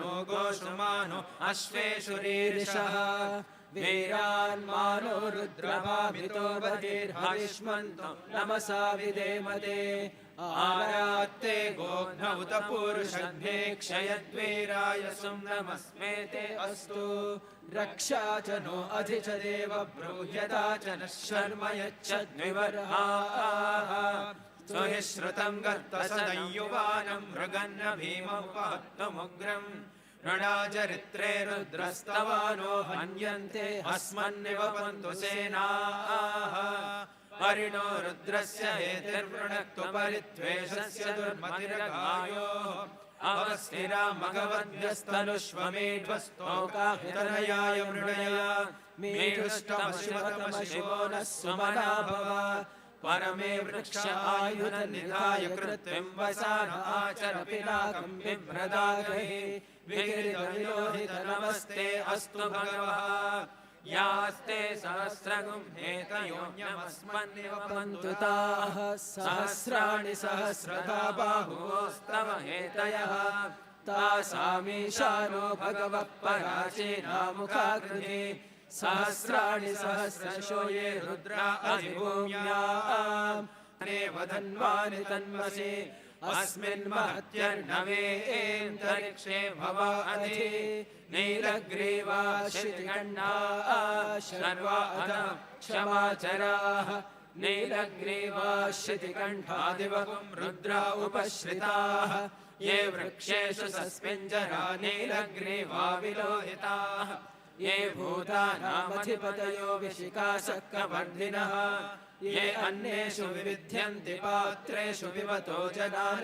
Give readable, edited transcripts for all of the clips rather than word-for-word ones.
No गोषुमानो अश्वेषु रीरिषः वीरान्मानो रुद्रभामितो बधिर्हविष्मन्तो नमसा विधेमते आरात्ते गोघ्न उत पूरुषद्भे क्षयद्वीराय सुम्नमस्मेते अस्तु रक्षा च नो अधि च देव ब्रूह्यता च नः शर्म यच्छद्विवर्हाः सुहि श्रुतं गर्तसदयुवानं मृगन्न भीममुपहत्तमुग्रम् नृणाचरित्रे रुद्रस्तवानो हन्यन्ते अस्मन्निवपन्तु सेनाः हरिणो रुद्रस्य हेतिर्वृणक्तु परित्वेषस्य दुर्मतिरगायोः अवस्थिरा मघवद्भ्यस्तनुष्वमेढ्वस्तोकाहितनयाय मृडया मेढुष्टमशिवतमशिवो नः सुमना भव परमे वृक्ष आयुध निधाय कृत्विं वसान आचर पिनाकं बिभ्रदागहि विगिरितविलोहित नमस्ते अस्तु भगवः यास्ते सहस्रगुं हेतयोऽन्यमस्मन्निवपन्तु ताः सहस्राणि सहस्रधा बाहुवोस्तव हेतयः तासामीशानो भगवः पराचीनामुखाकृति सहस्राणि सहस्रशो ये रुद्रा अधिभूम्याम् वधन्वानि तन्वसि अस्मिन् महत्यर्णवेऽन्तरिक्षे भव अधि नीलग्रीवा शितिगण्डा शर्वा अधः क्षमाचराः नीलग्रीवा शितिकण्ठादिवपुं रुद्रा उपश्रिताः ये वृक्षेषु सस्मिञ्जरा नीलग्रीवा विलोहिताः ये भूतानामधिपतयो विशिखाशक्रवर्धिनः ये अन्येषु विविध्यन्ति पात्रेषु विवतो जनान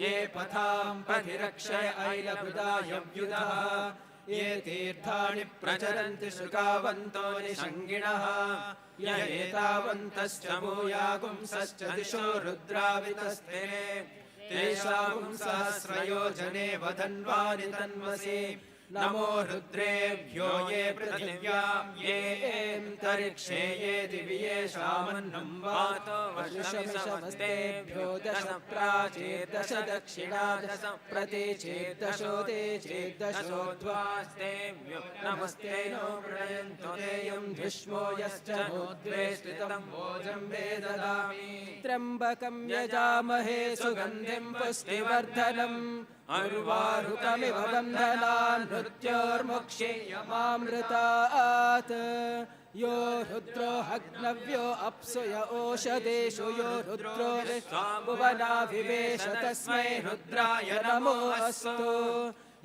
ये पथां पथिरक्षय ऐलभृदायव्युधः ये तीर्थाणि प्रचरन्ति शुकावन्तो निषङ्गिणः य एतावन्तश्च भूयागुंसश्च दिशो रुद्रावितस्ते तेषां सहस्रयोजने वधन्वानि तन्वसि नमो रुद्रेभ्यो ये पृथिव्यां येऽन्तरिक्षे ये दिव्येषामन्नं वातो वशुषमिषमस्तेभ्यो दश प्राचेर्दश दक्षिणा दश प्रतीचेर्दशो तेचेर्दशोऽध्वास्तेभ्यो नमस्ते नो प्रणयन्तो देयं धिष्मो यश्च नोद्वेष्टितं भोजं वे ददामि त्र्यम्बकं यजामहे सुगन्धिं पुष्टिवर्धनम् अर्वारुकमिव बन्धनान् मृत्योर्मुक्षीयमामृतात् यो रुद्रो हग्नव्यो अप्सु य ओषधेषु यो रुद्रो भुवनाभिवेश तस्मै रुद्राय नमो अस्तु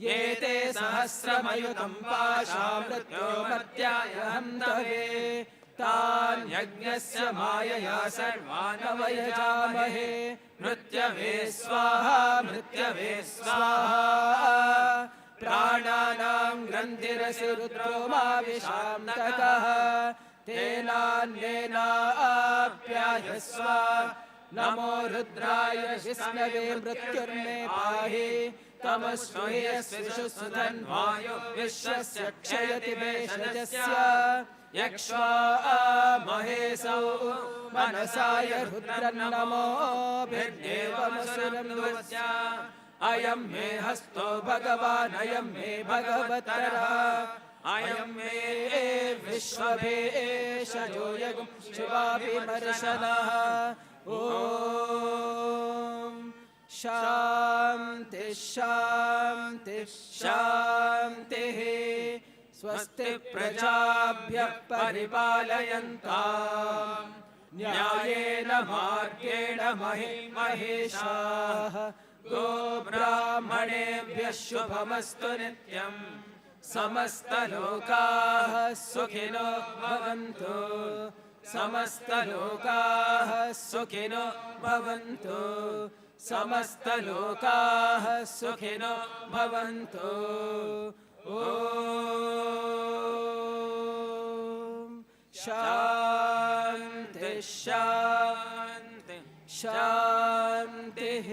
ये ते सहस्रमयुतं पाशा मृत्यो मर्त्याय हन्तवे तान् यज्ञस्य मायया सर्वान् वयजामहे मृत्यवे स्वाहा मृत्यवे स्वाहा प्राणानां ग्रन्थिरसि रुद्रो मा विशान्तकः तेनान्येनाप्यायस्व नमो रुद्राय विष्णवे मृत्युर्मे पाहि तमस्नु यस्विषु सुधन्वायो विश्वस्य क्षयति भेषजस्य यक्ष्वा महेशौ मनसाय रुद्रन्नमो भिर्देवमसुरन्वस्य अयं मे हस्तो भगवान् अयं मे भगवतरः अयं मे विश्वभेषजो यगुं शिवाभिमर्शनः ॐ शान्ति शान्ति शान्तिः स्वस्ति प्रजाभ्यः परिपालयन्ताम् न्यायेन मार्गेण महेशाः गोब्राह्मणेभ्यः शुभमस्तु नित्यम् समस्तलोकाः सुखिनो भवन्तु समस्तलोकाः सुखिनो भवन्तु समस्तलोकाः सुखिनो भवन्तु ॐ शान्ति शान्ति शान्तिः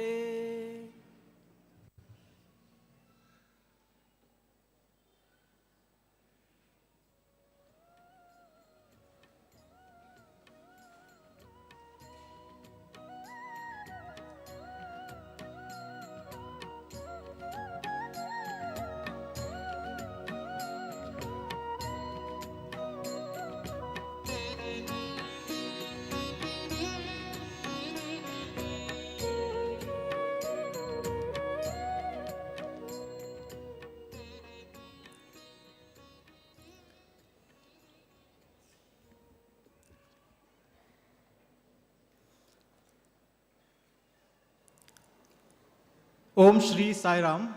Om Shri Sai Ram,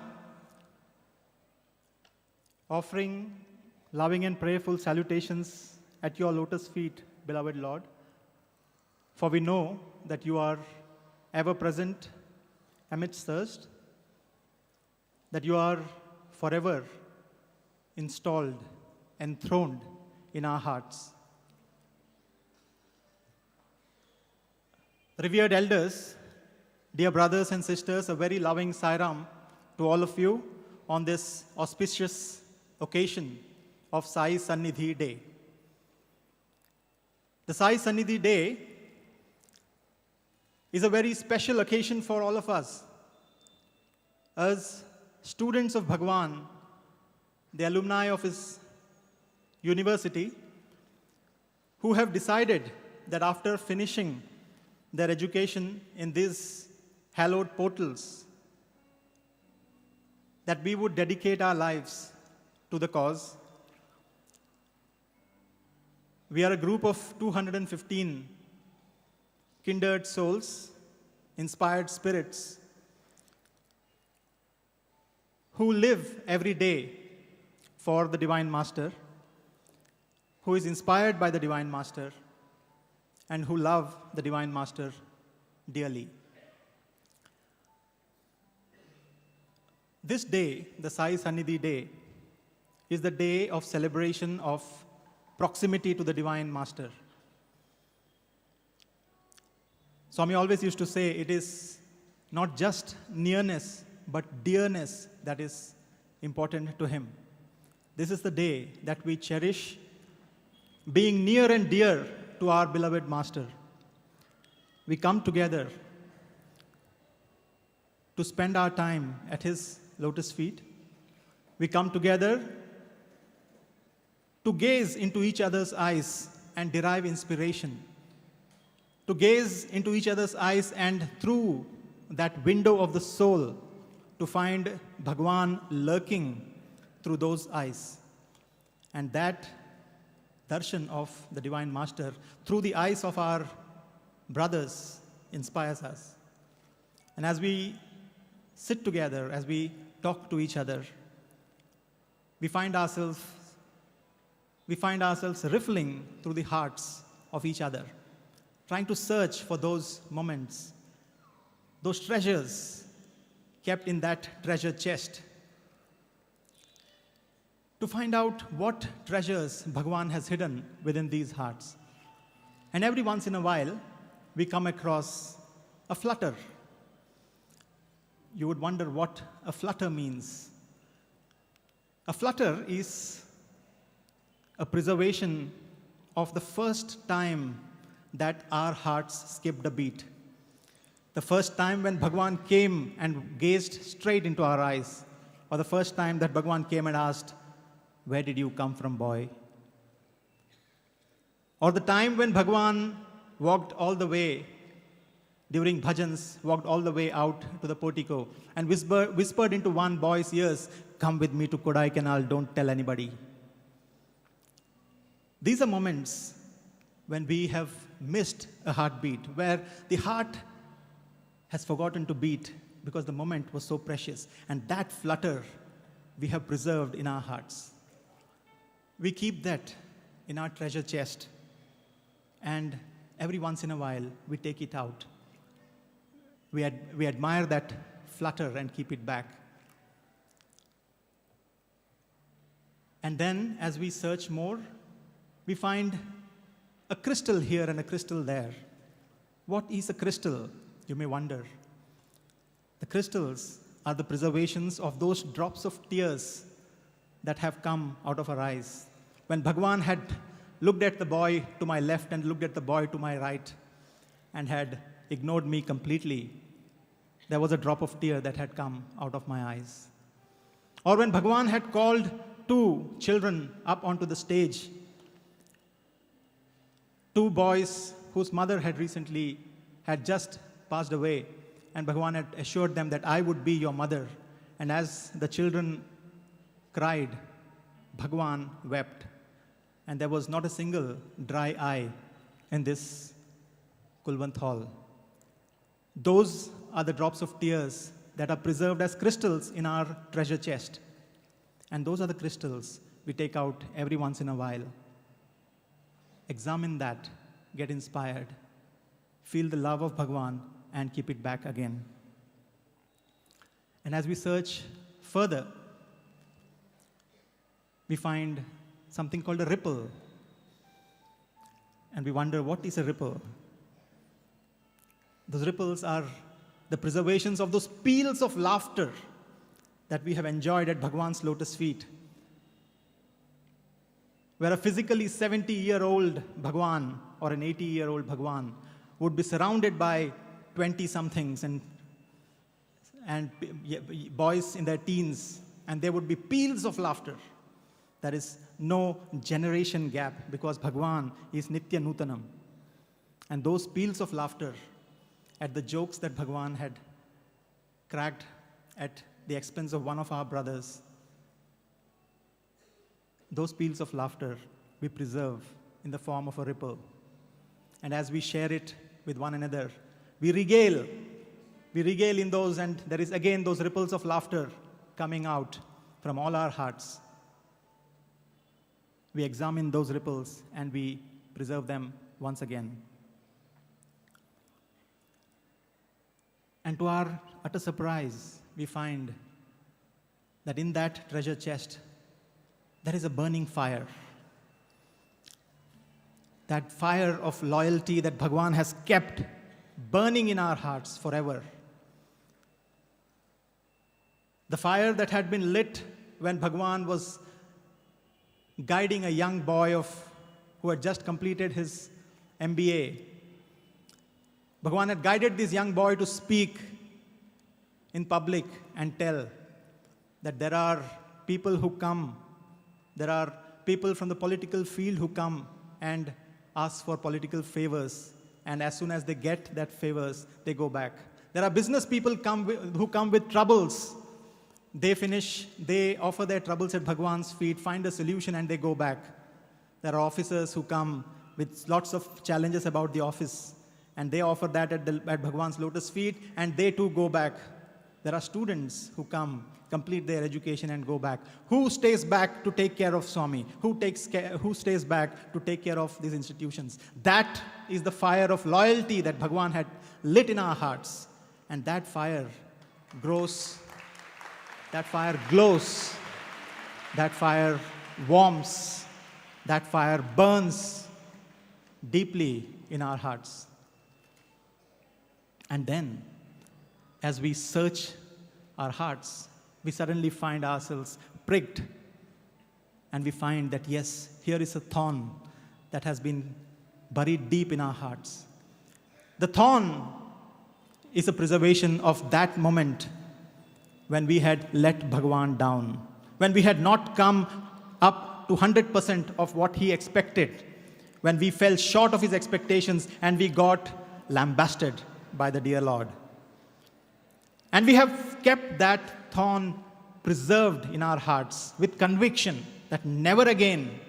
offering loving and prayerful salutations at your lotus feet, beloved Lord, for we know that you are ever present amidst us, that you are forever installed, enthroned in our hearts. Revered elders, dear brothers and sisters, a very loving Sai Ram to all of you on this auspicious occasion of Sai Sannidhi Day. The Sai Sannidhi Day is a very special occasion for all of us. As students of Bhagawan, the alumni of his university, who have decided that after finishing their education in these hallowed portals, that we would dedicate our lives to the cause. We are a group of 215 kindred souls, inspired spirits, who live every day for the Divine Master, who is inspired by the Divine Master, and who love the Divine Master dearly. This day, the Sai Sannidhi Day, is the day of celebration of proximity to the Divine Master. Swami always used to say it is not just nearness, but dearness that is important to him. This is the day that we cherish being near and dear to our beloved Master. We come together to spend our time at his lotus feet. We come together to gaze into each other's eyes and derive inspiration. To gaze into each other's eyes and through that window of the soul to find Bhagawan lurking through those eyes. And that darshan of the Divine Master through the eyes of our brothers inspires us. And as we sit together, as we talk to each other, we find ourselves riffling through the hearts of each other, trying to search for those moments, those treasures kept in that treasure chest, to find out what treasures Bhagawan has hidden within these hearts. And every once in a while, we come across a flutter. You would wonder what a flutter means. A flutter is a preservation of the first time that our hearts skipped a beat. The first time when Bhagawan came and gazed straight into our eyes, or the first time that Bhagawan came and asked, "Where did you come from, boy?" Or the time when Bhagawan walked all the way during Bhajans, walked all the way out to the portico and whispered into one boy's ears, "Come with me to Kodaikanal, don't tell anybody." These are moments when we have missed a heartbeat, where the heart has forgotten to beat because the moment was so precious. And that flutter we have preserved in our hearts. We keep that in our treasure chest, and every once in a while we take it out. We admire that flutter and keep it back. And then as we search more, we find a crystal here and a crystal there. What is a crystal, you may wonder? The crystals are the preservations of those drops of tears that have come out of our eyes. When Bhagawan had looked at the boy to my left and looked at the boy to my right and had ignored me completely, there was a drop of tear that had come out of my eyes. Or when Bhagawan had called two children up onto the stage, two boys whose mother had just passed away, and Bhagawan had assured them that I would be your mother. And as the children cried, Bhagawan wept. And there was not a single dry eye in this Kulwant hall. Those are the drops of tears that are preserved as crystals in our treasure chest. And those are the crystals we take out every once in a while. Examine that, get inspired, feel the love of Bhagawan, and keep it back again. And as we search further, we find something called a ripple. And we wonder, what is a ripple? Those ripples are the preservations of those peals of laughter that we have enjoyed at Bhagawan's lotus feet, where a physically 70-year-old Bhagawan or an 80-year-old Bhagawan would be surrounded by 20-somethings and boys in their teens, and there would be peals of laughter. There is no generation gap because Bhagawan is Nitya Nutanam. And those peals of laughter at the jokes that Bhagawan had cracked at the expense of one of our brothers, those peals of laughter we preserve in the form of a ripple. And as we share it with one another, we regale in those, and there is again those ripples of laughter coming out from all our hearts. We examine those ripples and we preserve them once again. And to our utter surprise, we find that in that treasure chest, there is a burning fire. That fire of loyalty that Bhagawan has kept burning in our hearts forever. The fire that had been lit when Bhagawan was guiding a young boy who had just completed his MBA. Bhagawan had guided this young boy to speak in public and tell that there are people who come, there are people from the political field who come and ask for political favors, and as soon as they get that favors, they go back. There are business people who come with troubles. They offer their troubles at Bhagawan's feet, find a solution, and they go back. There are officers who come with lots of challenges about the office, and they offer that at Bhagawan's lotus feet, and they too go back. There are students who come, complete their education, and go back. Who stays back to take care of Swami? Who stays back to take care of these institutions? That is the fire of loyalty that Bhagawan had lit in our hearts, and that fire grows. That fire glows, that fire warms, that fire burns deeply in our hearts. And then, as we search our hearts, we suddenly find ourselves pricked. And we find that, yes, here is a thorn that has been buried deep in our hearts. The thorn is a preservation of that moment when we had let Bhagawan down, when we had not come up to 100% of what he expected, when we fell short of his expectations and we got lambasted by the dear Lord. And we have kept that thorn preserved in our hearts with conviction that never again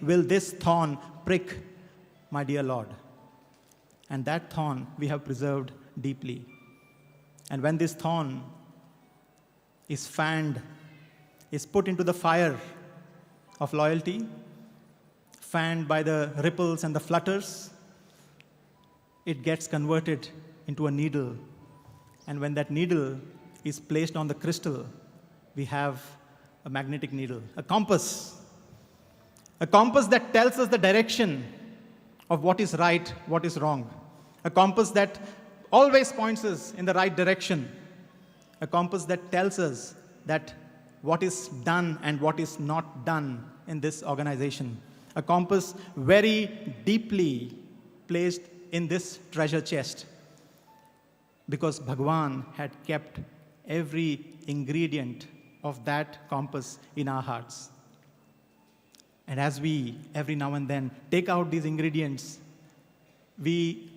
will this thorn prick my dear Lord. And that thorn we have preserved deeply. And when this thorn is fanned, is put into the fire of loyalty, fanned by the ripples and the flutters, it gets converted into a needle. And when that needle is placed on the crystal, we have a magnetic needle, a compass that tells us the direction of what is right, what is wrong, a compass that always points us in the right direction, a compass that tells us that what is done and what is not done in this organization, a compass very deeply placed in this treasure chest, because Bhagawan had kept every ingredient of that compass in our hearts. And as we, every now and then, take out these ingredients, we,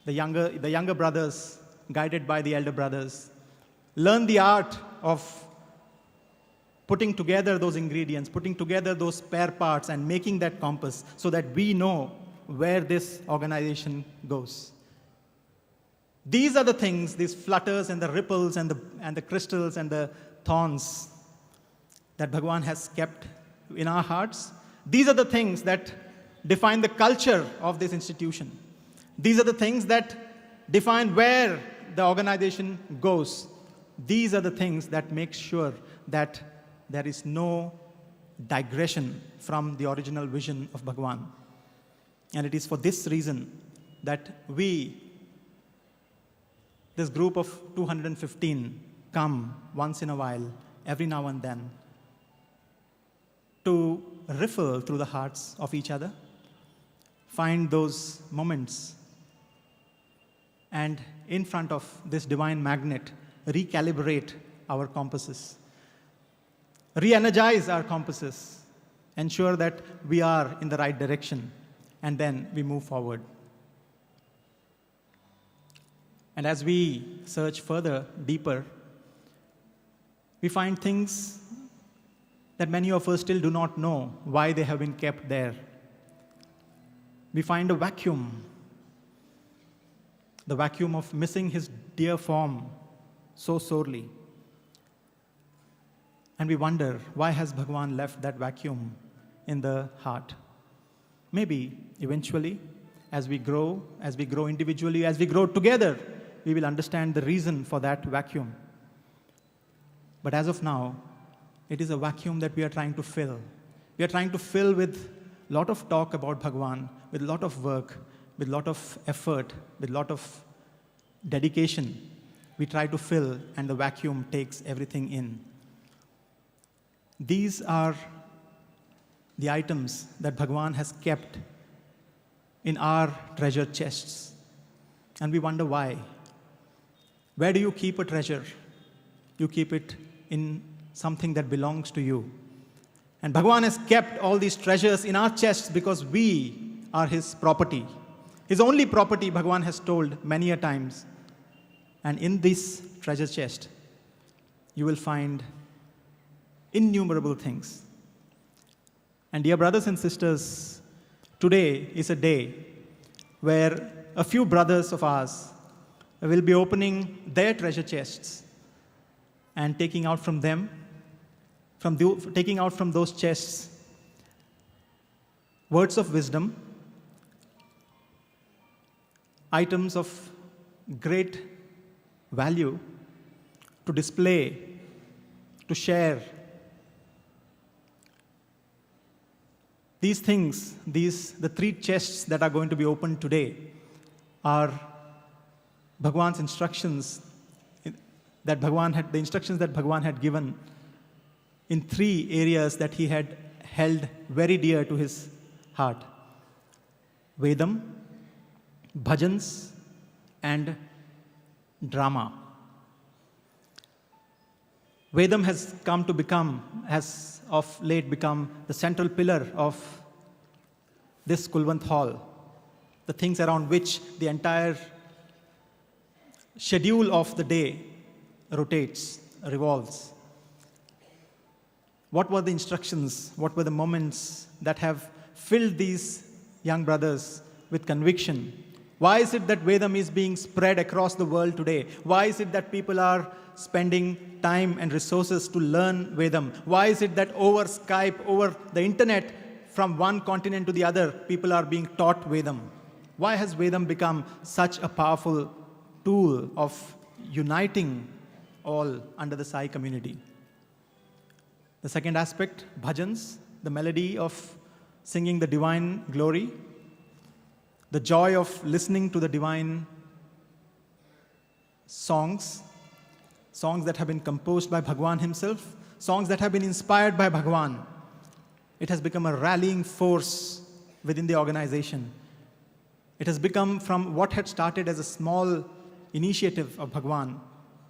the younger brothers, guided by the elder brothers, learn the art of putting together those ingredients, putting together those spare parts, and making that compass so that we know where this organization goes. These are the things, these flutters and the ripples and the crystals and the thorns that Bhagawan has kept in our hearts. These are the things that define the culture of this institution. These are the things that define where the organization goes. These are the things that make sure that there is no digression from the original vision of Bhagawan. And it is for this reason that we, this group of 215, come once in a while, every now and then, to riffle through the hearts of each other, find those moments, and in front of this divine magnet, recalibrate our compasses, re-energize our compasses, ensure that we are in the right direction, and then we move forward. And as we search further, deeper, we find things that many of us still do not know why they have been kept there. We find a vacuum, the vacuum of missing his dear form so sorely. And we wonder, why has Bhagawan left that vacuum in the heart? Maybe eventually, as we grow individually, as we grow together, we will understand the reason for that vacuum. But as of now, it is a vacuum that we are trying to fill. We are trying to fill with a lot of talk about Bhagawan, with a lot of work, with a lot of effort, with a lot of dedication. We try to fill, and the vacuum takes everything in. These are the items that Bhagawan has kept in our treasure chests. And we wonder why. Where do you keep a treasure? You keep it in something that belongs to you. And Bhagawan has kept all these treasures in our chests because we are his property. His only property, Bhagawan has told many a times. And in this treasure chest, you will find innumerable things. And dear brothers and sisters, today is a day where a few brothers of ours will be opening their treasure chests and taking out from them, taking out from those chests words of wisdom, items of great value to display, to share. These things, the three chests that are going to be opened today are Bhagawan's instructions that Bhagawan had given in three areas that he had held very dear to his heart: Vedam, Bhajans, and drama. Vedam has of late become the central pillar of this Kulwant Hall, the things around which the entire schedule of the day rotates, revolves. What were the instructions? What were the moments that have filled these young brothers with conviction? Why is it that Vedam is being spread across the world today? Why is it that people are spending time and resources to learn Vedam? Why is it that over Skype, over the internet, from one continent to the other, people are being taught Vedam? Why has Vedam become such a powerful tool of uniting all under the Sai community? The second aspect, bhajans, the melody of singing the divine glory, the joy of listening to the divine songs that have been composed by Bhagawan himself, songs that have been inspired by Bhagawan. It has become a rallying force within the organization. It has become, from what had started as a small initiative of Bhagawan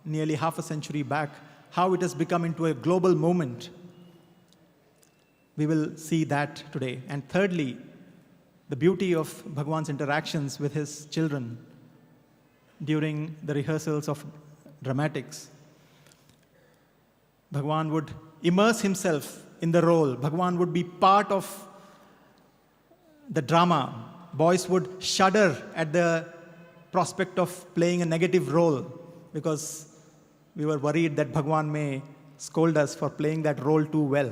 nearly half a century back, how it has become into a global movement. We will see that today. And thirdly, the beauty of Bhagawan's interactions with his children during the rehearsals of dramatics. Bhagawan would immerse himself in the role. Bhagawan would be part of the drama. Boys would shudder at the prospect of playing a negative role because we were worried that Bhagawan may scold us for playing that role too well.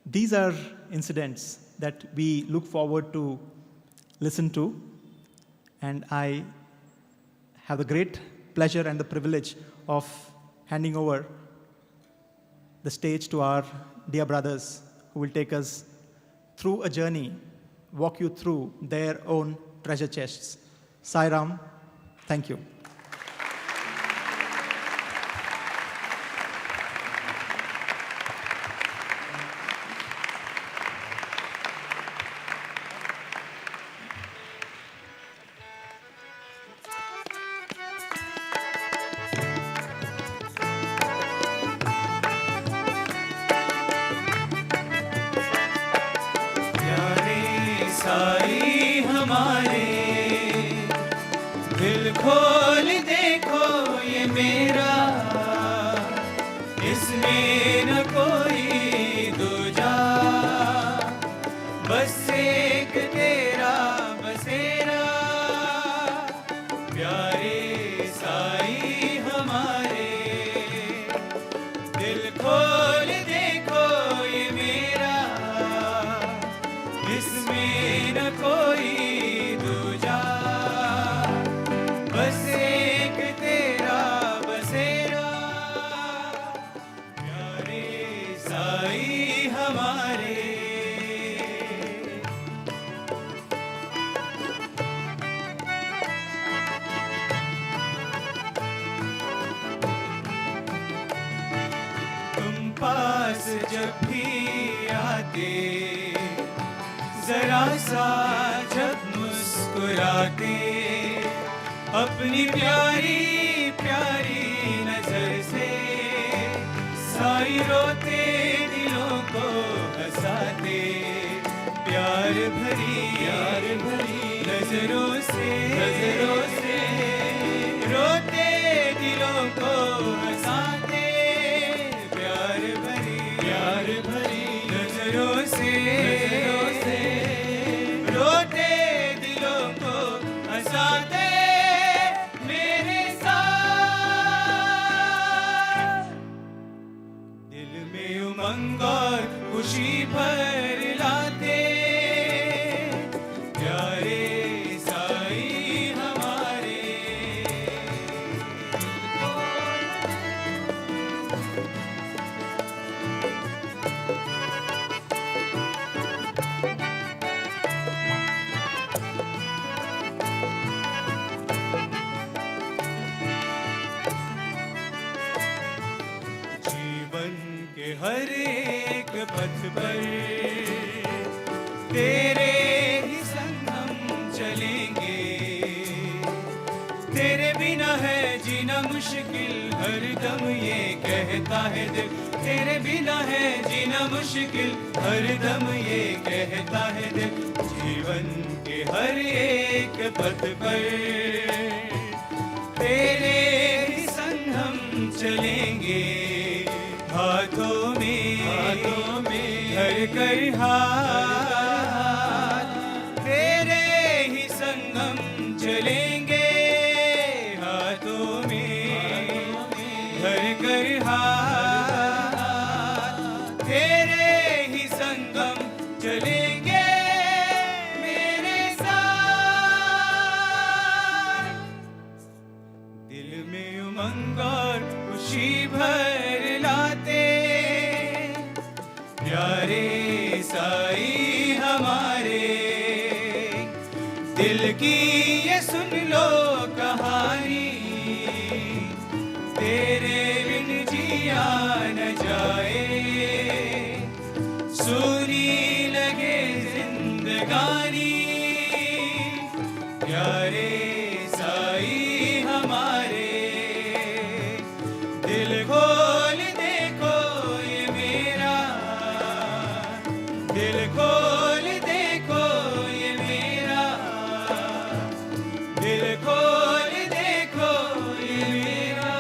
These are incidents that we look forward to listen to, and I have the great pleasure and the privilege of handing over the stage to our dear brothers who will take us through a journey, walk you through their own treasure chests. Sai Ram, thank you. Sai हमारे दिल खोल देखो ये मेरा, इसमें न कोई दूजा, बस एक तेरा बसेरा। प्यारे साई हमारे दिल खोल देखो ये मेरा, इसमें न कोई दूजा, बस एक तेरा बसेरा। प्यारे साई हमारे तुम पास जब भी आते, जरा सा जब मुस्कुराते, अपनी प्यारी प्यारी नजर से साई रोते दिलों को हंसाते। प्यार भरी नजरों से रोते दिलों को हंसाते। प्यार भरी नजरों से रोते दिलों को हंसाते। मेरे साथ दिल में उमंग और खुशी भर लाते। प्यारे साई हमारे जीवन के हर एक पथ पर तेरे ही संग हम चलेंगे। तेरे बिना है जीना मुश्किल हर दम ये कहता है दिल। तेरे बिना है जीना मुश्किल हर दम ये कहता है दिल। जीवन के हर एक पथ पर तेरे ही संग हम चलेंगे। हाथों में धर कर हाथ तेरे ही संग हम चलेंगे। हाथों में धर कर हाथ तेरे ही संग हम चलेंगे। मेरे साथ दिल में उमंग और खुशी भर लाते। प्यारे साई हमारे दिल की ये सुन लो कहानी। तेरे बिन जिया न जाए, सूनी लगे जिंदगानी। प्यारे साई हमारे दिल खोल देखो ये मेरा, दिल खोल देखो ये मेरा, दिल खोल देखो ये मेरा।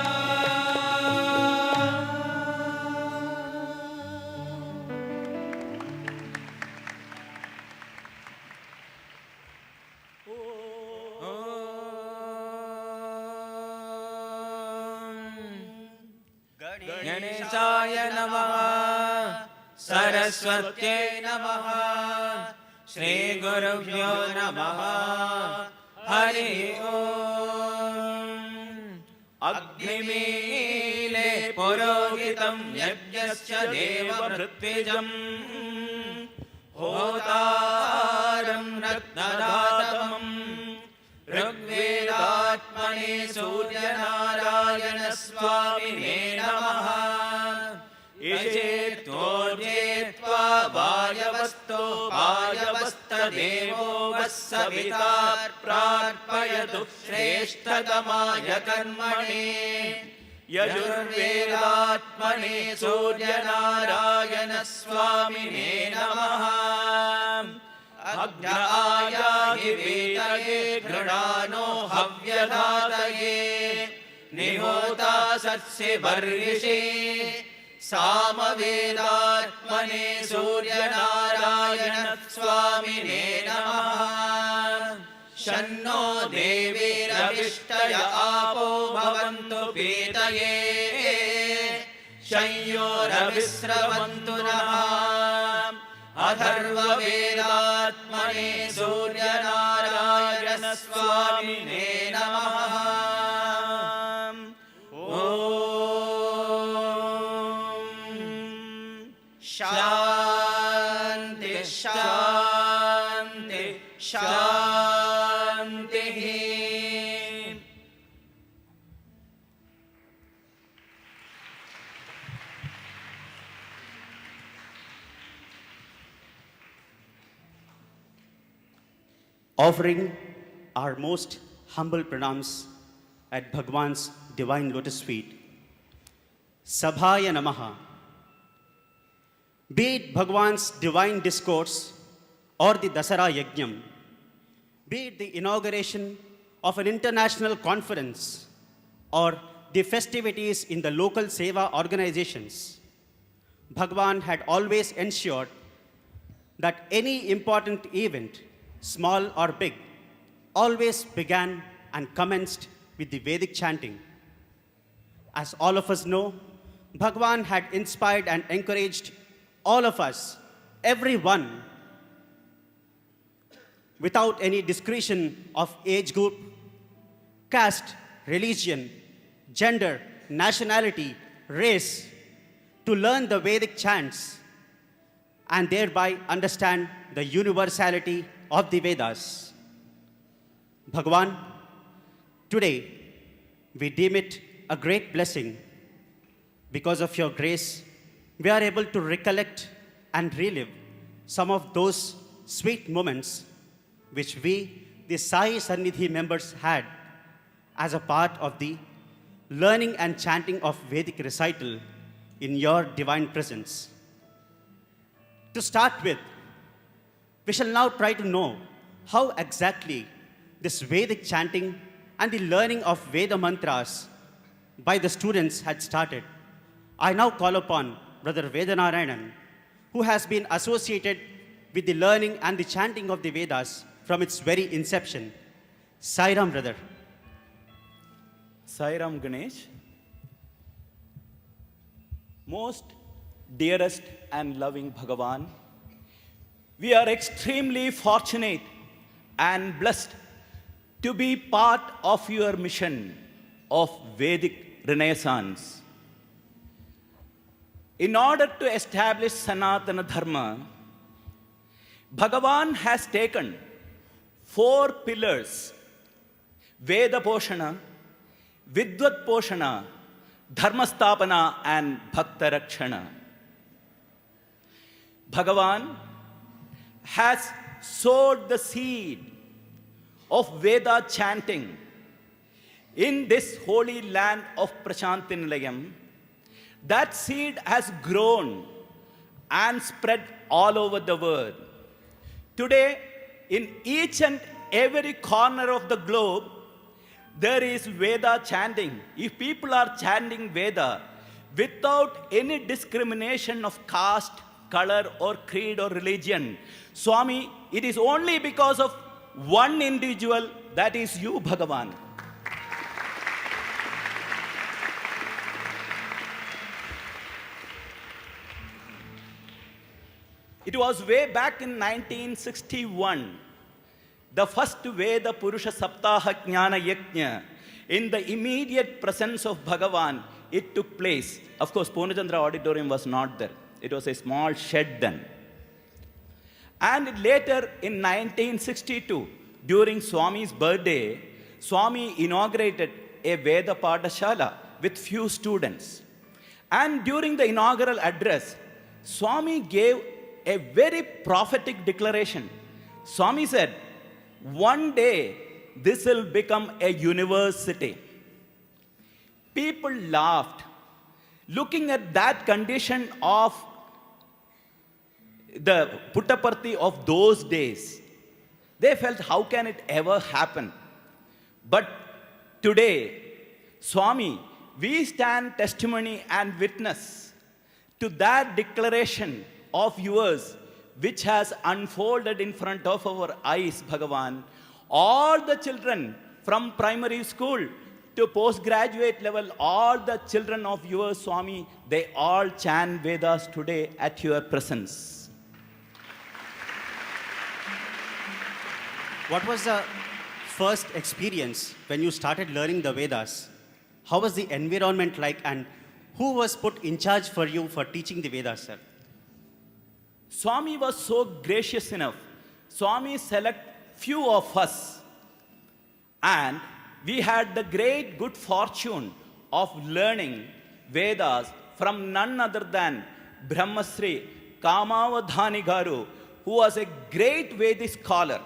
गणेशाय नमः सरस्वत्यै नमः श्रीगुरुभ्यो नमः हरि ओम् अग्निमीले पुरोहितं यज्ञस्य देवभृत्विजम् होतारं रत्नदातमम् ऋग्वेदात्मने सूर्यनारायणस्वामिने नमः इषेत्वोर्जेत्वा वायवस्तो वायवस्तदेवो वः सविता प्रार्पयतु श्रेष्ठतमाय कर्मणे यजुर्वेदात्मने सूर्यनारायणस्वामिने नमः अग्नायाहि वेदये गृणानो हव्यधातये निहोता सत्सि वर्षे सामवेदात्मने सूर्यनारायणस्वामिने नमः शन्नो देवीरविष्टय आपो भवन्तु पीतये शंयोरविस्रवन्तु नः अथर्ववेदात्मने सूर्यनारायणस्वामिने नमः शान्ति शान्ति शान्तिः Offering our most humble pranams at Bhagawan's divine lotus feet. Sabhaya Namaha. Be it Bhagawan's divine discourse or the Dasara Yajnam, be it the inauguration of an international conference or the festivities in the local Seva organizations, Bhagawan had always ensured that any important event, small or big, always began and commenced with the Vedic chanting. As all of us know, Bhagawan had inspired and encouraged all of us, everyone, without any discretion of age group, caste, religion, gender, nationality, race, to learn the Vedic chants and thereby understand the universality of the Vedas. Bhagawan, today we deem it a great blessing. Because of your grace, we are able to recollect and relive some of those sweet moments which we, the Sai Sannidhi members, had as a part of the learning and chanting of Vedic recital in your divine presence. To start with, we shall now try to know how exactly this Vedic chanting and the learning of Veda mantras by the students had started. I now call upon Brother Vedanarayanan, who has been associated with the learning and the chanting of the Vedas from its very inception. Sai Ram, brother. Sai Ram Ganesh. Most dearest and loving Bhagawan, we are extremely fortunate and blessed to be part of your mission of Vedic Renaissance. In order to establish Sanatana Dharma, Bhagavan has taken 4 pillars: Veda Poshana, Vidvat Poshana, Dharmastapana, and Bhakta Rakshana. Bhagavan has sowed the seed of Veda chanting in this holy land of Prashantinilayam. That seed has grown and spread all over the world. Today, in each and every corner of the globe, there is Veda chanting. If people are chanting Veda without any discrimination of caste, color, or creed, or religion, Swami, it is only because of one individual, that is you, Bhagavan. It was way back in 1961, the first Veda Purusha Saptaha Jnana Yajna, in the immediate presence of Bhagawan, it took place. Of course, Purnachandra Auditorium was not there. It was a small shed then. And later in 1962, during Swami's birthday, Swami inaugurated a Veda Padashala with few students. And during the inaugural address, Swami gave a very prophetic declaration. Swami said, one day this will become a university. People laughed. Looking at that condition of the Puttaparthi of those days, they felt, how can it ever happen? But today, Swami, we stand testimony and witness to that declaration of yours, which has unfolded in front of our eyes, Bhagavan. All the children from primary school to postgraduate level, all the children of yours, Swami, they all chant Vedas today at your presence. What was the first experience when you started learning the Vedas? How was the environment like, and who was put in charge for you for teaching the Vedas, sir? Swami was so gracious enough. Swami select few of us, and we had the great good fortune of learning Vedas from none other than Brahmasri Kamavadhani Garu, who was a great Vedic scholar.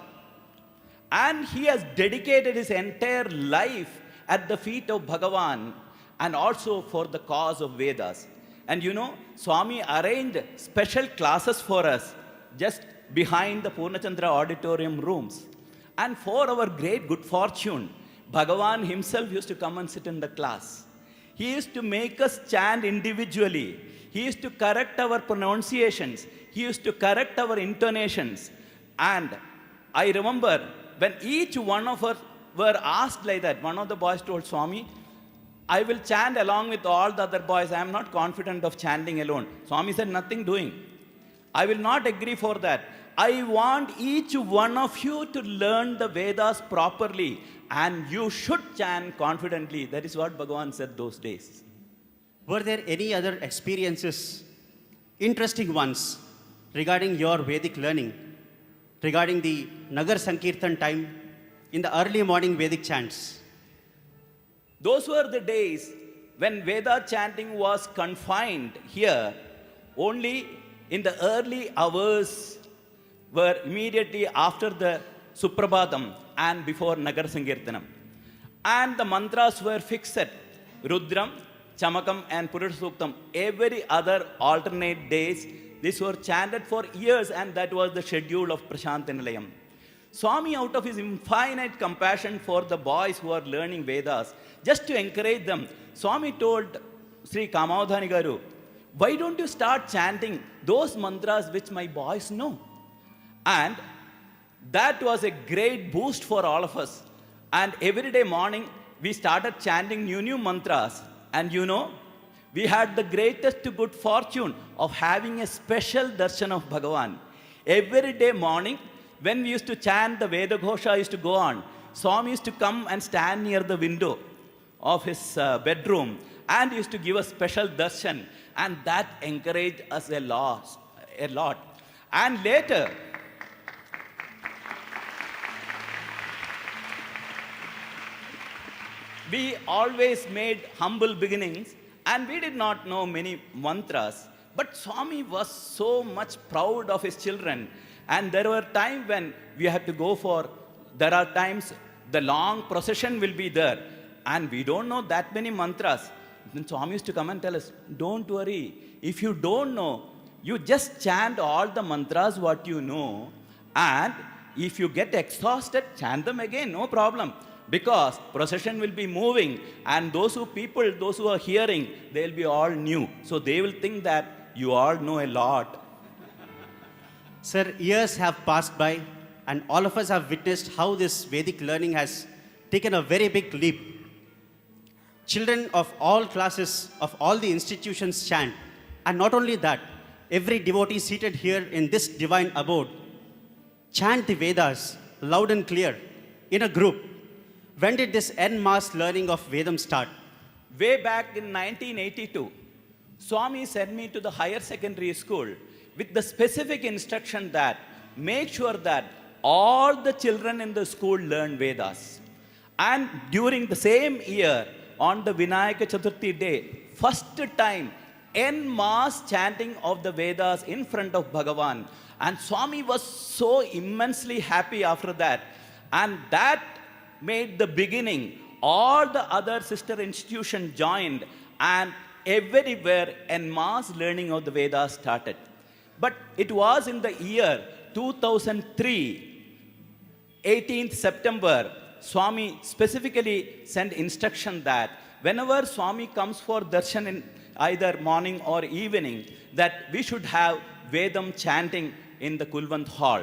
And he has dedicated his entire life at the feet of Bhagawan and also for the cause of Vedas. And you know, Swami arranged special classes for us just behind the Purnachandra auditorium rooms. And for our great good fortune, Bhagawan himself used to come and sit in the class. He used to make us chant individually. He used to correct our pronunciations. He used to correct our intonations. And I remember when each one of us were asked like that, one of the boys told Swami, I will chant along with all the other boys. I am not confident of chanting alone. Swami said, nothing doing. I will not agree for that. I want each one of you to learn the Vedas properly, and you should chant confidently. That is what Bhagawan said those days. Were there any other experiences, interesting ones, regarding your Vedic learning, regarding the Nagar Sankirtan time in the early morning Vedic chants? Those were the days when Veda chanting was confined here only in the early hours, were immediately after the Suprabhatam and before Nagar Sankirtanam. And the mantras were fixed at Rudram, Chamakam and Purusha Suktam. Every other alternate days, these were chanted for years, and that was the schedule of Prashantinilayam. Swami, out of his infinite compassion for the boys who are learning Vedas, just to encourage them, Swami told Sri Kamavadhani Garu, why don't you start chanting those mantras which my boys know? And that was a great boost for all of us. And every day morning, we started chanting new mantras. And you know, we had the greatest good fortune of having a special darshan of Bhagavan. Every day morning, when we used to chant, the Veda Ghosha used to go on. Swami used to come and stand near the window of his bedroom and used to give us special darshan. And that encouraged us a lot. And later, we always made humble beginnings, and we did not know many mantras. But Swami was so much proud of his children. And there were times when we had to go for, there are times the long procession will be there, and we don't know that many mantras. Then Swami used to come and tell us, don't worry. If you don't know, you just chant all the mantras what you know, and if you get exhausted, chant them again, no problem. Because procession will be moving, and those who are hearing, they'll be all new. So they will think that you all know a lot. Sir, years have passed by, and all of us have witnessed how this Vedic learning has taken a very big leap. Children of all classes, of all the institutions chant. And not only that, every devotee seated here in this divine abode chant the Vedas loud and clear in a group. When did this en masse learning of Vedam start? Way back in 1982, Swami sent me to the higher secondary school with the specific instruction that make sure that all the children in the school learn Vedas. And during the same year, on the Vinayaka Chaturthi day, first time en masse chanting of the Vedas in front of Bhagawan. And Swami was so immensely happy after that. And that made the beginning. All the other sister institutions joined, and everywhere en masse learning of the Vedas started. But it was in the year 2003, 18th September, Swami specifically sent instruction that whenever Swami comes for darshan in either morning or evening, that we should have Vedam chanting in the Kulwant hall.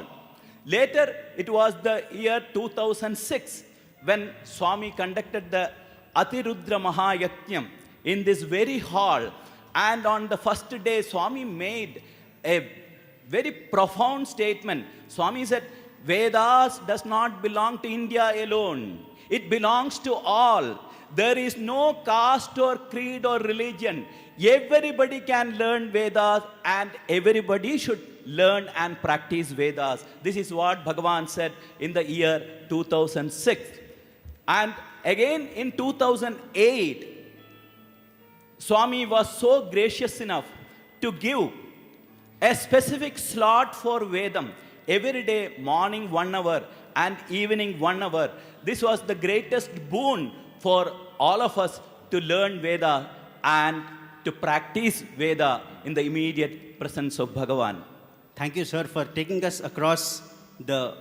Later, it was the year 2006 when Swami conducted the Atirudra Mahayajnam in this very hall. And on the first day, Swami made a very profound statement. Swami said, Vedas does not belong to India alone. It belongs to all. There is no caste or creed or religion. Everybody can learn Vedas, and everybody should learn and practice Vedas. This is what Bhagawan said in the year 2006. And again in 2008, Swami was so gracious enough to give a specific slot for Vedam. Every day, morning 1 hour and evening 1 hour. This was the greatest boon for all of us to learn Veda and to practice Veda in the immediate presence of Bhagavan. Thank you, sir, for taking us across the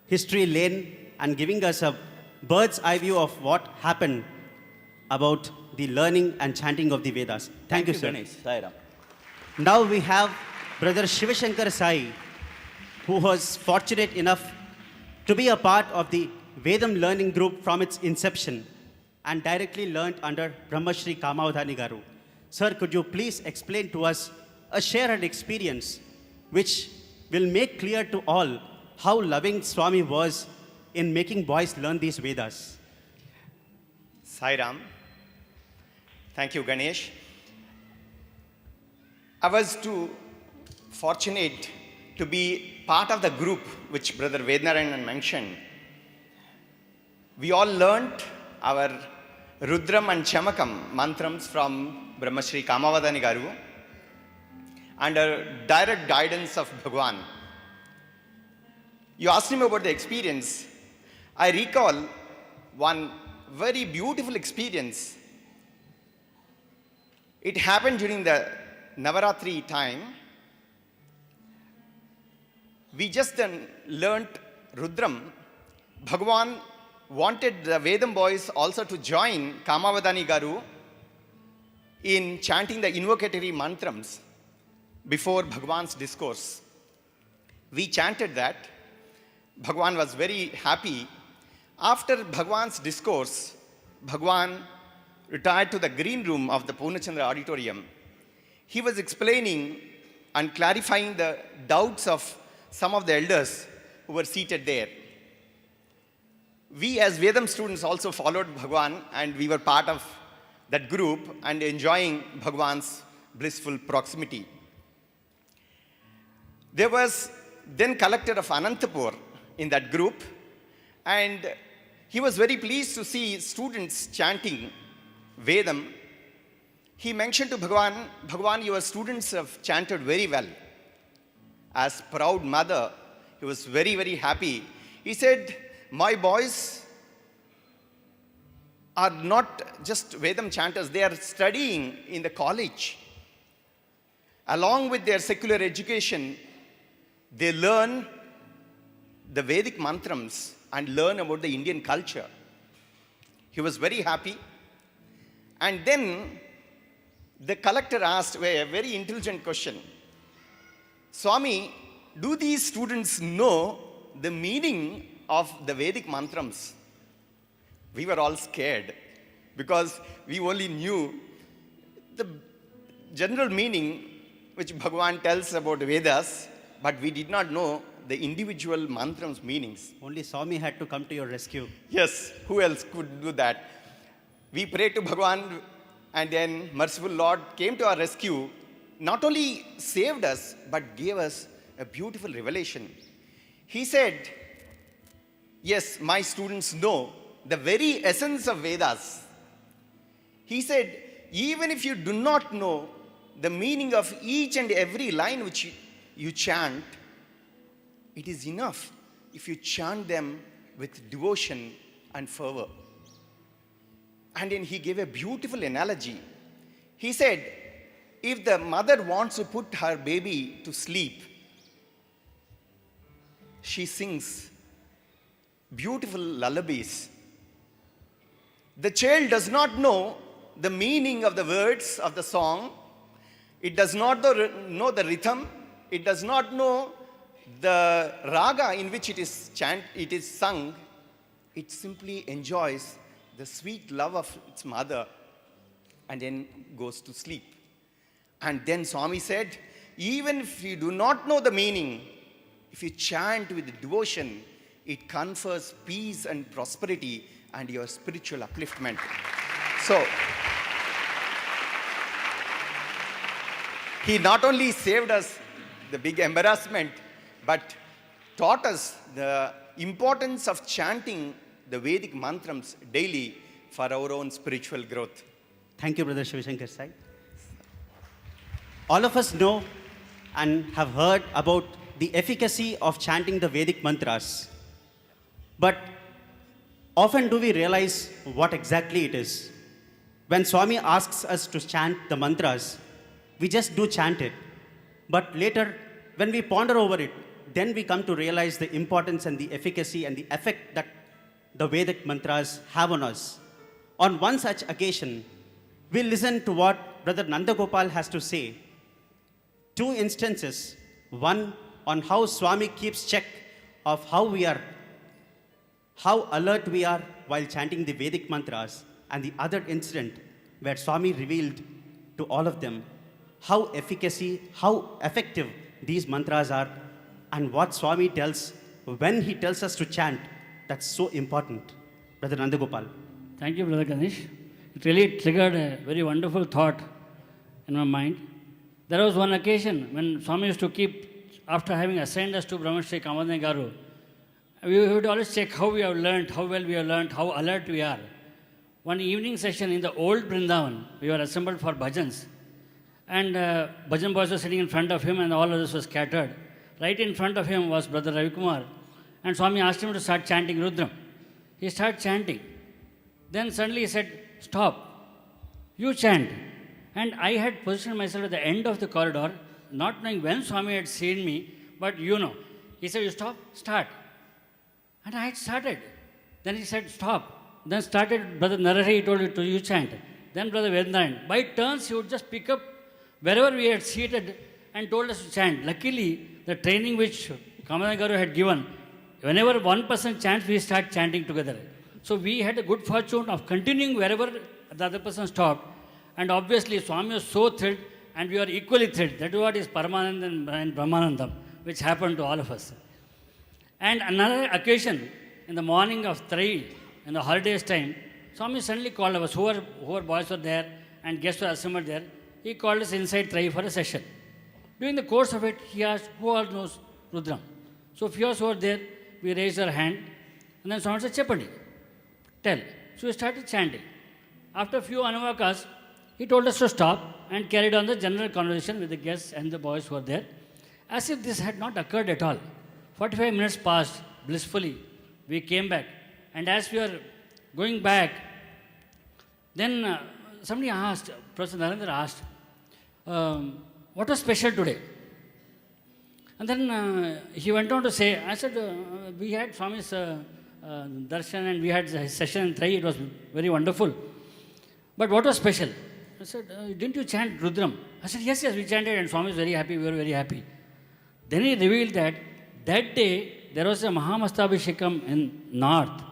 history lane and giving us a bird's eye view of what happened about the learning and chanting of the Vedas. Thank you, sir. Ganesh. Sai Ram. Now we have Brother Shivashankar Sai, who was fortunate enough to be a part of the Vedam learning group from its inception and directly learnt under Brahmashri Kamavadhani Garu. Sir, could you please explain to us a shared experience which will make clear to all how loving Swami was in making boys learn these Vedas? Sai Ram. Thank you, Ganesh. I was too fortunate to be part of the group which Brother Vednarayanan mentioned. We all learnt our Rudram and Chamakam mantrams from Brahmashri Kamavadhani Garu under direct guidance of Bhagawan. You asked him about the experience. I recall one very beautiful experience. It happened during the Navaratri time. We just then learnt Rudram. Bhagawan wanted the Vedam boys also to join Kamavadhani Garu in chanting the invocatory mantrams before Bhagawan's discourse. We chanted that. Bhagawan was very happy. After Bhagawan's discourse, Bhagawan retired to the green room of the Purnachandra auditorium. He was explaining and clarifying the doubts of some of the elders who were seated there. We as Vedam students also followed Bhagawan, and we were part of that group and enjoying Bhagawan's blissful proximity. There was then collector of Anantapur in that group, and he was very pleased to see students chanting Vedam. He mentioned to Bhagawan, Bhagawan, your students have chanted very well. As proud mother, he was very, very happy. He said, my boys are not just Vedam chanters, they are studying in the college. Along with their secular education, they learn the Vedic mantrams and learn about the Indian culture. He was very happy. And then the collector asked a very intelligent question. Swami, do these students know the meaning of the Vedic mantrams? We were all scared because we only knew the general meaning which Bhagawan tells about Vedas, but we did not know the individual mantrams meanings. Only Swami had to come to your rescue. Yes, who else could do that? We prayed to Bhagawan, and then merciful Lord came to our rescue, not only saved us, but gave us a beautiful revelation. He said, yes, my students know the very essence of Vedas. He said, even if you do not know the meaning of each and every line which you chant, it is enough if you chant them with devotion and fervor. And then he gave a beautiful analogy. He said, if the mother wants to put her baby to sleep, she sings beautiful lullabies. The child does not know the meaning of the words of the song. It does not know the rhythm. It does not know the raga in which it is sung. It simply enjoys the sweet love of its mother and then goes to sleep. And then Swami said, even if you do not know the meaning, if you chant with devotion, it confers peace and prosperity and your spiritual upliftment. So, he not only saved us the big embarrassment, but taught us the importance of chanting the Vedic mantrams daily for our own spiritual growth. Thank you, Brother Shivashankar Sai. All of us know and have heard about the efficacy of chanting the Vedic mantras. But often do we realize what exactly it is? When Swami asks us to chant the mantras, we just do chant it. But later, when we ponder over it, then we come to realize the importance and the efficacy and the effect that the Vedic mantras have on us. On one such occasion, we'll listen to what Brother Nandagopal has to say. Two instances, one on how Swami keeps check of how alert we are while chanting the Vedic mantras, and the other incident where Swami revealed to all of them how effective these mantras are, and what Swami tells when he tells us to chant. That's so important. Brother Nandagopal. Thank you, Brother Ganesh. It really triggered a very wonderful thought in my mind. There was one occasion when Swami used to keep, after having assigned us to Brahmashri Kamadane Garu, we would always check how we have learned, how well we have learned, how alert we are. One evening session in the old Vrindavan, we were assembled for Bhajans. And Bhajan boys were sitting in front of him and all others were scattered. Right in front of him was Brother Ravi Kumar. And Swami asked him to start chanting Rudram. He started chanting. Then suddenly he said, stop, you chant. And I had positioned myself at the end of the corridor, not knowing when Swami had seen me, but you know. He said, you stop, start. And I had started. Then he said, stop. Then started Brother Narahari, he told you to you chant. Then Brother Vedam. By turns, he would just pick up wherever we had seated and told us to chant. Luckily, the training which Kamadane Garu had given, whenever one person chants, we start chanting together. So we had a good fortune of continuing wherever the other person stopped. And obviously, Swami was so thrilled, and we were equally thrilled. That is what is Paramananda and Brahmanandam, which happened to all of us. And another occasion, in the morning of Trai, in the holidays time, Swami suddenly called us, whoever boys were there and guests were assembled there. He called us inside Trai for a session. During the course of it, he asked, who all knows Rudram? So few of us were there, we raised our hand, and then Swami said, Chepandi, tell. So we started chanting. After a few anavakas, he told us to stop and carried on the general conversation with the guests and the boys who were there, as if this had not occurred at all. 45 minutes passed blissfully. We came back. And as we were going back, then somebody asked, Professor Narendra asked, what was special today? And then he went on to say, I said, we had Swami's darshan and we had his session in Trai. It was very wonderful. But what was special? I said, didn't you chant Rudram? I said, yes, we chanted and Swami was very happy. We were very happy. Then he revealed that day there was a Mahamastabhishekam in north,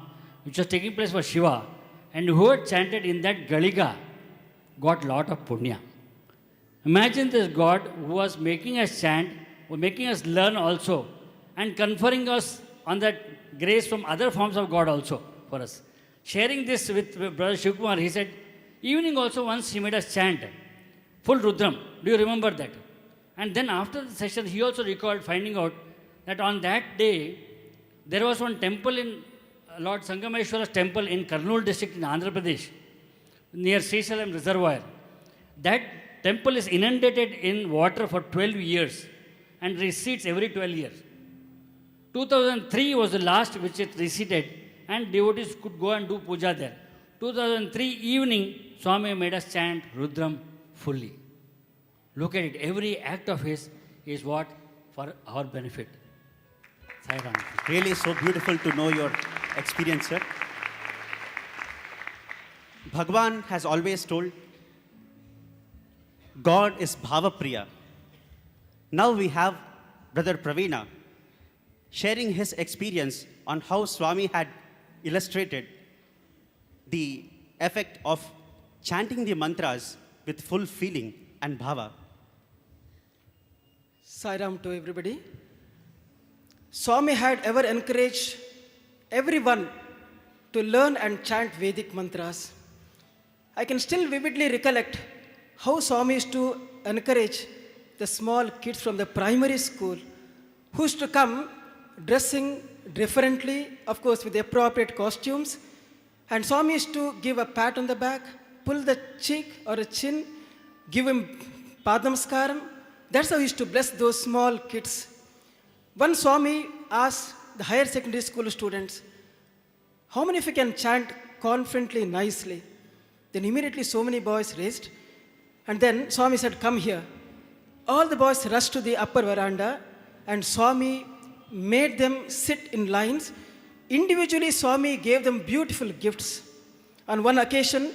which was taking place for Shiva. And whoever chanted in that Galiga got lot of punya. Imagine this God who was making us chant, who making us learn also, and conferring us on that grace from other forms of God also for us. Sharing this with Brother Shivkumar, he said, evening also once he made us chant, full Rudram. Do you remember that? And then after the session, he also recalled finding out that on that day, there was one temple in Lord Sangameshwara's temple in Kurnool district in Andhra Pradesh, near Srisalam Reservoir. That temple is inundated in water for 12 years and recedes every 12 years. 2003 was the last which it receded, and devotees could go and do puja there. 2003 evening, Swami made us chant Rudram fully. Look at it, every act of his is what? For our benefit. Sai Ram. Really so beautiful to know your experience, sir. Bhagawan has always told, God is Bhavapriya. Now we have Brother Praveena sharing his experience on how Swami had illustrated the effect of chanting the mantras with full feeling and bhava. Sairam to everybody. Swami had ever encouraged everyone to learn and chant Vedic mantras. I can still vividly recollect how Swami used to encourage the small kids from the primary school who used to come dressing differently, of course with the appropriate costumes. And Swami used to give a pat on the back, pull the cheek or a chin, give him padnamaskaram. That's how he used to bless those small kids. One Swami asked the higher secondary school students, how many of you can chant confidently, nicely? Then immediately so many boys raised. And then Swami said, come here. All the boys rushed to the upper veranda and Swami made them sit in lines. Individually, Swami gave them beautiful gifts. On one occasion,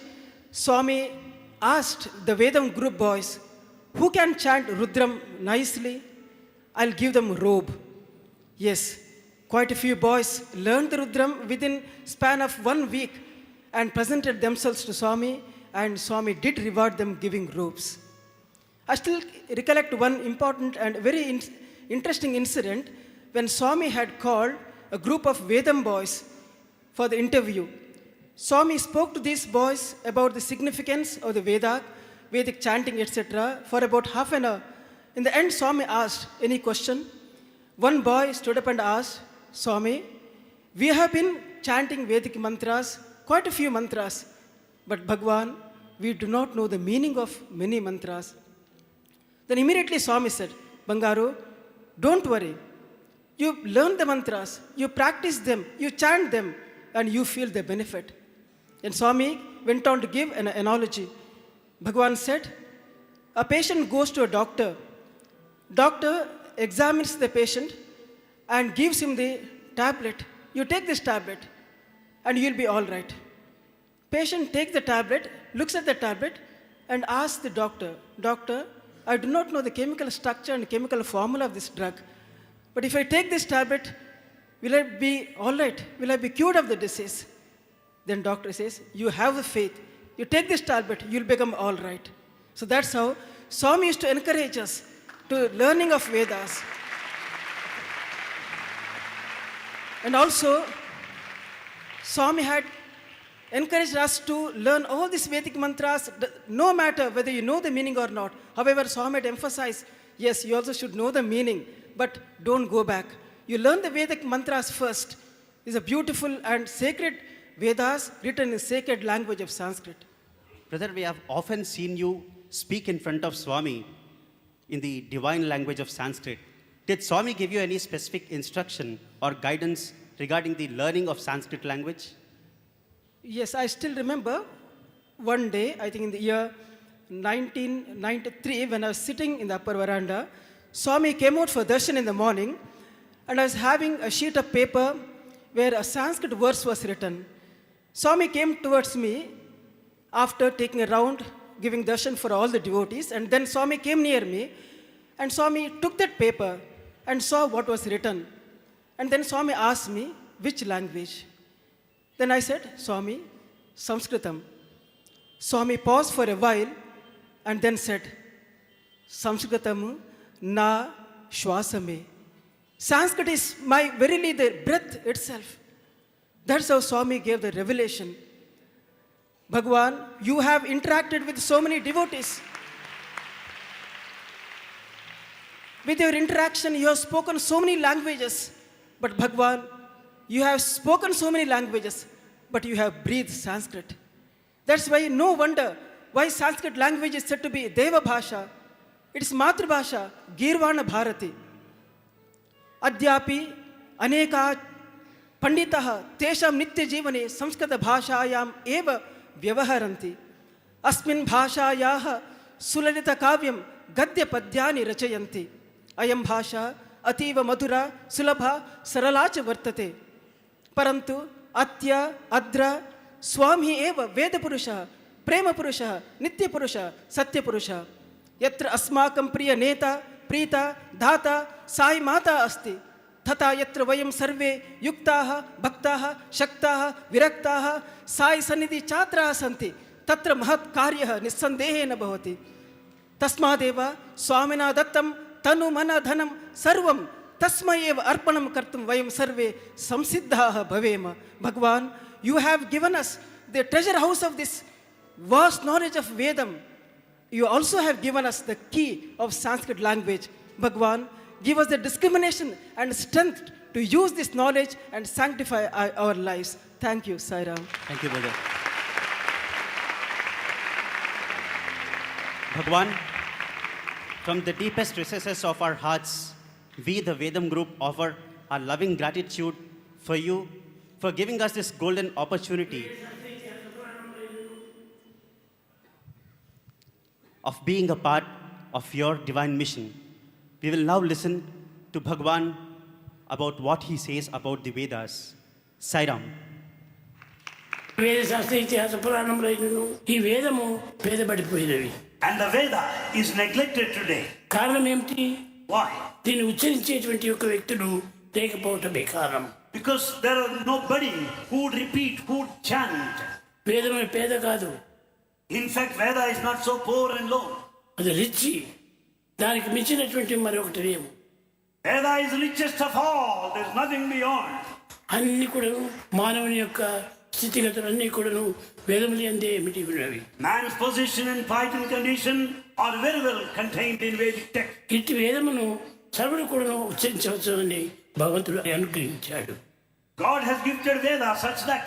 Swami asked the Vedam group boys, who can chant Rudram nicely? I'll give them a robe. Yes, quite a few boys learned the Rudram within span of 1 week and presented themselves to Swami, and Swami did reward them giving robes. I still recollect one important and very interesting incident when Swami had called a group of Vedam boys for the interview. Swami spoke to these boys about the significance of the Vedic chanting, etc. for about half an hour. In the end, Swami asked, any question? One boy stood up and asked, Swami, we have been chanting Vedic mantras, quite a few mantras, but Bhagawan, we do not know the meaning of many mantras. Then immediately Swami said, Bangaru, don't worry. You learn the mantras, you practice them, you chant them, and you feel the benefit. And Swami went on to give an analogy. Bhagawan said, a patient goes to a doctor. Doctor examines the patient and gives him the tablet. You take this tablet and you'll be all right. Patient takes the tablet, looks at the tablet and asks the doctor, Doctor, I do not know the chemical structure and chemical formula of this drug, but if I take this tablet, will I be all right? Will I be cured of the disease? Then doctor says, you have the faith. You take this tablet, you'll become all right. So that's how Swami used to encourage us to learning of Vedas. And also, Swami had encouraged us to learn all these Vedic mantras, no matter whether you know the meaning or not. However, Swami had emphasized, yes, you also should know the meaning, but don't go back. You learn the Vedic mantras first. These are beautiful and sacred Vedas written in sacred language of Sanskrit. Brother, we have often seen you speak in front of Swami in the divine language of Sanskrit. Did Swami give you any specific instruction or guidance regarding the learning of Sanskrit language? Yes, I still remember one day, I think in the year 1993, when I was sitting in the upper veranda, Swami came out for darshan in the morning, and I was having a sheet of paper where a Sanskrit verse was written. Swami came towards me after taking a round, giving darshan for all the devotees, and then Swami came near me, and Swami took that paper and saw what was written. And then Swami asked me, which language? Then I said, Swami, Sanskritam. Swami paused for a while and then said, Sanskritam na shwasame. Sanskrit is my verily the breath itself. That's how Swami gave the revelation. Bhagawan, you have interacted with so many devotees. With your interaction, you have spoken so many languages. But Bhagawan, you have spoken so many languages, but you have breathed Sanskrit. That's why no wonder why Sanskrit language is said to be Deva Bhasha. It is Matrabhasha, Girvana Bharati. Adyapi aneka panditah tesham nitya jivane samskrita bhashayam eva vyavaharanti. Asmin bhashayah sulalita kavyam gadya padyani rachayanti. Ayam bhasha ativa madhura sulabha saralacha vartate. Parantu atya adra swami eva veda purusha prema purusha nitya purusha satya purusha. Yatra asmakam priya neta Preeta धाता साई माता अस्ति तथा यत्र वयं सर्वे युक्ताः भक्ताः शक्ताः विरक्ताः साई सन्निधि छात्राः सन्ति तत्र महत् कार्यः निस्सन्देहेन भवति तस्मादेव स्वामिना दत्तं तनु मन धनं सर्वं तस्मै एव अर्पणं कर्तुं वयं सर्वे संसिद्धाः भवेम. भगवान, you have given us the treasure house of this vast knowledge of Vedam. You also have given us the key of Sanskrit language. Bhagawan, give us the discrimination and strength to use this knowledge and sanctify our lives. Thank you, Sai Ram. Thank you, brother. Bhagawan, from the deepest recesses of our hearts, we, the Vedam group, offer our loving gratitude for you, for giving us this golden opportunity of being a part of your divine mission. We will now listen to Bhagawan about what he says about the Vedas. Sai Ram. వేద శాస్త్ర ఇతిహాస పురాణంలో ఈ వేదము భేదపడిపోయినవి. And the Veda is neglected today. కారణం ఏమిటి? Why? దీన్ని ఉచ్చరించేటువంటి యొక్క వ్యక్తులు లేకపోవటమే కారణం. Because there are nobody who would repeat, who would chant. వేదమే పేద కాదు. In fact, Veda is not so poor and low. అది రిచి. దానికి మించినటువంటి మరొకటి లేవు. Veda is the richest of all. There is nothing beyond. అన్ని కూడా మానవుని యొక్క స్థితిగతులన్నీ కూడాను వేదములు అందే ఏమిటి ఉన్నవి. Man's position and plight and condition are very well contained in Vedic text. ఇట్టి వేదమును సర్వుడు కూడాను ఉచ్చరించవచ్చు అని భగవంతుడు అనుగ్రహించాడు. God has gifted Veda such that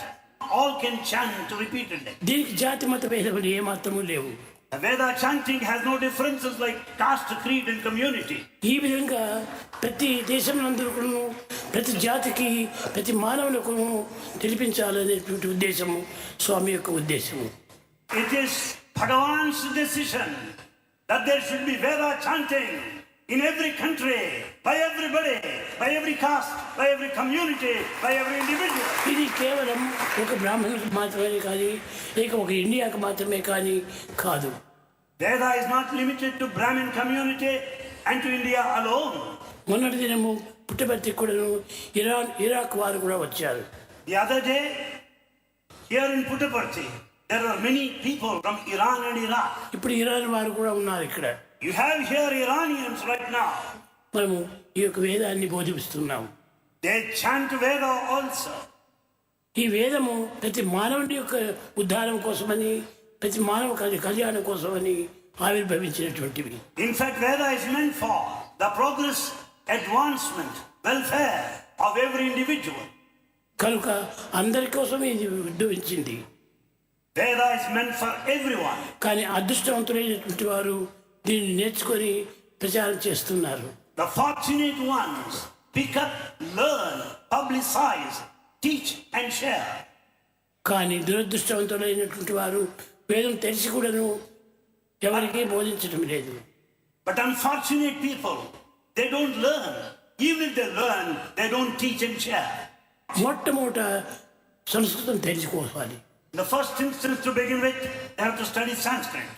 all can chant repeatedly. దీనికి జాతి మత భేదములు ఏమాత్రము లేవు. The Veda chanting has no differences like caste, creed and community. ఈ విధంగా ప్రతి దేశంలో ప్రతి జాతికి ప్రతి మానవులకు తెలిపించాలనేటువంటి ఉద్దేశము స్వామి యొక్క ఉద్దేశము. It is Bhagawan's decision that there should be Veda chanting in every country, by everybody, by every caste, by every community, by every individual. ఇది కేవలం ఒక బ్రాహ్మణులకు మాత్రమే కానీ లేక ఒక ఇండియాకు మాత్రమే కానీ కాదు. Veda is not limited to Brahmin community and to India alone. మొన్నటి దినము పుట్టపర్తి కూడాను ఇరాక్ వారు కూడా వచ్చారు. The other day, here in Puttaparthi, there are many people from Iran and Iraq. ఇప్పుడు ఇరాన్ వారు కూడా ఉన్నారు ఇక్కడ. You have here Iranians right now. మనము ఈ యొక్క వేదాన్ని బోధిస్తున్నాము. They chant Veda also. ఈ వేదము ప్రతి మానవుడి యొక్క ఉద్ధారం కోసమని ప్రతి మానవ కళ్యాణం కోసమని ఆవిర్భవించినటువంటివి. In fact, Veda is meant for the progress, advancement, welfare of every individual. కనుక అందరి కోసమే ఇది ఉద్భవించింది. Veda is meant for everyone. కానీ అదృష్టవంతులైనటువంటి వారు దీన్ని నేర్చుకొని ప్రచారం చేస్తున్నారు. The fortunate ones pick up, learn, publicize, teach and share. కానీ దురదృష్టవంతులైనటువంటి వారు వేదం తెలిసి కూడాను ఎవరికీ బోధించడం లేదు. But unfortunate people, they don't learn. Even if they learn, they don't teach and share. మొట్టమొదట సంస్కృతం తెలుసుకోవాలి. The first instance to begin with, they have to study Sanskrit.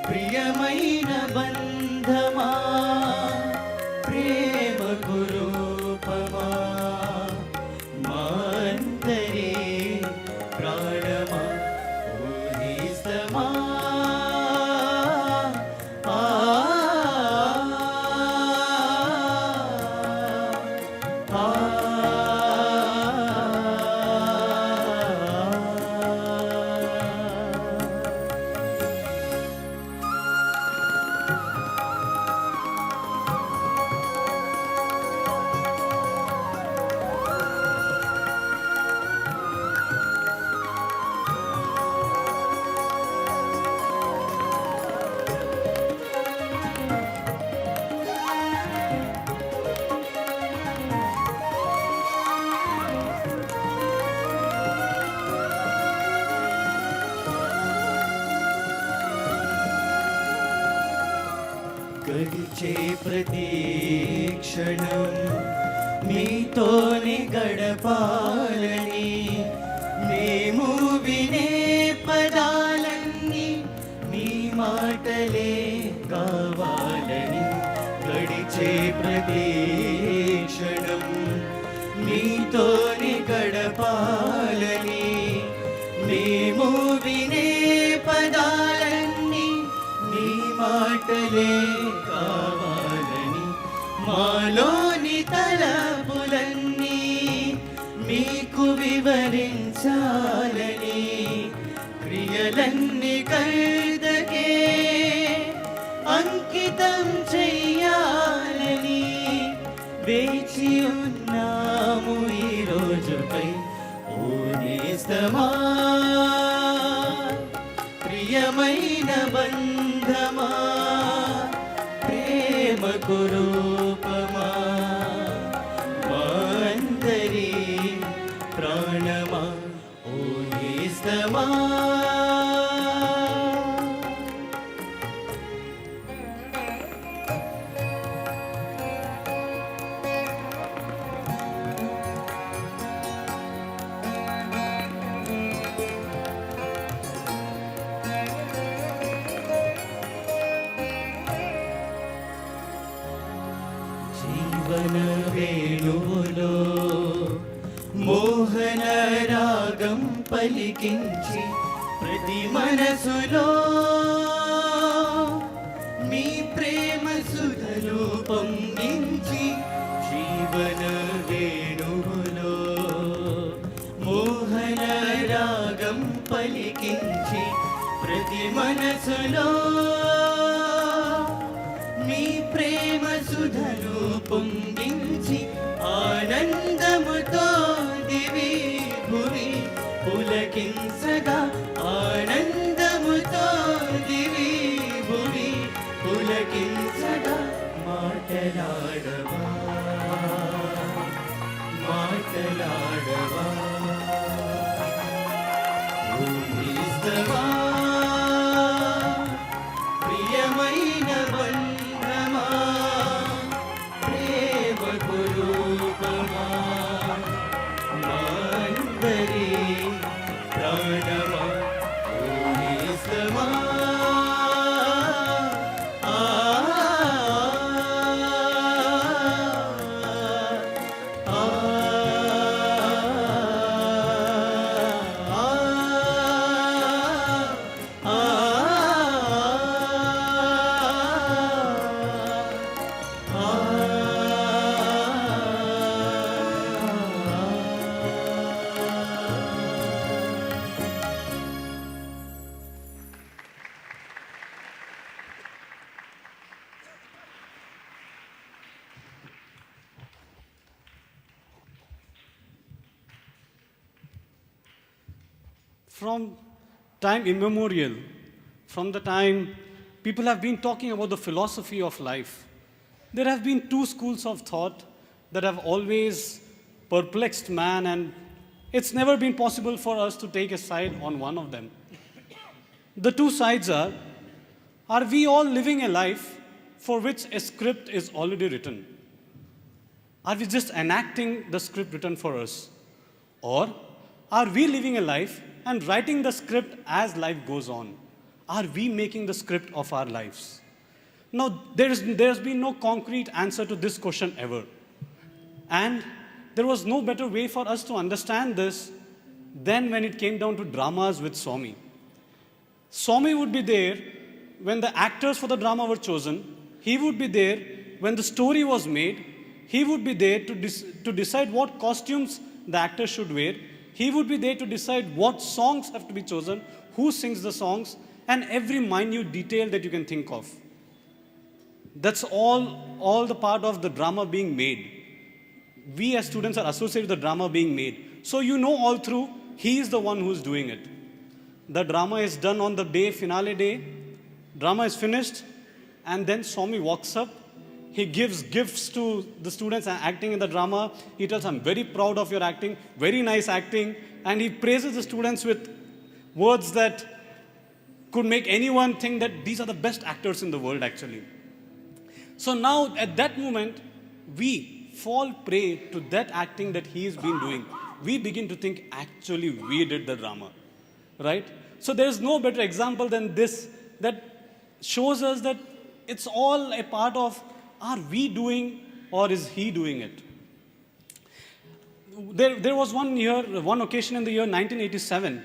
ప్రియమైన బంధమా ప్రేమకు రూపమా మా అంతరే ప్రాణమా ఊహిస్తమా గడిచే ప్రతి క్షణం మీతోనే గడపాలని మేము వినే పదాలన్నీ మీ మాటలే కావాలని గడిచే ప్రతి క్షణం మీతోనే గడపాలని మేము వినే పదాలన్నీ మీ మాటలే కావాలని మాలోని తలపులన్నీ మీకు వివరించాలని క్రియలన్నీ కర్తకే అంకితం చెయ్యాలని వేచి ఉన్నాము ఈ రోజుపై ఓ నేస్తమా ప్రియమైన బంధమా ప్రేమకు రూపమా మా అంతరి ప్రాణమా ఓ నేస్తమా జీవన వేణువులో మోహన రాగం పలికించి ప్రతి మనసులో మీ ప్రేమ సుధలు పొంగించి జీవన వేణువులో మోహన రాగం పలికించి ప్రతి మనసులో మీ ప్రేమ సుధలు పొంగించి ఆనందముతో దివి భువి పులకించగా ఆనందముతో దివి భువి పులకించగా మాటలాడవా మాటలాడవా ఊహిస్తవా ప్రియమైన బంధమా ప్రేమకు రూపమా మా అందరి ప్రాణమా ఊహిస్తమా From time immemorial, from the time people have been talking about the philosophy of life, there have been two schools of thought that have always perplexed man, and it's never been possible for us to take a side on one of them. The two sides are we all living a life for which a script is already written? Are we just enacting the script written for us? Or are we living a life and writing the script as life goes on? Are we making the script of our lives? Now, there's been no concrete answer to this question ever. And there was no better way for us to understand this than when it came down to dramas with Swami. Swami would be there when the actors for the drama were chosen. He would be there when the story was made. He would be there to decide what costumes the actors should wear. He would be there to decide what songs have to be chosen, who sings the songs, and every minute detail that you can think of. That's all the part of the drama being made. We as students are associated with the drama being made. So you know all through, he is the one who's doing it. The drama is done on the day, finale day. Drama is finished, and then Swami walks up. He gives gifts to the students acting in the drama. He tells, I'm very proud of your acting, very nice acting. And he praises the students with words that could make anyone think that these are the best actors in the world, actually. So now, at that moment, we fall prey to that acting that he's been doing. We begin to think, actually, we did the drama, right? So there's no better example than this that shows us that it's all a part of, are we doing or is he doing it? There was one occasion in the year 1987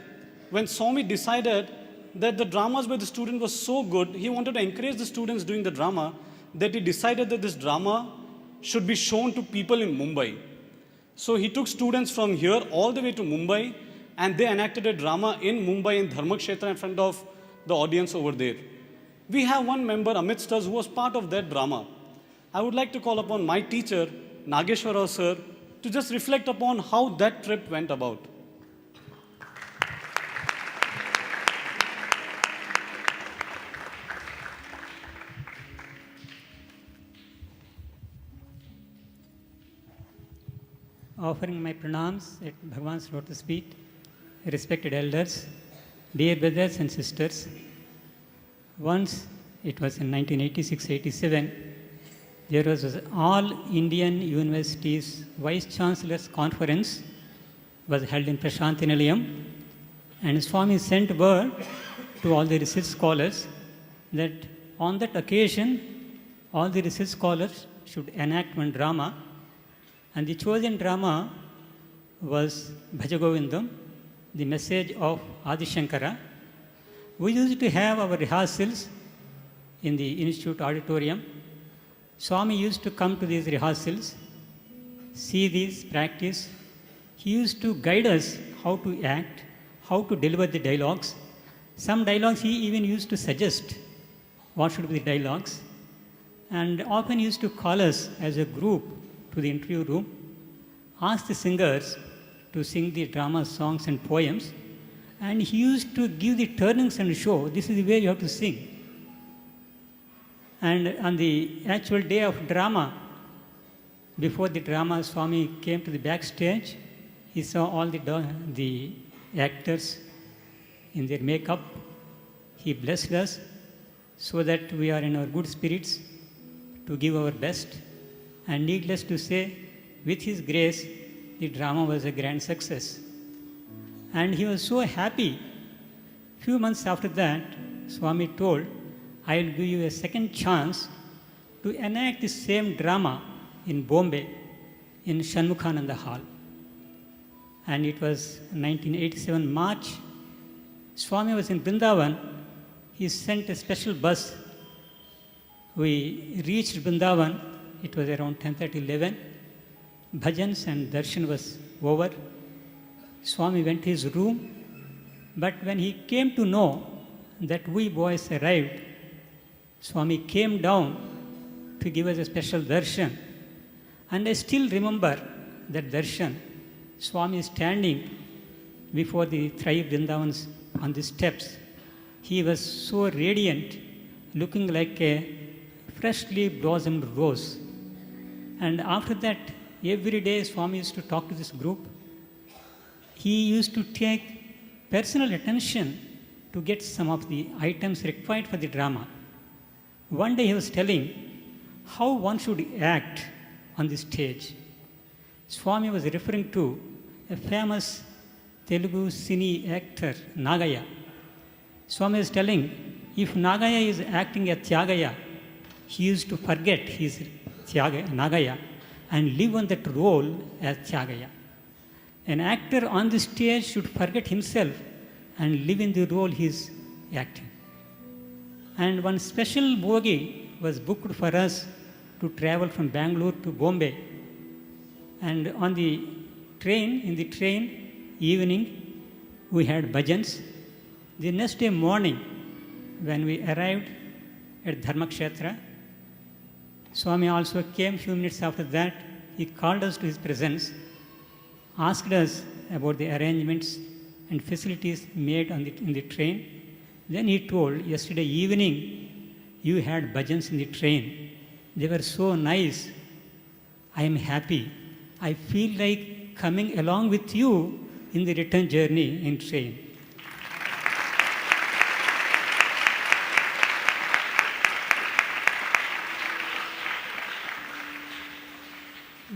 when Swami decided that the dramas by the student was so good, he wanted to encourage the students doing the drama, that he decided that this drama should be shown to people in Mumbai. So he took students from here all the way to Mumbai, and they enacted a drama in Mumbai in Dharmakshetra in front of the audience over there. We have one member amidst us who was part of that drama. I would like to call upon my teacher, Nageshwara sir, to just reflect upon how that trip went about. Offering my pranams at Bhagawan's lotus feet, respected elders, dear brothers and sisters. Once, it was in 1986-87, there was an all Indian Universities Vice Chancellor's Conference was held in Prashanthi Nilayam, and Swami sent word to all the research scholars that on that occasion, all the research scholars should enact one drama, and the chosen drama was Bhajagovindam, the message of Adi Shankara. We used to have our rehearsals in the institute auditorium. Swami used to come to these rehearsals, see these practice. He used to guide us how to act, how to deliver the dialogues. Some dialogues he even used to suggest what should be the dialogues. And often used to call us as a group to the interview room, ask the singers to sing the drama songs and poems, and he used to give the turnings and show, this is the way you have to sing. And on the actual day of drama, before the drama, Swami came to the backstage. He saw all the actors in their makeup. He blessed us so that we are in our good spirits to give our best. And needless to say, with his grace, the drama was a grand success. And he was so happy. Few months after that, Swami told, I will give you a second chance to enact the same drama in Bombay, in Shanmukhananda Hall. And it was 1987 March. Swami was in Vrindavan. He sent a special bus. We reached Vrindavan. It was around 10:30, 11. Bhajans and darshan was over. Swami went to his room. But when he came to know that we boys arrived, Swami came down to give us a special darshan. And I still remember that darshan. Swami is standing before the Thrive Vrindavans on the steps. He was so radiant, looking like a freshly blossomed rose. And after that, every day Swami used to talk to this group. He used to take personal attention to get some of the items required for the drama. One day he was telling how one should act on the stage. Swami was referring to a famous Telugu cine actor, Nagaya. Swami was telling, If Nagaya is acting as Tyagaya, he used to forget his Nagaya and live on that role as Tyagaya. An actor on the stage should forget himself and live in the role he is acting. And one special bogie was booked for us to travel from Bangalore to Bombay. And on the train, evening, we had bhajans. The next day morning, when we arrived at Dharmakshetra, Swami also came few minutes after that. He called us to his presence, asked us about the arrangements and facilities made in the train. Then he told, yesterday evening, you had bhajans in the train. They were so nice. I am happy. I feel like coming along with you in the return journey in train.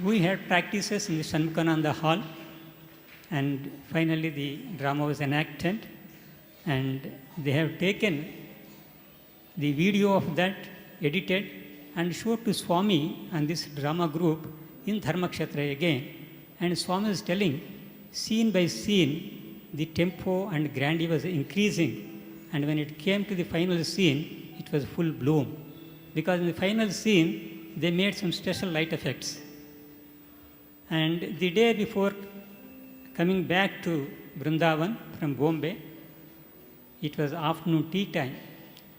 We had practices in the Shanmukananda Hall, and finally the drama was enacted, and they have taken the video of that, edited, and showed to Swami and this drama group in Dharmakshetra again. And Swami was telling, scene by scene, the tempo and grandeur was increasing, and when it came to the final scene, it was full bloom. Because in the final scene, they made some special light effects. And the day before coming back to Vrindavan from Bombay, it was afternoon tea time.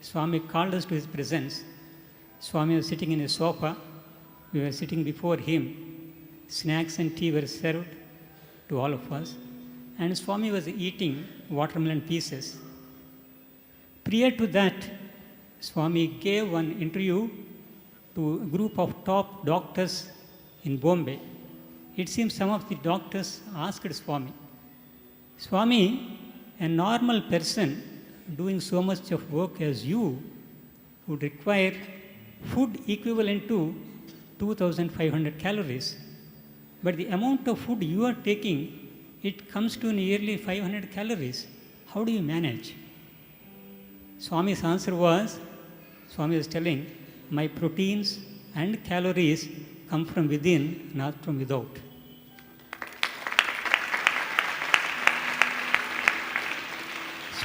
Swami called us to his presence. Swami was sitting in a sofa. We were sitting before him. Snacks and tea were served to all of us. And Swami was eating watermelon pieces. Prior to that, Swami gave one interview to a group of top doctors in Bombay. It seems some of the doctors asked Swami, Swami, a normal person doing so much of work as you would require food equivalent to 2,500 calories. But the amount of food you are taking, it comes to nearly 500 calories. How do you manage? Swami's answer was, Swami was telling, my proteins and calories come from within, not from without.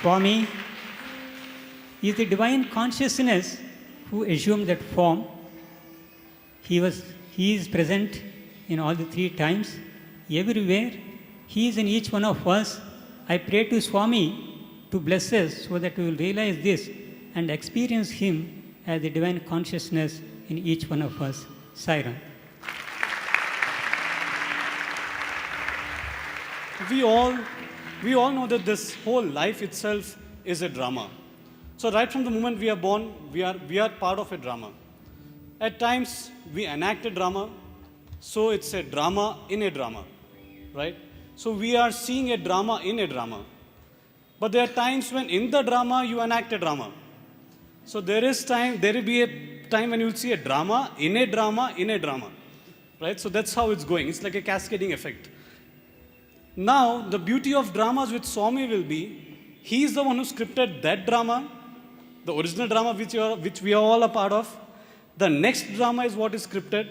Swami is the divine consciousness who assumed that form. He is present in all the three times, everywhere. He is in each one of us. I pray to Swami to bless us so that we will realize this and experience Him as the divine consciousness in each one of us. Sairam. We all know that this whole life itself is a drama. So right from the moment we are born, we are part of a drama. At times we enact a drama, so it's a drama in a drama, right? So we are seeing a drama in a drama. But there are times when in the drama you enact a drama. So there will be a time when you will see a drama in a drama in a drama, right? So that's how it's going. It's like a cascading effect. Now, the beauty of dramas with Swami will be, he is the one who scripted that drama, the original drama which we are all a part of. The next drama is what is scripted.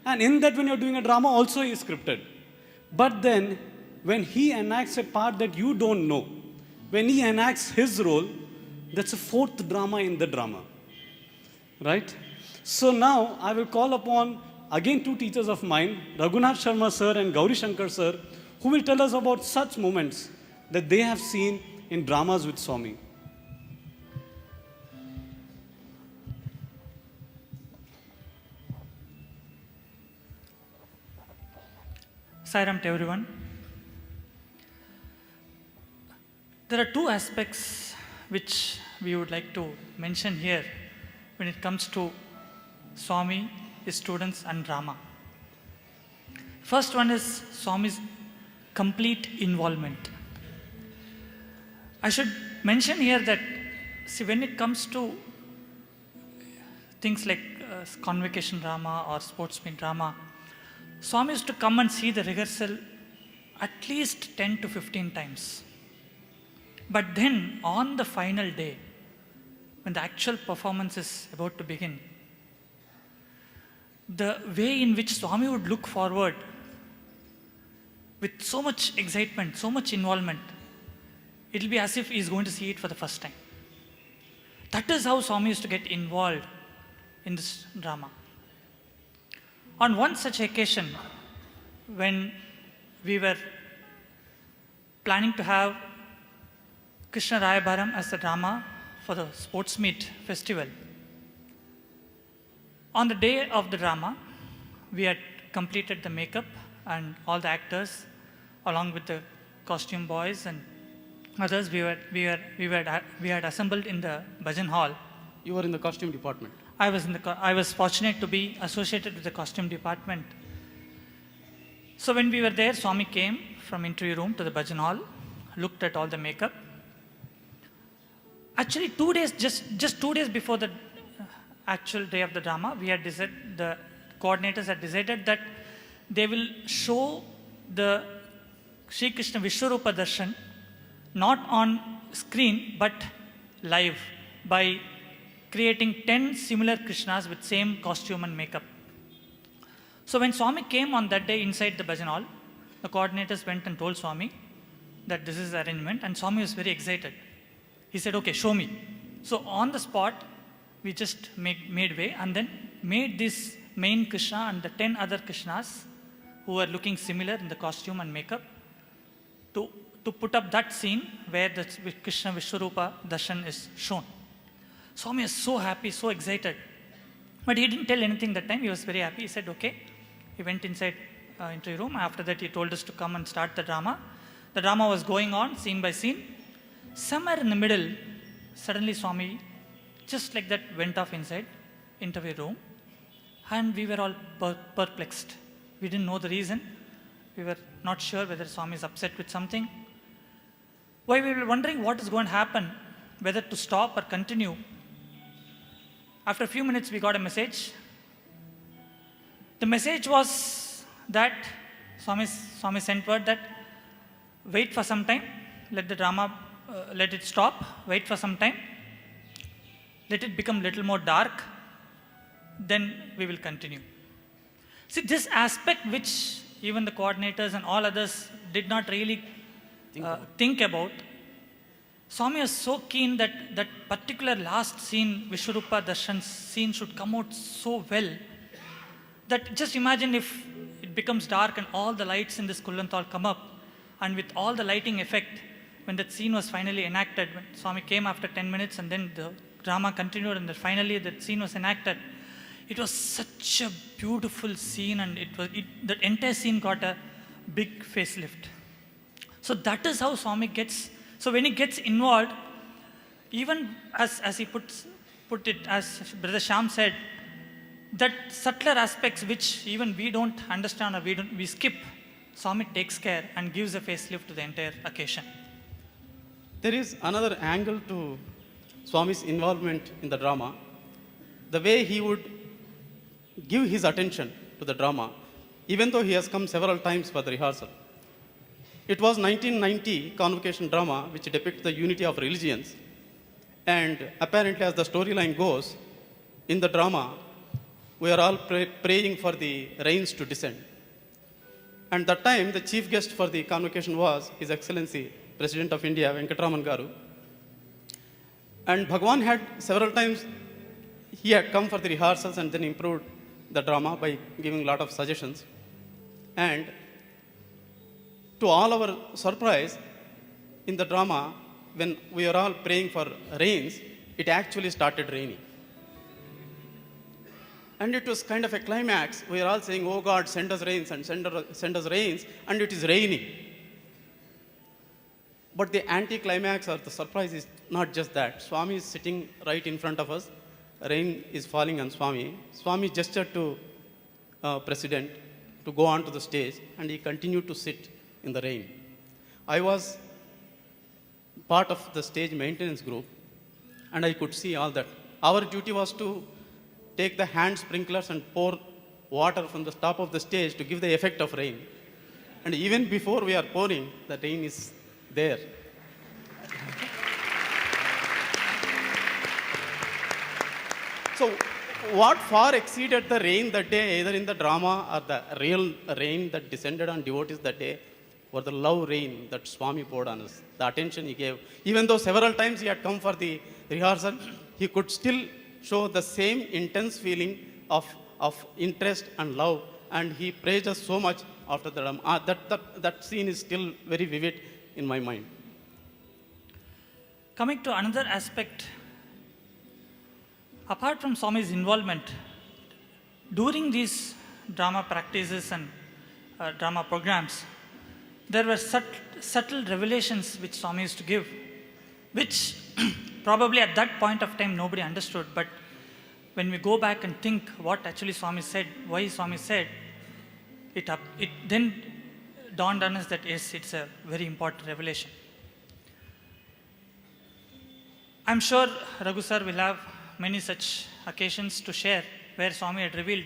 And in that, when you're doing a drama, also he is scripted. But then, when he enacts a part that you don't know, when he enacts his role, that's a fourth drama in the drama. Right? So now, I will call upon, again, two teachers of mine, Raghunath Sharma sir and Gauri Shankar sir, who will tell us about such moments that they have seen in dramas with Swami. Sairam to everyone. There are two aspects which we would like to mention here when it comes to Swami, his students and drama. First one is Swami's complete involvement. I should mention here that, see, when it comes to things like convocation drama or sportsman drama, Swami used to come and see the rehearsal at least 10 to 15 times. But then on the final day, when the actual performance is about to begin, the way in which Swami would look forward with so much excitement, so much involvement, it'll be as if he's going to see it for the first time. That is how Swami used to get involved in this drama. On one such occasion, when we were planning to have Krishna Rayabharam as the drama for the sports meet festival, on the day of the drama, we had completed the makeup and all the actors, along with the costume boys and others, we had assembled in the Bhajan hall. You were in the costume department. I was fortunate to be associated with the costume department. So when we were there, Swami came from interview room to the Bhajan hall, looked at all the makeup. Actually, just 2 days before the actual day of the drama, the coordinators had decided that they will show the Sri Krishna Vishwarupa Darshan not on screen but live by creating 10 similar Krishnas with same costume and makeup. So when Swami came on that day inside the Bhajan hall, the coordinators went and told Swami that this is the arrangement, and Swami was very excited. He said, okay, show me. So on the spot, we just made way and then made this main Krishna and the 10 other Krishnas who were looking similar in the costume and makeup to put up that scene where the Krishna Vishwarupa Darshan is shown. Swami is so happy, so excited. But he didn't tell anything that time. He was very happy. He said, okay. He went inside interview room. After that, he told us to come and start the drama. The drama was going on, scene by scene. Somewhere in the middle, suddenly Swami, just like that, went off inside interview room. And we were all perplexed. We didn't know the reason. We were not sure whether Swami is upset with something. Why we were wondering what is going to happen, whether to stop or continue. After a few minutes, we got a message. The message was that Swami sent word that wait for some time, let the drama, let it stop, wait for some time, let it become a little more dark, then we will continue. See, this aspect which even the coordinators and all others did not really think about, Swami was so keen that that particular last scene, Vishwarupa Darshan scene, should come out so well that just imagine if it becomes dark and all the lights in this Kullanthal come up, and with all the lighting effect, when that scene was finally enacted, when Swami came after 10 minutes and then the drama continued and then finally that scene was enacted, it was such a beautiful scene, and the entire scene got a big facelift. So that is how Swami gets. So when he gets involved, even as he put it, as Brother Sham said, that subtler aspects which even we don't understand or we skip, Swami takes care and gives a facelift to the entire occasion. There is another angle to Swami's involvement in the drama. The way he would give his attention to the drama, even though he has come several times for the rehearsal. It was 1990 convocation drama which depicts the unity of religions, and apparently as the storyline goes, in the drama, we are all praying for the rains to descend. And that time, the chief guest for the convocation was His Excellency, President of India, Venkatraman Garu. And Bhagawan had several times, he had come for the rehearsals and then improved the drama by giving a lot of suggestions. And to all our surprise, in the drama, when we are all praying for rains, it actually started raining. And it was kind of a climax. We are all saying, oh God, send us rains and send us rains, and it is raining. But the anti-climax or the surprise is not just that. Swami is sitting right in front of us. Rain is falling on Swami. Swami gestured to President to go on to the stage, and he continued to sit in the rain. I was part of the stage maintenance group, and I could see all that. Our duty was to take the hand sprinklers and pour water from the top of the stage to give the effect of rain. And even before we are pouring, the rain is there. So, what far exceeded the rain that day, either in the drama or the real rain that descended on devotees that day, or the love rain that Swami poured on us, the attention he gave. Even though several times he had come for the rehearsal, he could still show the same intense feeling of interest and love, and he praised us so much after the drama. That scene is still very vivid in my mind. Coming to another aspect, apart from Swami's involvement, during these drama practices and drama programs, there were subtle revelations which Swami used to give, which probably at that point of time nobody understood. But when we go back and think what actually Swami said, why Swami said, it then dawned on us that yes, it's a very important revelation. I'm sure Raghu sir will have many such occasions to share where Swami had revealed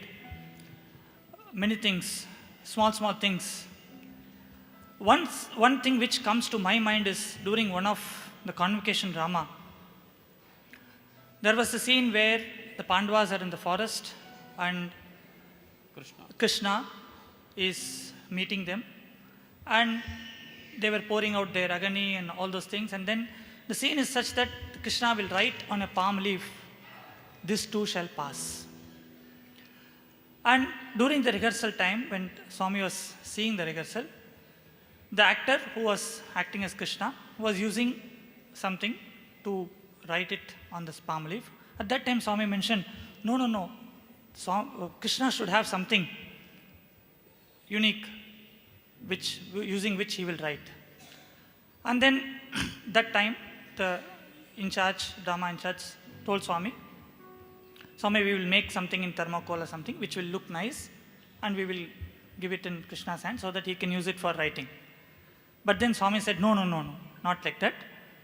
many things, small things. One thing which comes to my mind is during one of the convocation drama, there was a scene where the Pandavas are in the forest and Krishna is meeting them, and they were pouring out their agani and all those things, and then the scene is such that Krishna will write on a palm leaf, "This too shall pass." And during the rehearsal time, when Swami was seeing the rehearsal, the actor who was acting as Krishna was using something to write it on this palm leaf. At that time, Swami mentioned, no, Krishna should have something unique, using which he will write. And then that time, the drama in charge told Swami, we will make something in thermocol or something which will look nice, and we will give it in Krishna's hand so that he can use it for writing. But then Swami said, no, not like that.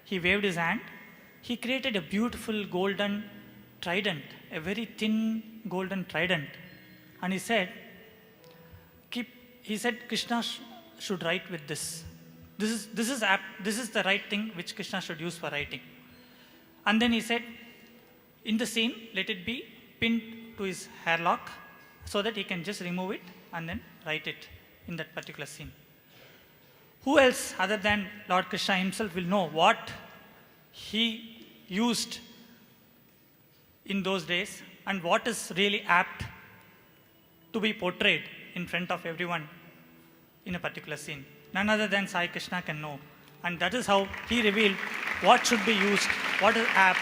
He waved his hand. He created a beautiful golden trident, a very thin golden trident. And he said, Krishna should write with this. This is the right thing which Krishna should use for writing. And then he said, in the scene, let it be pinned to his hairlock so that he can just remove it and then write it in that particular scene. Who else other than Lord Krishna himself will know what he used in those days and what is really apt to be portrayed in front of everyone in a particular scene? None other than Sai Krishna can know. And that is how he revealed what should be used, what is apt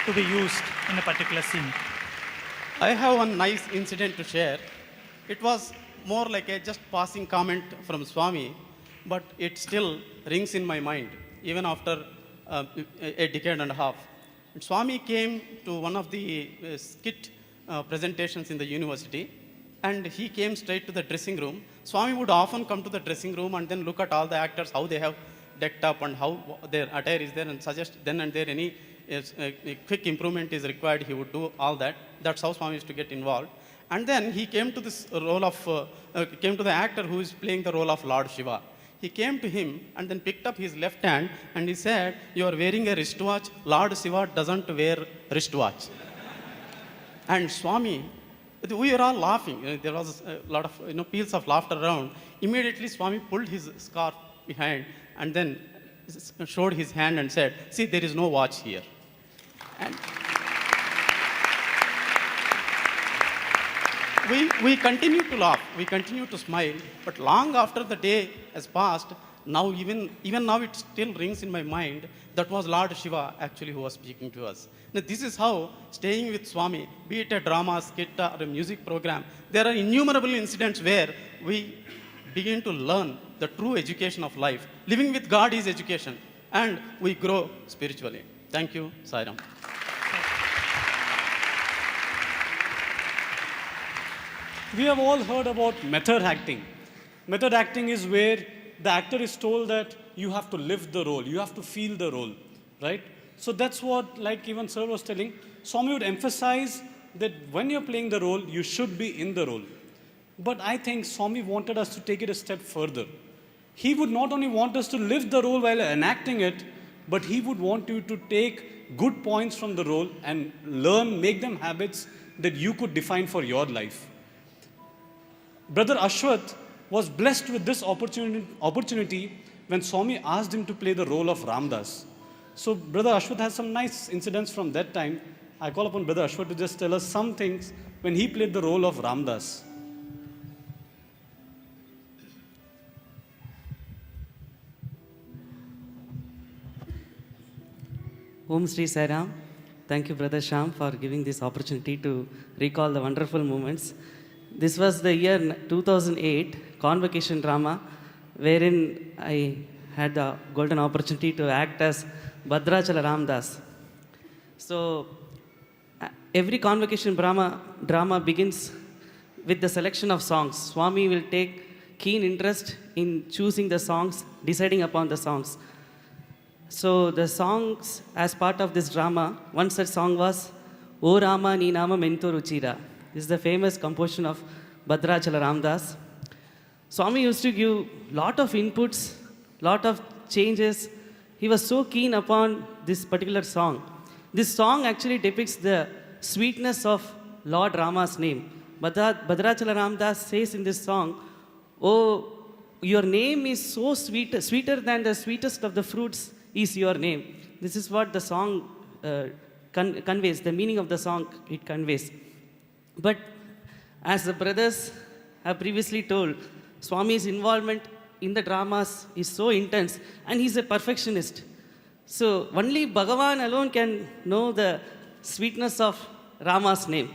to be used in a particular scene. I have one nice incident to share. It was more like a just passing comment from Swami, but it still rings in my mind, even after a decade and a half. And Swami came to one of the skit presentations in the university, and he came straight to the dressing room. Swami would often come to the dressing room and then look at all the actors, how they have decked up and how their attire is there, and suggest then and there any a quick improvement is required. He would do all that. That's how Swami used to get involved. And then he came to this role of, came to the actor who is playing the role of Lord Shiva. He came to him and then picked up his left hand and he said, "You are wearing a wristwatch. Lord Shiva doesn't wear wristwatch." And Swami, we were all laughing. There was a lot of peals of laughter around. Immediately Swami pulled his scarf behind and then showed his hand and said, "See, there is no watch here." And we continue to laugh, we continue to smile, but long after the day has passed, now even now it still rings in my mind. That was Lord Shiva actually who was speaking to us. Now this is how staying with Swami, be it a drama, skit or a music program, there are innumerable incidents where we begin to learn the true education of life. Living with God is education, and we grow spiritually. Thank you, Sairam. We have all heard about method acting. Method acting is where the actor is told that you have to live the role, you have to feel the role, right? So that's what, like even Sir was telling, Swami would emphasize that when you're playing the role, you should be in the role. But I think Swami wanted us to take it a step further. He would not only want us to live the role while enacting it, but he would want you to take good points from the role and make them habits that you could define for your life. Brother Ashwath was blessed with this opportunity when Swami asked him to play the role of Ramdas. So Brother Ashwath has some nice incidents from that time. I call upon Brother Ashwath to just tell us some things when he played the role of Ramdas. Om Sri Sai Ram. Thank you, Brother Sham, for giving this opportunity to recall the wonderful moments. This was the year 2008, convocation drama, wherein I had the golden opportunity to act as Bhadrachala Ramdas. So, every convocation drama begins with the selection of songs. Swami will take keen interest in choosing the songs, deciding upon the songs. So the songs as part of this drama, one such song was O Rama Ni Nama Mento Ruchira. This is the famous composition of Bhadrachala Ramdas. Swami used to give lot of inputs, lot of changes. He was so keen upon this particular song. This song actually depicts the sweetness of Lord Rama's name. Bhadrachala Ramdas says in this song, "Oh, your name is so sweet, sweeter than the sweetest of the fruits is your name." This is what the song conveys, the meaning of the song it conveys. But as the brothers have previously told, Swami's involvement in the dramas is so intense and he's a perfectionist. So only Bhagawan alone can know the sweetness of Rama's name.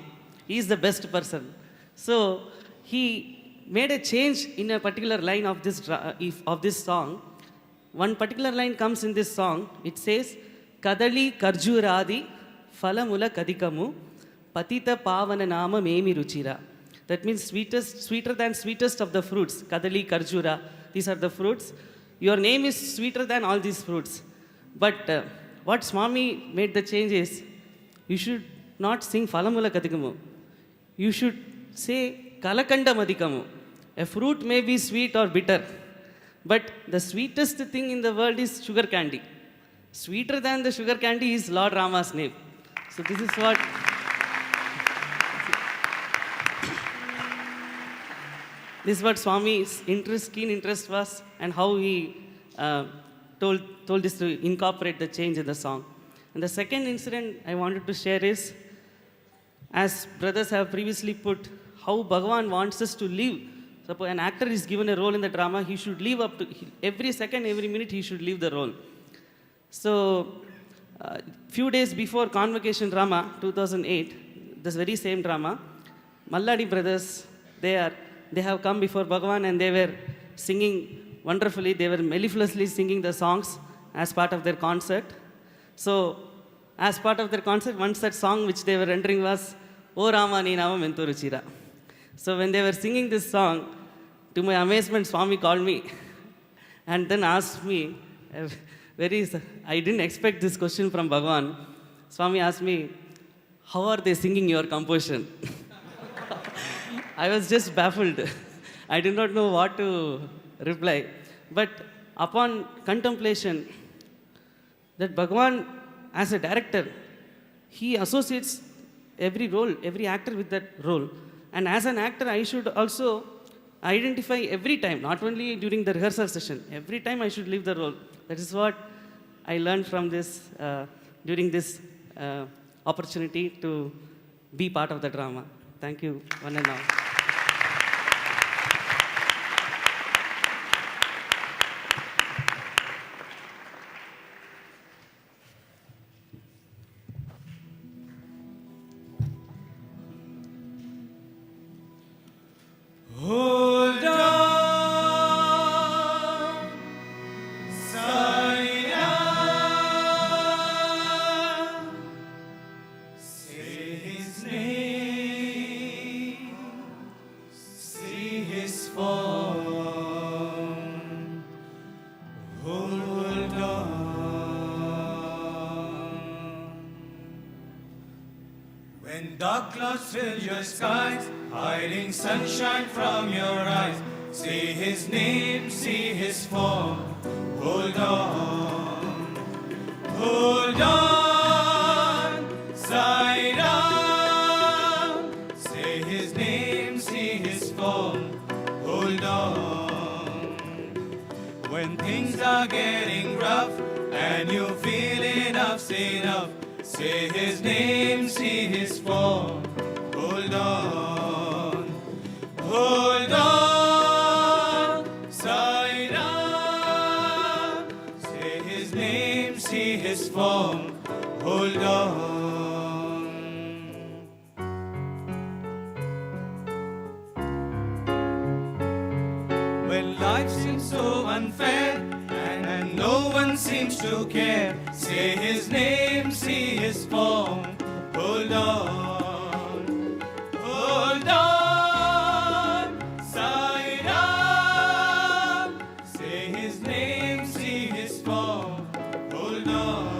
He is the best person. So he made a change in a particular line of this song. One particular line comes in this song. It says, Kadali Karjuradi Falamula Kadikamu Patita Pavana Nama Memi Ruchira. That means sweeter than sweetest of the fruits. Kadali Karjura. These are the fruits. Your name is sweeter than all these fruits. But what Swami made the change is, you should not sing Falamula Kadikamu. You should say Kalakanda Madikamu. A fruit may be sweet or bitter, but the sweetest thing in the world is sugar candy. Sweeter than the sugar candy is Lord Rama's name. So this is what Swami's keen interest was, and how he told this to incorporate the change in the song. And the second incident I wanted to share is, as brothers have previously put, how Bhagawan wants us to live. Suppose an actor is given a role in the drama, he should live up to, every second, every minute, he should live the role. So, few days before Convocation drama, 2008, this very same drama, Malladi brothers, they have come before Bhagawan and they were singing wonderfully, they were mellifluously singing the songs as part of their concert. So, as part of their concert, one such song which they were rendering was, O Rama Ni Nama Mento Ruchira. So when they were singing this song, to my amazement, Swami called me and then asked me, I didn't expect this question from Bhagavan. Swami asked me, how are they singing your composition? I was just baffled. I did not know what to reply. But upon contemplation, that Bhagavan, as a director, he associates every role, every actor with that role. And as an actor, I should also identify every time, not only during the rehearsal session, every time I should live the role. That is what I learned from this, during this opportunity to be part of the drama. Thank you, one and all. Hold on, Sai Ram. Say his name, see his form. Hold on. When dark clouds fill your skies, hiding sunshine from your eyes, see his name, see his form. Hold on, hold on. When things are getting rough and you feel enough's enough, say his name, see his form. Hold on, hold on, Sai Ram. Say his name, see his form. Hold on. When life seems so unfair and no one seems to care, say his name, see his form. Hold on, hold on, Sai Ram. Say his name, see his form. Hold on.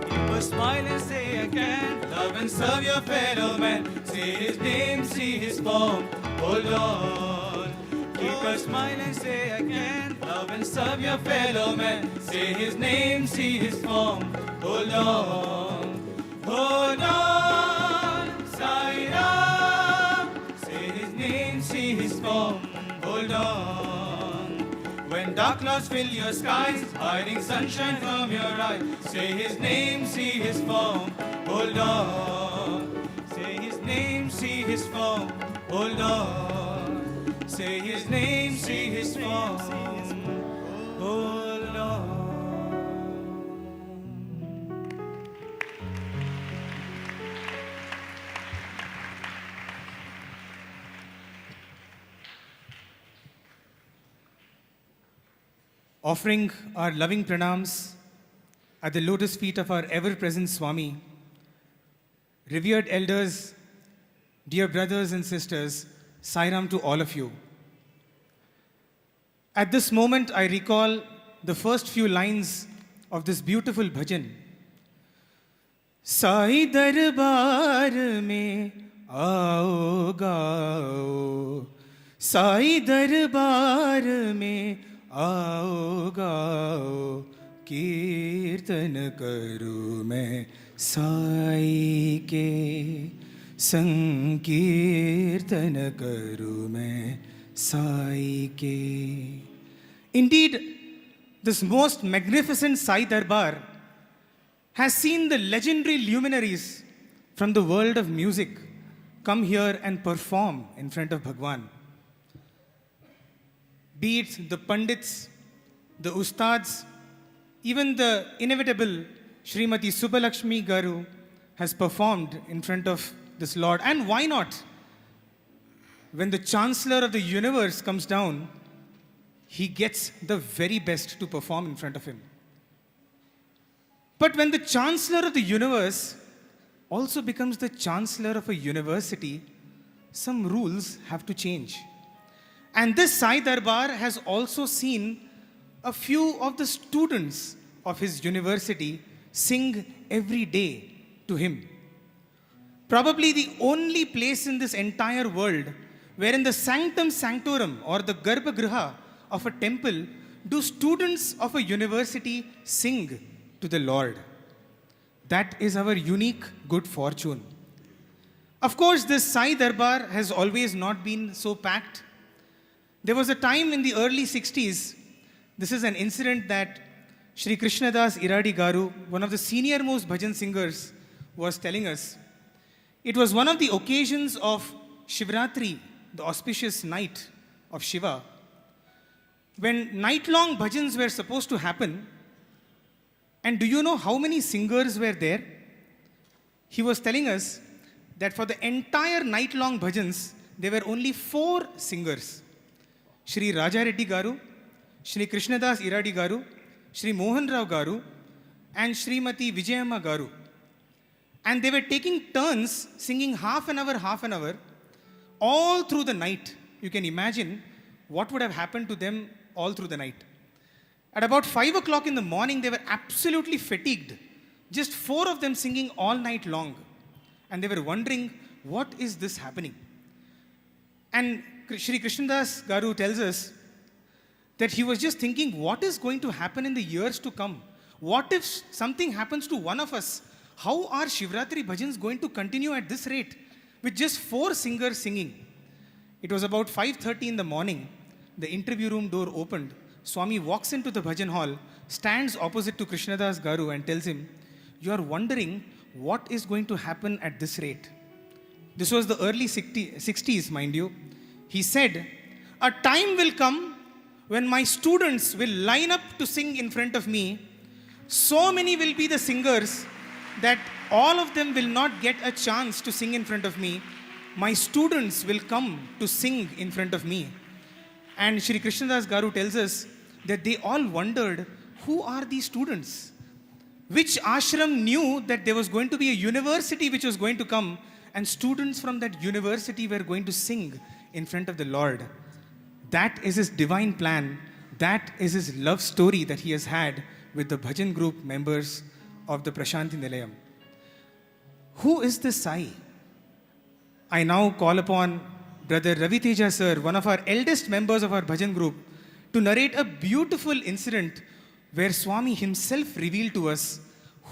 Keep a smile and say I can love and serve your fellow man. Say his name, see his form. Hold on. Keep a smile and say I can love and serve your fellow man. Say his name, see his form. Hold on. Hold on. Sai Ram. Say his name, see his form. Hold on. When dark clouds fill your skies, hiding sunshine from your eyes, say his name, see his form. Hold on. Say his name, see his form. Hold on. Say his name, see his form. Hold on. Offering our loving pranams at the lotus feet of our ever-present Swami, revered elders, dear brothers and sisters, Sai Ram to all of you. At this moment, I recall the first few lines of this beautiful bhajan. Sai darbar mein aao gaao, Sai darbar mein आओ गाओ, कीर्तन करूं मैं साई के, संकीर्तन करूं मैं साई के. Indeed, this most magnificent Sai Darbar has seen the legendary luminaries from the world of music come here and perform in front of Bhagawan. Be it the Pandits, the Ustads, even the inevitable Srimati Subbalakshmi Garu has performed in front of this Lord. And why not? When the Chancellor of the universe comes down, he gets the very best to perform in front of him. But when the Chancellor of the universe also becomes the Chancellor of a university, some rules have to change. And this Sai Darbar has also seen a few of the students of his university sing every day to him. Probably the only place in this entire world wherein the sanctum sanctorum or the garbhagriha of a temple do students of a university sing to the Lord. That is our unique good fortune. Of course, this Sai Darbar has always not been so packed. There was a time in the early 60s, this is an incident that Shri Krishnadas Iradi Garu, one of the senior most bhajan singers, was telling us. It was one of the occasions of Shivratri, the auspicious night of Shiva, when night-long bhajans were supposed to happen. And do you know how many singers were there? He was telling us that for the entire night-long bhajans, there were only 4 singers. Shri Raja Reddy Garu, Shri Krishnadas Iradi Garu, Shri Mohan Rao Garu, and Srimati Vijayamma Garu. And they were taking turns singing half an hour, all through the night. You can imagine what would have happened to them all through the night. At about 5 o'clock in the morning, they were absolutely fatigued. Just 4 of them singing all night long. And they were wondering, what is this happening? And Shri Krishnadas Garu tells us that he was just thinking, what is going to happen in the years to come? What if something happens to one of us how are Shivratri bhajans going to continue at this rate with just 4 singers singing? It was about 5:30 in the morning. The interview room door opened. Swami walks into the bhajan hall, stands opposite to Krishnadas Garu and tells him, "You are wondering what is going to happen at this rate." This was the early 60s, mind you. He said, "A time will come when my students will line up to sing in front of me. So many will be the singers that all of them will not get a chance to sing in front of me. My students will come to sing in front of me." And Shri Krishnadas Garu tells us that they all wondered, who are these students? Which ashram knew that there was going to be a university which was going to come, and students from that university were going to sing in front of the Lord? That is his divine plan. That is his love story that he has had with the bhajan group members of the Prashanti Nilayam. Who is this Sai? I now call upon Brother Ravi Teja sir, one of our eldest members of our bhajan group, to narrate a beautiful incident where Swami himself revealed to us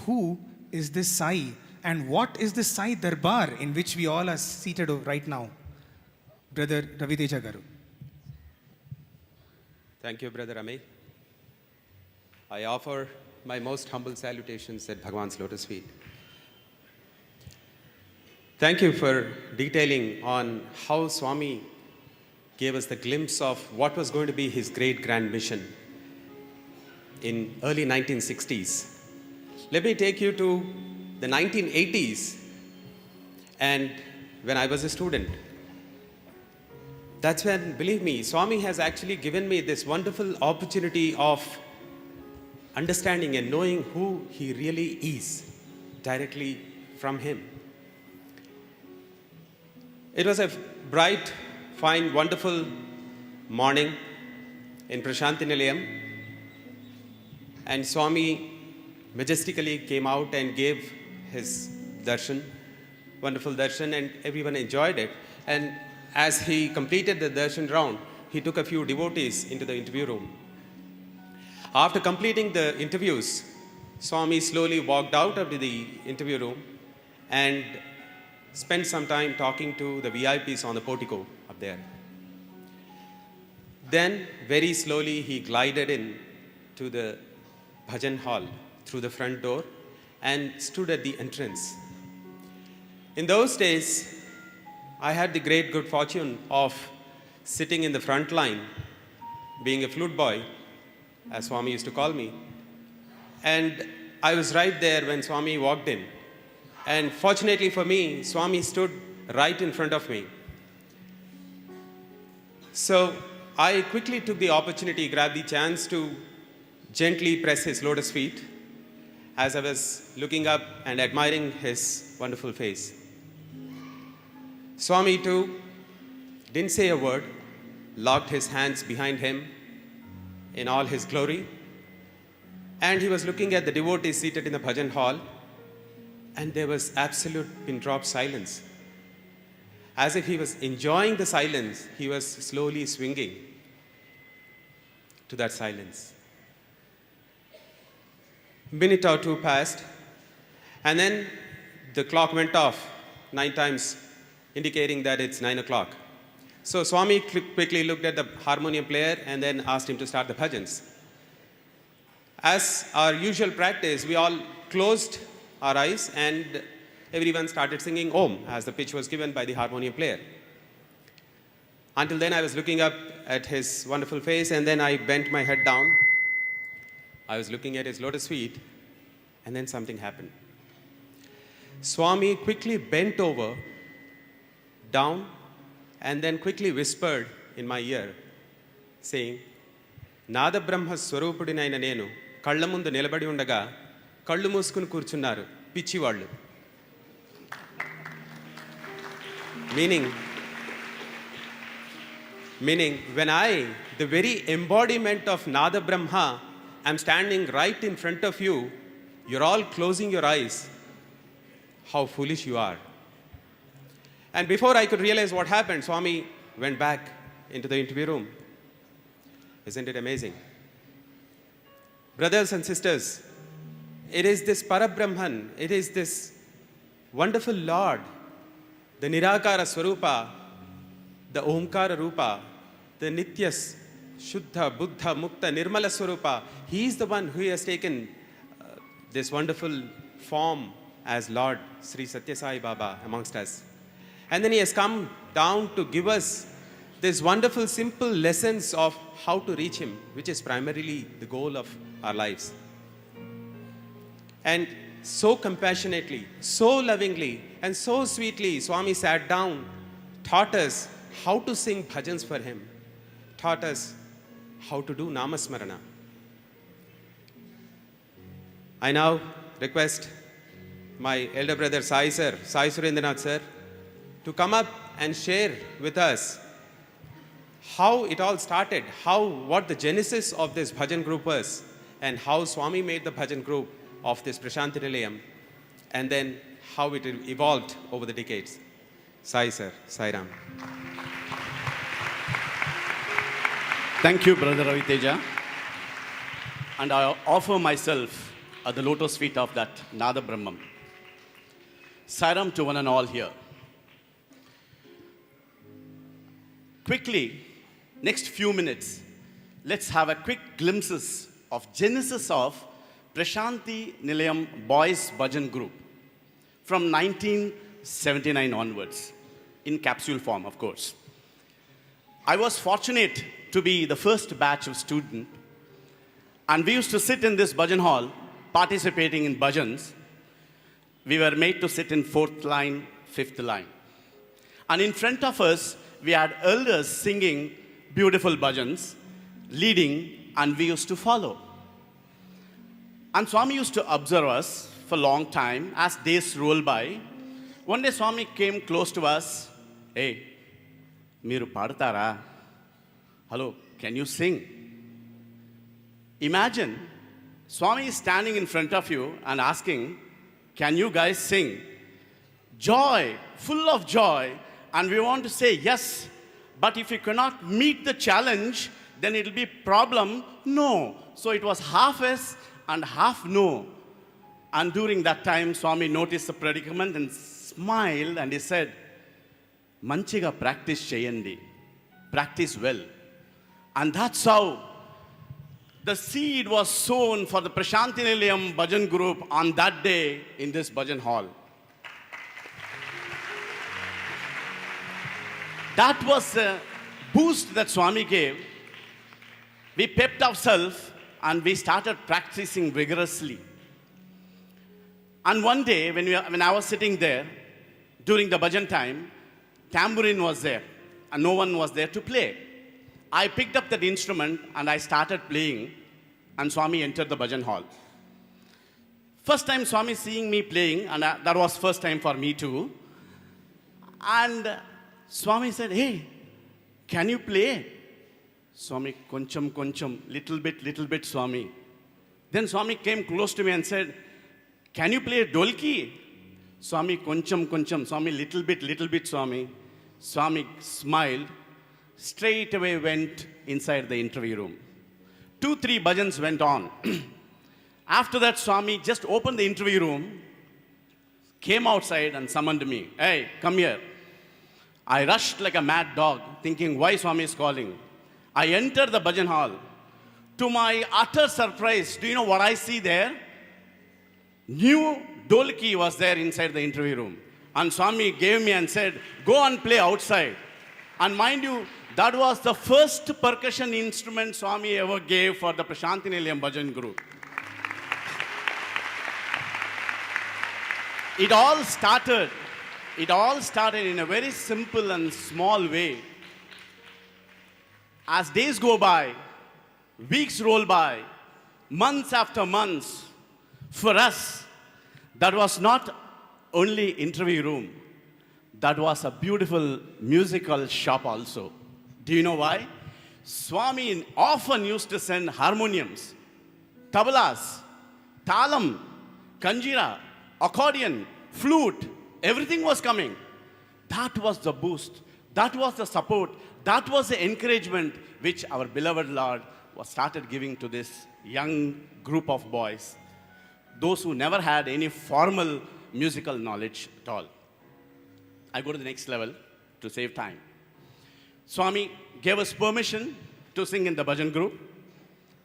who is this Sai and what is this Sai Darbar in which we all are seated right now. Brother Ravi Teja Garu. Thank you, Brother Amey. I offer my most humble salutations at Bhagawan's lotus feet. Thank you for detailing on how Swami gave us the glimpse of what was going to be his great grand mission in early 1960s. Let me take you to the 1980s, and when I was a student. That's when, believe me, Swami has actually given me this wonderful opportunity of understanding and knowing who he really is directly from him. It was a bright, fine, wonderful morning in Prashanti Nilayam, and Swami majestically came out and gave his darshan, wonderful darshan, and everyone enjoyed it. And as he completed the darshan round, he took a few devotees into the interview room. After completing the interviews, Swami slowly walked out of the interview room and spent some time talking to the VIPs on the portico up there. Then, very slowly, he glided in to the bhajan hall through the front door and stood at the entrance. In those days, I had the great good fortune of sitting in the front line, being a flute boy, as Swami used to call me. And I was right there when Swami walked in. And fortunately for me, Swami stood right in front of me. So I quickly took the opportunity, grabbed the chance to gently press his lotus feet as I was looking up and admiring his wonderful face. Swami too didn't say a word, locked his hands behind him in all his glory, and he was looking at the devotees seated in the bhajan hall, and there was absolute pin-drop silence. As if he was enjoying the silence, he was slowly swinging to that silence. A minute or two passed, and then the clock went off 9 times, indicating that it's 9 o'clock. So Swami quickly looked at the harmonium player and then asked him to start the bhajans. As our usual practice, we all closed our eyes and everyone started singing Om as the pitch was given by the harmonium player. Until then, I was looking up at his wonderful face, and then I bent my head down. I was looking at his lotus feet, and then something happened. Swami quickly bent over, down, and then quickly whispered in my ear, saying, "Nada Brahma Swarupudinaina Nenu, Kalla Mundu Nilabadi Undaga, Kallu Muskuni Kurchunnaru, Pichi Vallu." Meaning, when I, the very embodiment of Nada Brahma, am standing right in front of you, you're all closing your eyes. How foolish you are. And before I could realize what happened, Swami went back into the interview room. Isn't it amazing? Brothers and sisters, It is this Parabrahman, it is this wonderful Lord, the Nirakara Swarupa, the Omkara Rupa, the Nityas, Shuddha, Buddha, Mukta, Nirmala Swarupa. He is the one who has taken this wonderful form as Lord Sri Sathya Sai Baba amongst us. And then he has come down to give us these wonderful, simple lessons of how to reach him, which is primarily the goal of our lives. And so compassionately, so lovingly, and so sweetly, Swami sat down, taught us how to sing bhajans for him, taught us how to do namasmarana. I now request my elder brother Sai sir, Sai Surendranath sir, to come up and share with us how it all started, what the genesis of this bhajan group was, and how Swami made the bhajan group of this Prashanti Nilayam, and then how it evolved over the decades. Sai sir, Sai Ram. Thank you, Brother Raviteja. And I offer myself at the lotus feet of that Nada Brahman. Sairam to one and all here. Quickly, next few minutes, let's have a quick glimpses of genesis of Prashanti Nilayam Boys Bhajan Group from 1979 onwards, in capsule form, of course. I was fortunate to be the first batch of student, and we used to sit in this bhajan hall participating in bhajans. We were made to sit in 4th line, 5th line. And in front of us, we had elders singing beautiful bhajans, leading, and we used to follow. And Swami used to observe us for a long time as days rolled by. One day Swami came close to us. Hey, Miru Padatara. Hello, can you sing? Imagine Swami is standing in front of you and asking, can you guys sing? Joy, full of joy. And we want to say yes, but if you cannot meet the challenge, then it will be problem. No. So it was half yes and half no. And during that time, Swami noticed the predicament and smiled and he said, Manchiga practice cheyandi. Practice well. And that's how the seed was sown for the Prashanti Nilayam Bhajan group on that day in this Bhajan hall. That was a boost that Swami gave. We pepped ourselves and we started practicing vigorously. And one day, when I was sitting there, during the bhajan time, tambourine was there and no one was there to play. I picked up that instrument and I started playing, and Swami entered the bhajan hall. First time Swami seeing me playing, and that was first time for me too. And Swami said, hey, can you play? Swami, koncham, little bit, Swami. Then Swami came close to me and said, can you play dolki? Swami, koncham, Swami, little bit, Swami. Swami smiled, straight away went inside the interview room. 2-3 bhajans went on. After that, Swami just opened the interview room, came outside and summoned me. Hey, come here. I rushed like a mad dog, thinking why Swami is calling. I entered the bhajan hall. To my utter surprise, do you know what I see there? New dolki was there inside the interview room. And Swami gave me and said, go and play outside. And mind you, that was the first percussion instrument Swami ever gave for the Prashanti Nilayam Bhajan group. It all started in a very simple and small way. As days go by, weeks roll by, months after months, for us, that was not only interview room, that was a beautiful musical shop also. Do you know why? Swami often used to send harmoniums, tablas, talam, kanjira, accordion, flute, everything was coming. That was the boost. That was the support. That was the encouragement which our beloved Lord was started giving to this young group of boys. those who never had any formal musical knowledge at all. I go to the next level to save time. Swami gave us permission to sing in the bhajan group.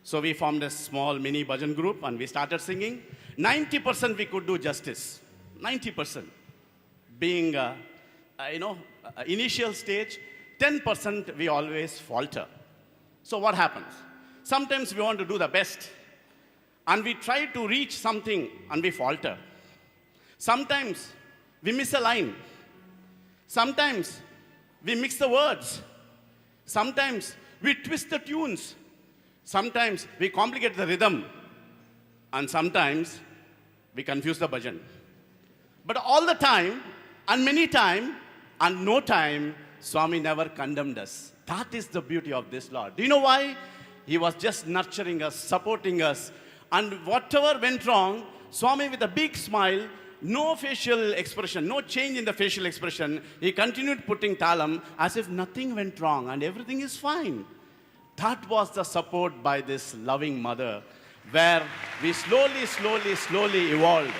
So we formed a small mini bhajan group and we started singing. 90% we could do justice. 90%. Being, initial stage, 10% we always falter. So what happens? Sometimes we want to do the best and we try to reach something and we falter. Sometimes we miss a line. Sometimes we mix the words. Sometimes we twist the tunes. Sometimes we complicate the rhythm. And sometimes we confuse the bhajan. But all the time, and many time, and no time, Swami never condemned us. That is the beauty of this Lord. Do you know why? He was just nurturing us, supporting us. And whatever went wrong, Swami with a big smile, no facial expression, no change in the facial expression, he continued putting talam as if nothing went wrong and everything is fine. That was the support by this loving mother, where we slowly evolved.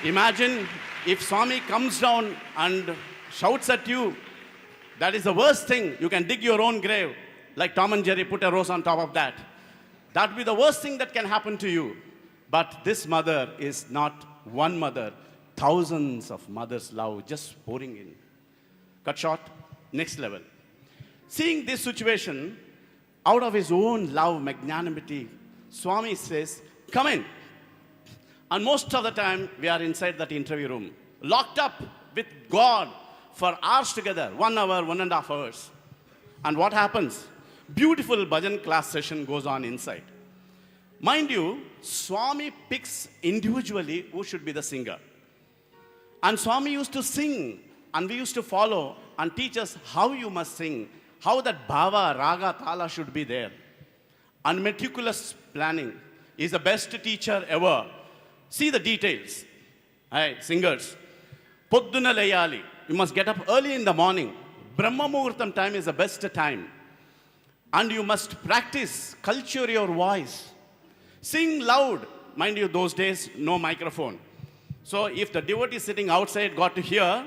Imagine if Swami comes down and shouts at you, that is the worst thing. You can dig your own grave, like Tom and Jerry, put a rose on top of that. That would be the worst thing that can happen to you. But this mother is not one mother, thousands of mothers' love just pouring in. Cut short, next level. Seeing this situation, out of his own love, magnanimity, Swami says, come in. And most of the time, we are inside that interview room, locked up with God for hours together, 1 hour, 1.5 hours. And what happens? Beautiful bhajan class session goes on inside. Mind you, Swami picks individually who should be the singer. And Swami used to sing, and we used to follow and teach us how you must sing, how that bhava, raga, tala should be there. And meticulous planning is the best teacher ever. See the details. Hey, singers. Podduna layali. You must get up early in the morning. Brahma Muhurtam time is the best time. And you must practice, culture your voice. Sing loud. Mind you, those days, no microphone. So if the devotee sitting outside got to hear,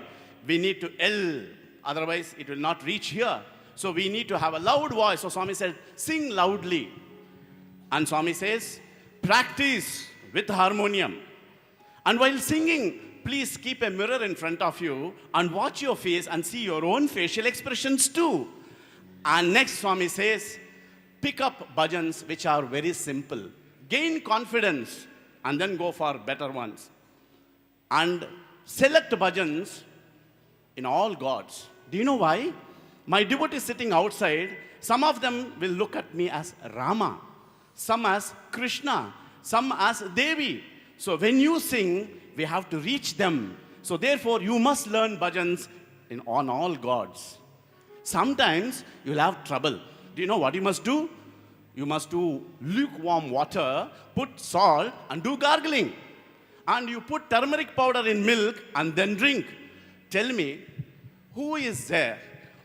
we need to yell. Otherwise, it will not reach here. So we need to have a loud voice. So Swami said, sing loudly. And Swami says, practice with harmonium. And while singing, please keep a mirror in front of you and watch your face and see your own facial expressions too. And next Swami says, pick up bhajans which are very simple. Gain confidence and then go for better ones. And select bhajans in all gods. Do you know why? My devotees sitting outside, some of them will look at me as Rama, some as Krishna, some as Devi. So when you sing, we have to reach them. So therefore, you must learn bhajans on all gods. Sometimes you'll have trouble. Do you know what you must do? You must do lukewarm water, put salt, and do gargling. And you put turmeric powder in milk and then drink. Tell me, who is there?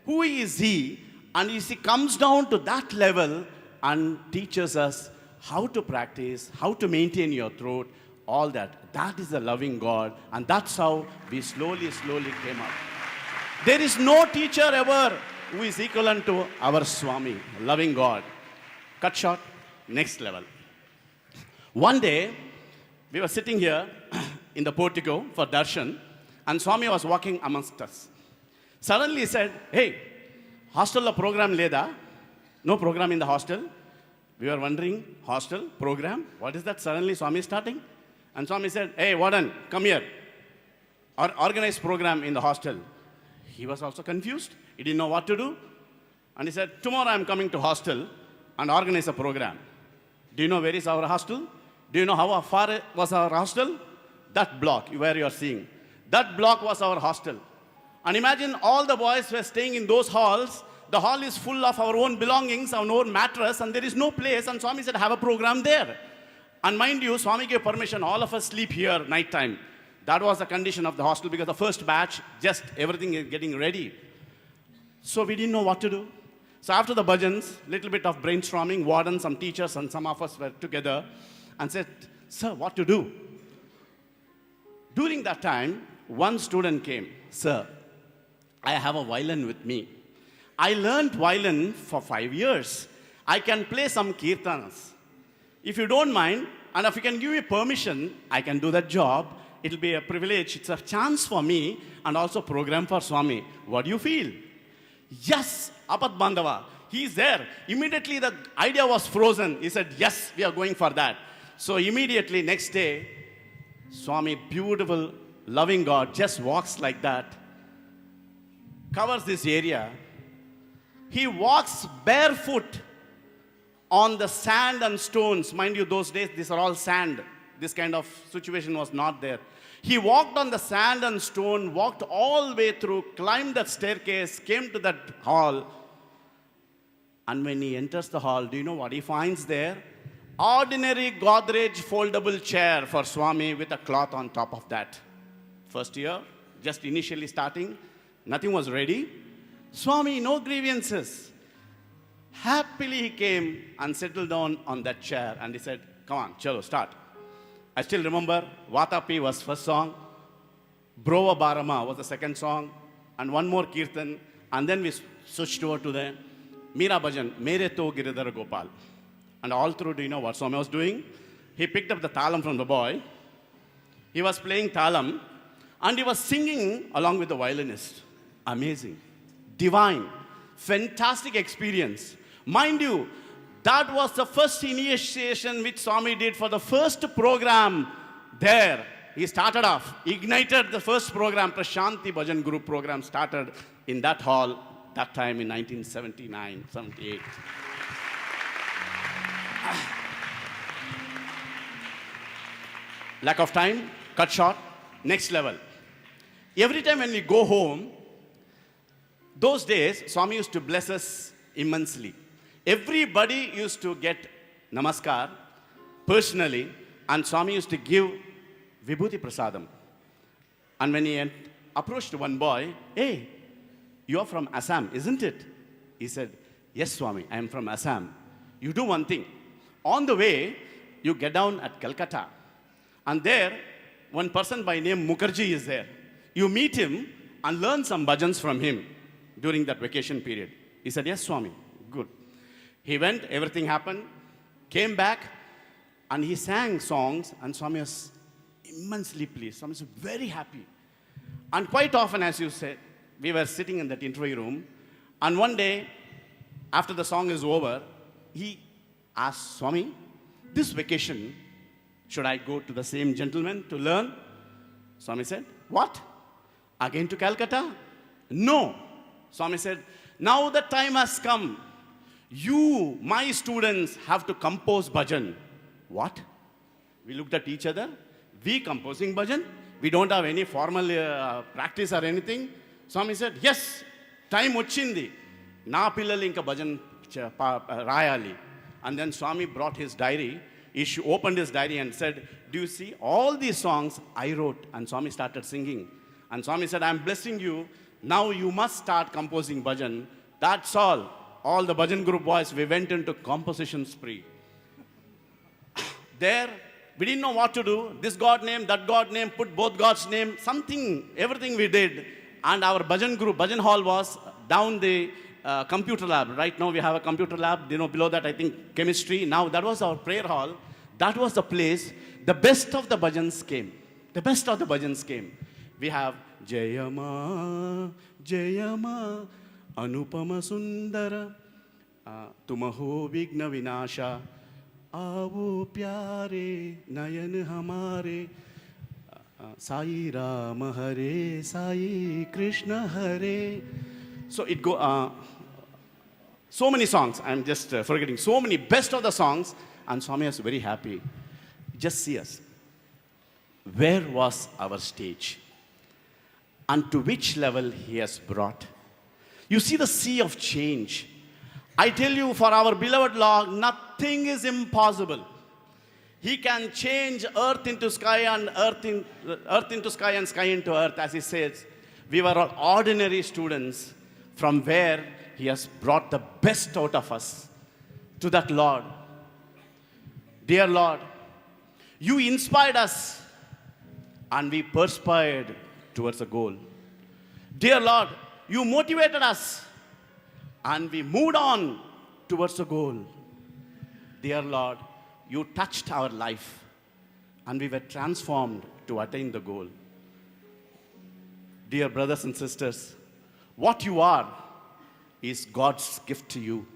Who is he? And he comes down to that level and teaches us how to practice, how to maintain your throat, all that. That is the loving God. And that's how we slowly came up. There is no teacher ever who is equivalent to our Swami, loving God. Cut short, next level. One day, we were sitting here in the portico for darshan, and Swami was walking amongst us. Suddenly he said, hey, hostel program leda? No program in the hostel? We were wondering, hostel, program? What is that? Suddenly Swami is starting. And Swami said, hey, Warden, come here. Organize program in the hostel. He was also confused. He didn't know what to do. And he said, tomorrow I'm coming to hostel and organize a program. Do you know where is our hostel? Do you know how far was our hostel? That block where you are seeing. That block was our hostel. And imagine all the boys were staying in those halls. The hall is full of our own belongings, our own mattress, and there is no place. And Swami said, have a program there. And mind you, Swami gave permission, all of us sleep here night time. That was the condition of the hostel because the first batch, just everything is getting ready. So we didn't know what to do. So after the bhajans, little bit of brainstorming, warden, some teachers, and some of us were together and said, Sir, what to do? During that time, one student came. Sir, I have a violin with me. I learned violin for 5 years. I can play some kirtanas. If you don't mind, and if you can give me permission, I can do that job. It'll be a privilege. It's a chance for me and also program for Swami. What do you feel? Yes, Apat Bandava. He's there. Immediately the idea was frozen. He said, yes, we are going for that. So immediately next day, Swami, beautiful, loving God, just walks like that, covers this area. He walks barefoot on the sand and stones. Mind you, those days, these are all sand. This kind of situation was not there. He walked on the sand and stone, walked all the way through, climbed that staircase, came to that hall. And when he enters the hall, do you know what he finds there? Ordinary Godrej foldable chair for Swami with a cloth on top of that. First year, just initially starting, nothing was ready. Swami, no grievances. Happily he came and settled down on that chair and he said, come on, chalo, start. I still remember Vatapi was first song, Brova Barama was the second song, and one more Kirtan, and then we switched over to the Meera Bhajan, Mere To Giridhara Gopal. And all through, do you know what Swami was doing? He picked up the talam from the boy, he was playing talam, and he was singing along with the violinist. Amazing, divine, fantastic experience. Mind you, that was the first initiation which Swami did for the first program there. He started off, ignited the first program, Prashanti Bhajan Group program started in that hall, that time in 1979, 78. Lack of time, cut short, next level. Every time when we go home, those days, Swami used to bless us immensely. Everybody used to get namaskar personally, and Swami used to give Vibhuti Prasadam. And when he approached one boy, hey, you are from Assam, isn't it? He said, yes, Swami, I am from Assam. You do one thing. On the way, you get down at Calcutta, and there, one person by name Mukherjee is there. You meet him and learn some bhajans from him during that vacation period. He said, yes, Swami, good. He went, everything happened, came back, and he sang songs, and Swami was immensely pleased. Swami was very happy. And quite often, as you said, we were sitting in that interview room, and one day, after the song is over, he asked Swami, this vacation, should I go to the same gentleman to learn? Swami said, what? Again to Calcutta? No. Swami said, now the time has come. You, my students, have to compose bhajan. What? We looked at each other. We composing bhajan? We don't have any formal practice or anything. Swami said, yes, time ochindi. Na pillali inka bhajan rayali. And then Swami brought his diary. He opened his diary and said, do you see all these songs I wrote? And Swami started singing. And Swami said, I'm blessing you. Now you must start composing bhajan. That's all. All the bhajan group boys, we went into composition spree. There, we didn't know what to do. This God name, that God name, put both God's name, something, everything we did. And our bhajan group, bhajan hall was down the computer lab. Right now we have a computer lab. You know, below that I think chemistry. Now that was our prayer hall. That was the place. The best of the bhajans came. The best of the bhajans came. We have Jayama, Jayama, Anupama Sundara, Tumaho Vigna Vinasha, Avo Pyare, Nayan Hamare, Sai Rama Hare, Sai Krishna Hare. So it go, so many songs, I'm just forgetting, so many best of the songs, and Swami was very happy. Just see us. Where was our stage? And to which level he has brought? You see the sea of change. I tell you, for our beloved Lord, nothing is impossible. He can change earth into sky and earth into sky and sky into earth, as he says. We were all ordinary students from where he has brought the best out of us to that Lord. Dear Lord, You inspired us and we perspired towards a goal. Dear Lord, you motivated us and we moved on towards a goal. Dear Lord, you touched our life and we were transformed to attain the goal. Dear brothers and sisters, what you are is God's gift to you.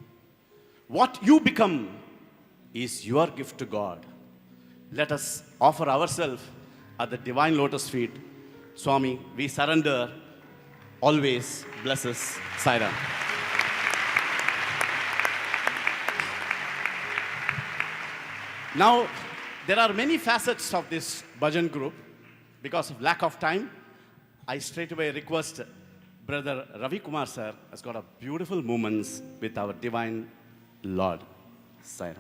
What you become is your gift to God. Let us offer ourselves at the divine lotus feet. Swami, we surrender. Always bless us. Sai Ram. Now, there are many facets of this bhajan group. Because of lack of time, I straightaway request Brother Ravi Kumar sir has got a beautiful moments with our divine Lord. Sai Ram.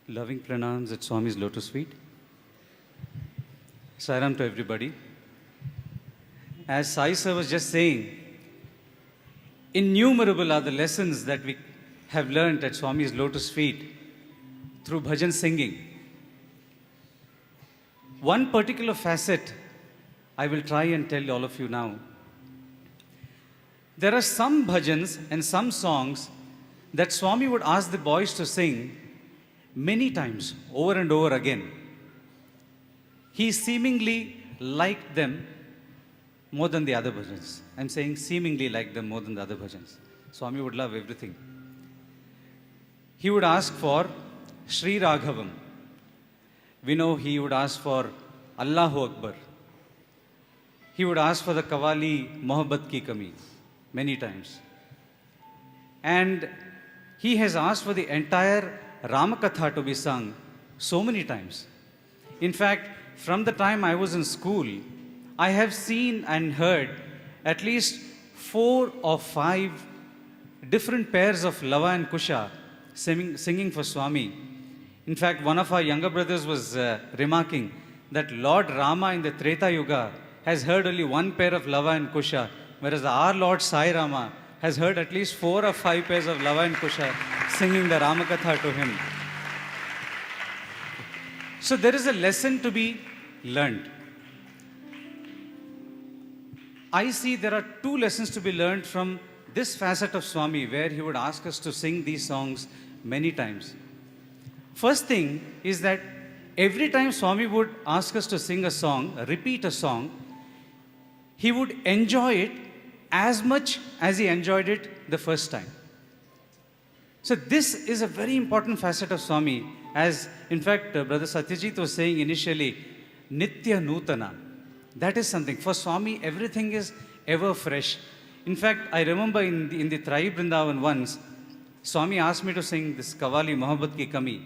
Loving pranams at Swami's lotus feet. Sai Ram to everybody. As Sai sir was just saying, innumerable are the lessons that we have learnt at Swami's lotus feet through bhajan singing. One particular facet I will try and tell all of you now. There are some bhajans and some songs that Swami would ask the boys to sing many times, over and over again. He seemingly liked them more than the other bhajans. I'm saying seemingly liked them more than the other bhajans. Swami would love everything. He would ask for Sri Raghavam. We know he would ask for Allahu Akbar. He would ask for the Qawwali Mohabbat Ki Kami many times. And he has asked for the entire Ramakatha to be sung so many times. In fact, from the time I was in school, I have seen and heard at least 4 or 5 different pairs of Lava and Kusha singing for Swami. In fact, one of our younger brothers was remarking that Lord Rama in the Treta Yuga has heard only 1 pair of Lava and Kusha, whereas our Lord Sai Rama has heard at least 4 or 5 pairs of Lava and Kusha singing the Ramakatha to him. So there is a lesson to be learned. I see there are 2 lessons to be learned from this facet of Swami, where he would ask us to sing these songs many times. First thing is that every time Swami would ask us to sing a song, repeat a song, he would enjoy it as much as he enjoyed it the first time. So this is a very important facet of Swami, as in fact Brother Satyajit was saying initially, Nitya Nutana. That is something. For Swami, everything is ever fresh. In fact, I remember in the Trai Vrindavan once, Swami asked me to sing this Qawwali Mohabbat Ki Kami.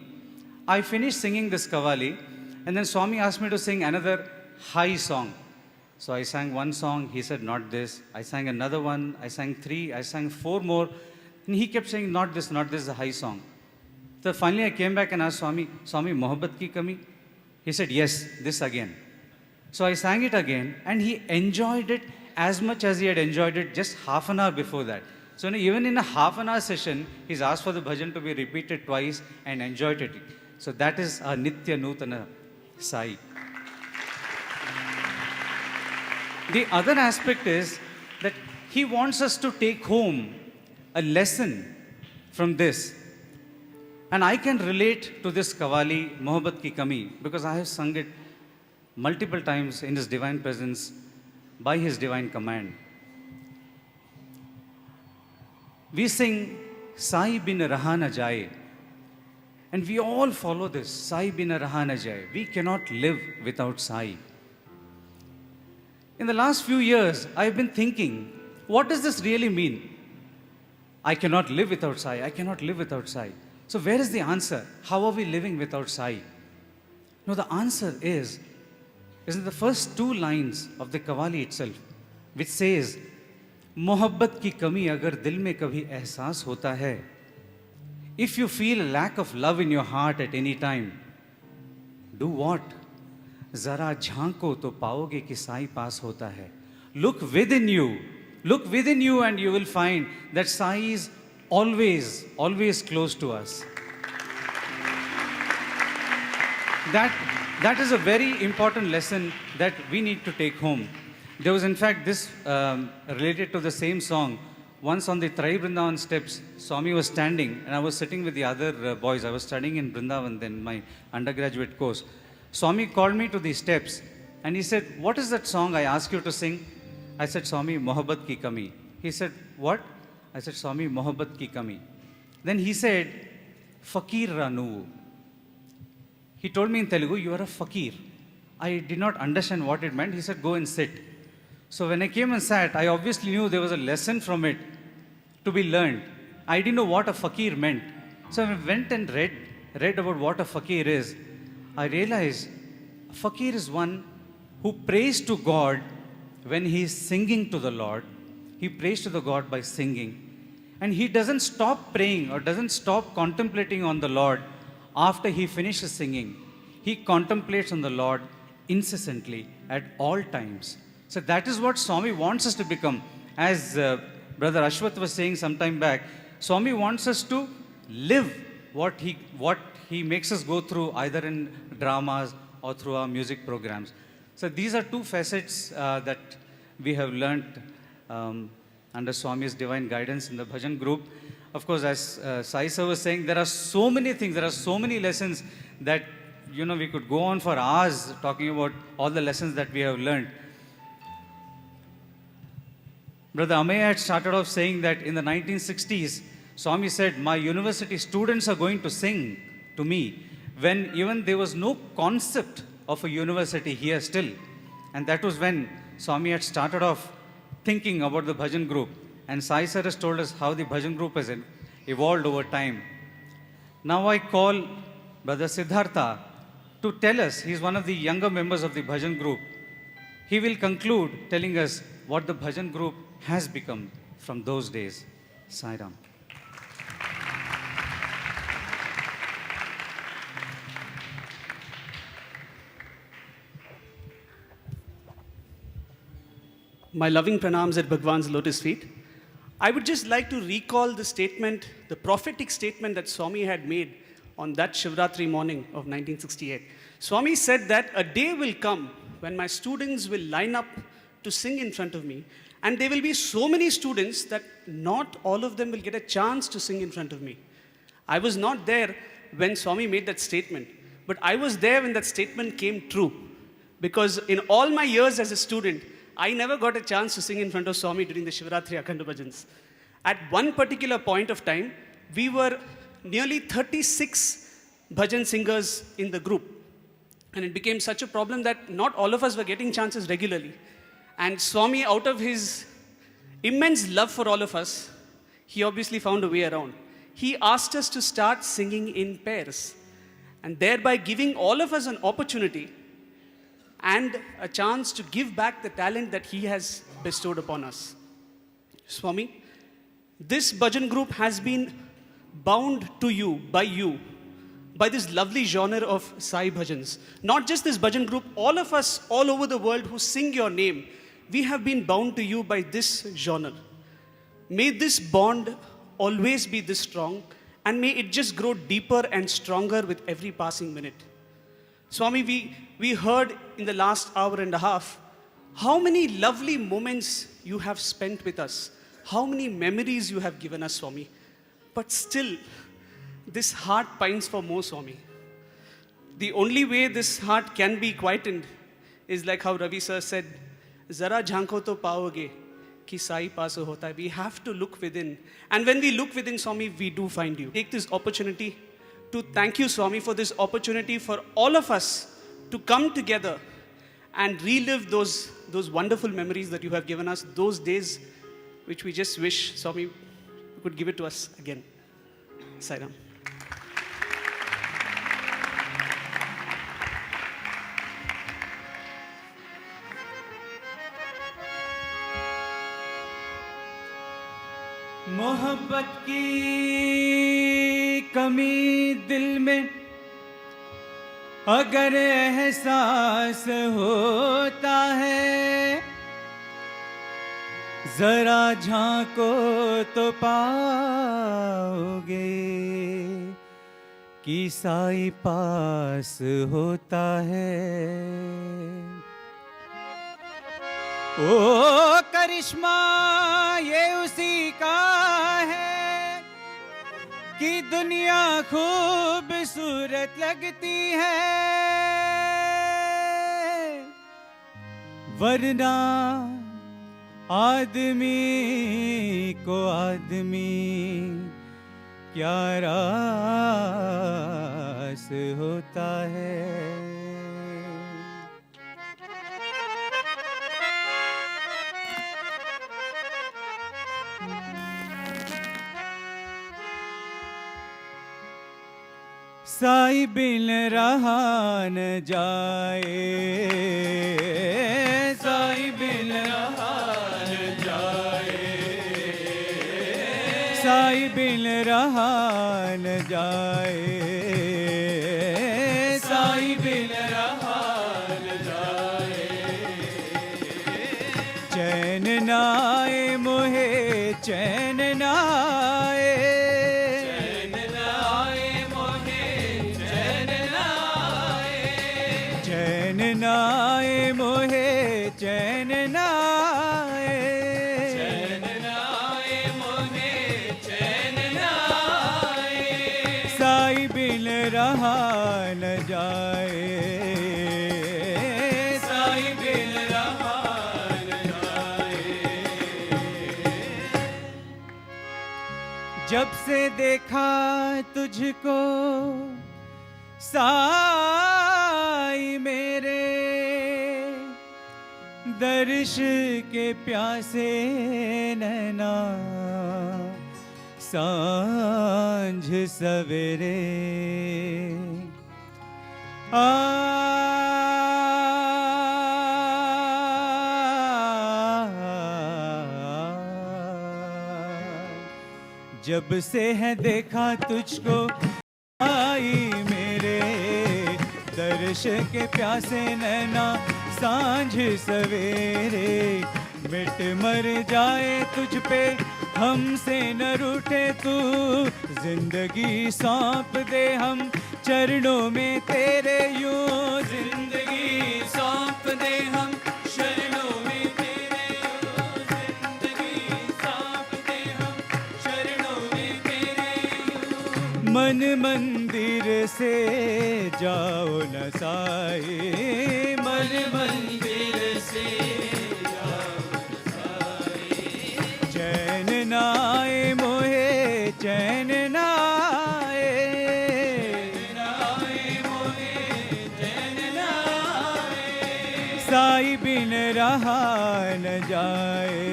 I finished singing this Qawwali, and then Swami asked me to sing another high song. So I sang one song, he said, not this. I sang another one, I sang 3, I sang 4 more. And he kept saying, not this, a high song. So finally I came back and asked Swami, Swami, Mohabbat Ki Kami? He said, yes, this again. So I sang it again, and he enjoyed it as much as he had enjoyed it just half an hour before that. So even in a half an hour session, he's asked for the bhajan to be repeated twice and enjoyed it. So that is a Nitya Nutana Sai. The other aspect is that he wants us to take home a lesson from this. And I can relate to this Qawwali Mohabbat Ki Kami because I have sung it multiple times in his divine presence by his divine command. We sing Sai bin raha na jaye, and we all follow this, Sai bin raha na jaye. We cannot live without Sai. In the last few years, I have been thinking, what does this really mean? I cannot live without Sai. I cannot live without Sai. So where is the answer? How are we living without Sai? No, the answer is in the first 2 lines of the Qawwali itself, which says, Mohabbat ki kami agar dil mein kabhi ehsaas hota hai. If you feel a lack of love in your heart at any time, do what? Zara jhanko to paoge ki Sai paas hota hai. Look within you Look within you and you will find that Sai is always, always close to us. That is a very important lesson that we need to take home. There was, in fact, this related to the same song. Once on the Trai Vrindavan steps, Swami was standing, and I was sitting with the other boys. I was studying in Vrindavan then, my undergraduate course. Swami called me to the steps, and he said, "What is that song I asked you to sing?" I said, "Swami, Mohabbat ki kami." He said, "What?" I said, "Swami, Mohabbat ki kami." Then he said, "Fakir Ranu." He told me in Telugu, "You are a fakir." I did not understand what it meant. He said, "Go and sit." So when I came and sat, I obviously knew there was a lesson from it to be learned. I didn't know what a fakir meant. So I went and read about what a fakir is. I realized a fakir is one who prays to God when he is singing to the Lord. He prays to the God by singing. And he doesn't stop praying or doesn't stop contemplating on the Lord after he finishes singing. He contemplates on the Lord incessantly at all times. So that is what Swami wants us to become. As Brother Ashwath was saying some time back, Swami wants us to live what he makes us go through, either in dramas or through our music programs. So these are two facets that we have learned under Swami's divine guidance in the bhajan group. Of course, as Sai Sir was saying, there are so many things, there are so many lessons that, we could go on for hours talking about all the lessons that we have learned. Brother Ameya had started off saying that in the 1960s, Swami said, "My university students are going to sing to me," when even there was no concept of a university here still. And that was when Swami had started off thinking about the bhajan group. And Sai Sir has told us how the bhajan group has evolved over time. Now I call Brother Siddhartha to tell us, he's one of the younger members of the bhajan group. He will conclude telling us what the bhajan group has become from those days. Sai Ram. My loving pranams at Bhagawan's lotus feet. I would just like to recall the statement, the prophetic statement that Swami had made on that Shivratri morning of 1968. Swami said that a day will come when my students will line up to sing in front of me, and there will be so many students that not all of them will get a chance to sing in front of me. I was not there when Swami made that statement, but I was there when that statement came true. Because in all my years as a student, I never got a chance to sing in front of Swami during the Shivratri Akhanda Bhajans. At one particular point of time, we were nearly 36 bhajan singers in the group. And it became such a problem that not all of us were getting chances regularly. And Swami, out of his immense love for all of us, he obviously found a way around. He asked us to start singing in pairs, and thereby giving all of us an opportunity and a chance to give back the talent that he has bestowed upon us. Swami, this bhajan group has been bound to you, by this lovely genre of Sai Bhajans. Not just this bhajan group, all of us all over the world who sing your name, we have been bound to you by this genre. May this bond always be this strong, and may it just grow deeper and stronger with every passing minute. Swami, we heard in the last hour and a half how many lovely moments you have spent with us, how many memories you have given us, Swami. But still, this heart pines for more, Swami. The only way this heart can be quietened is like how Ravi sir said, "Zara jhanko to paoge ki sai paas hota hai." We have to look within. And when we look within, Swami, we do find you. Take this opportunity to thank you, Swami, for this opportunity for all of us to come together and relive those wonderful memories that you have given us, those days which we just wish, Swami, you could give it to us again. Sai Ram. मोहब्बत की कमी दिल में अगर एहसास होता है जरा झांको तो पाओगे कि साई पास होता है। ओ करिश्मा ये उसी का है कि दुनिया खूबसूरत लगती है, वरना आदमी को आदमी क्या रास होता है। साई बिन रहा न जाए, साई बिन रहा न जाए, साई बिन रहा न जाए, साई बिन रहा न जाए। चैन नाए मोहे चैन नाए, नाए मोहे चैन नाए, चैन नाए मोहे चैन नाए, साई बिन रहा न जाए, साई बिन रहा न जाए। जब से देखा तुझको साई मेरे, दर्श के प्यासे नैना सांझ सवेरे। जब से है देखा तुझको आई मेरे, दर्श के प्यासे नैना सांझ सवेरे। मिट मर जाए तुझ पे हमसे न रूठे तू, जिंदगी सौंप दे हम चरणों में तेरे यूं, जिंदगी सौंप दे हम चरणों में तेरे यूं, जिंदगी सौंप दे हम चरणों में तेरे यूं। मन मंदिर से जाओ न साई, मन मंदिर से जाओ न साई। चैन नाए मोहे चैन नाए, नाए मोहे चैन नाए, साई बिन रहा न जाए,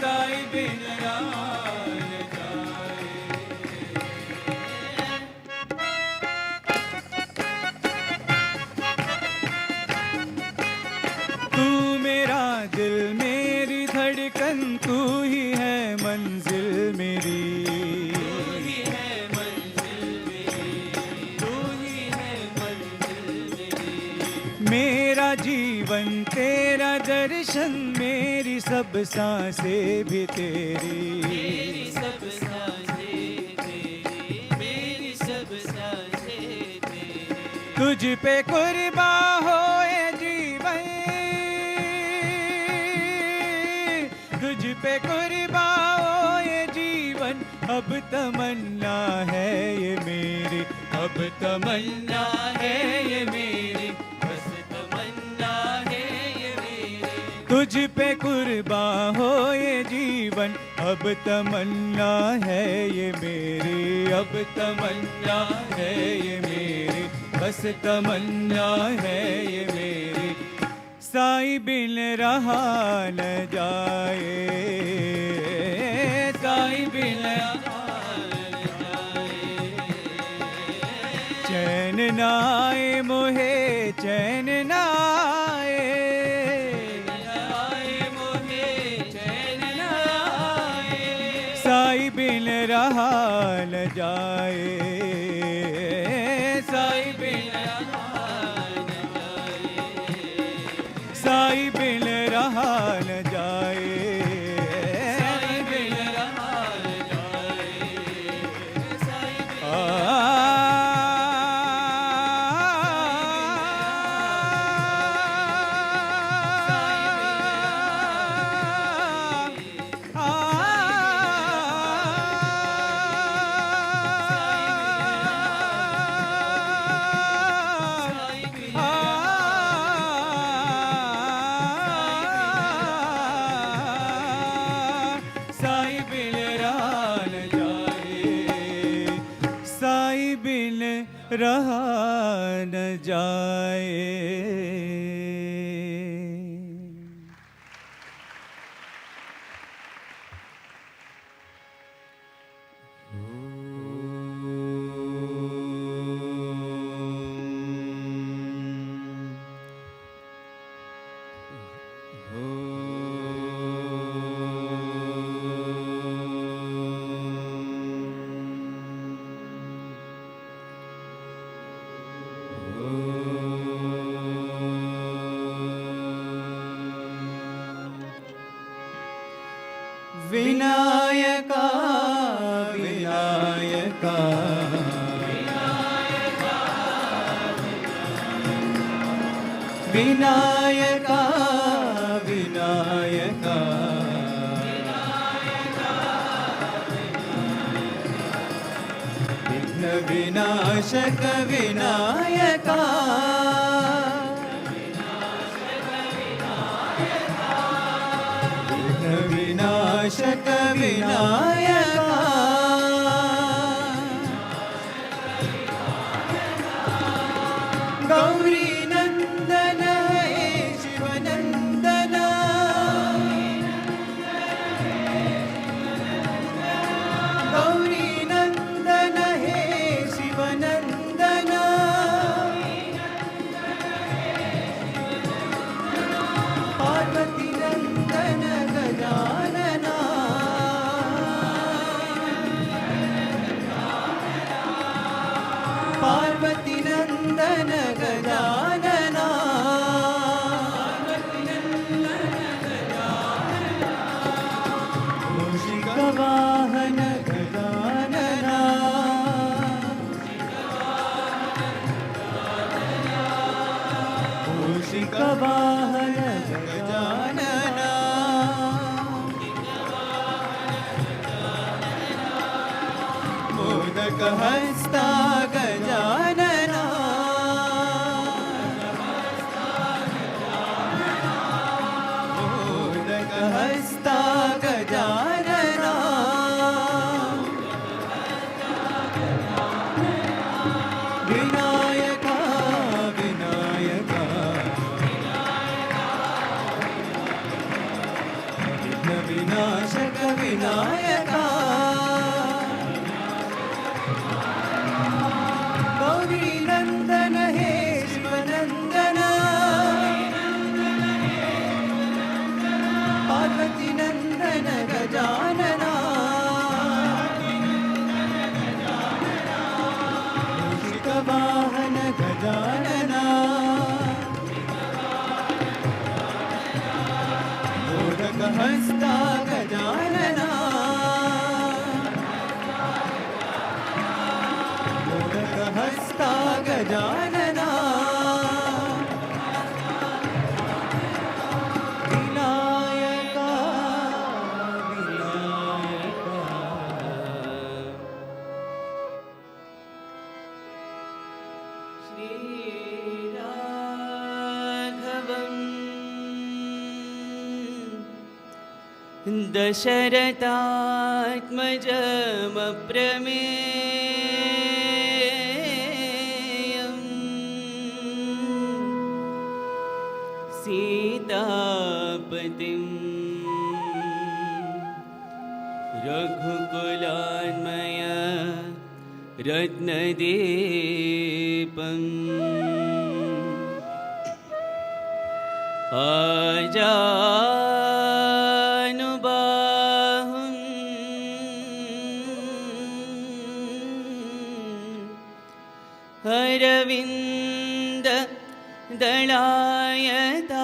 साई बिन रहा न जाए। तू मेरा दिल मेरी धड़कन, तू ही है मंजिल मेरी, तू ही है मंजिल मेरी, तू ही है मंजिल मेरी। मेरा जीवन तेरा दर्शन, मेरी सब सांसें भी तेरी, मेरी सब सांसें तेरी, मेरी सब सांसें तेरी। तुझ पे कुर्बा होए जीवन, तुझ पे कुर्बा होए जीवन। अब तमन्ना है ये मेरी, अब तमन्ना है ये मेरी, बस तमन्ना है ये मेरी। तुझ पे कुर्बा हो ये जीवन, अब तमन्ना है ये मेरी, अब तमन्ना है ये मेरी, बस तमन्ना है ये मेरी। साई बिन रहा न जाए, साई बिन रहा न जाए। चैन नाए मोहे चैन नाए, मोहे चैन नाए, साई बिन रहा न जाए, साई बिन रहा न जाए, साई बिन रहा न जाए। रहा न जाए। विनायका विनायका विनायका विनायका विघ्न विनाशक विनायका विनाशक विनायका गौरी नंदन हे शिवनंदन गौरी नंदन हे शिवनंदन पार्वती नंदन गजानना पार्वती नंदन गजानना मूषिक वाहन गजानना मूषिक वाहन गजानना मोदक हस्ता गजानना मोदक हस्ता गजानना विनायका विनायका विघ्न विनाशक विनायका गौरी नंदन हे शिवनंदन पार्वती नंदन गजानना मूषिक वाहन गजानना मोदक हस्ता गजानना मोदक हस्ता गजानना विनायका विनायका श्रीराघवम् दशरथात्मजमप्रमेयम् सीतापतिं रघुकुलान्मय रत्नदीपम् आजानुबाहुं अरविन्द दलायताक्षम्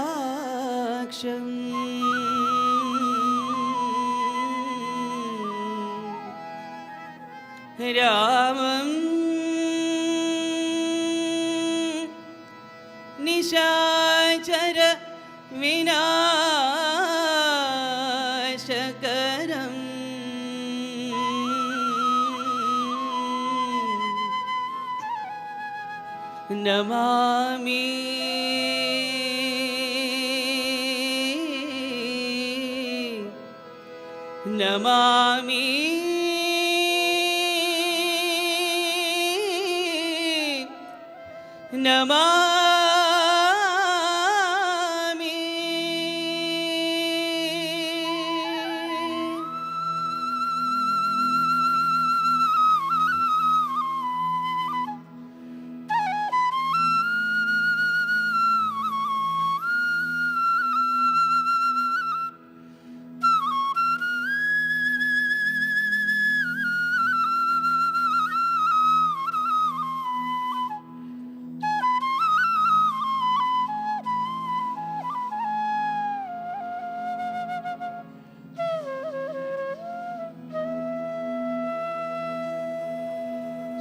रामं निशाचर विनाशकरम् नमामि नमामि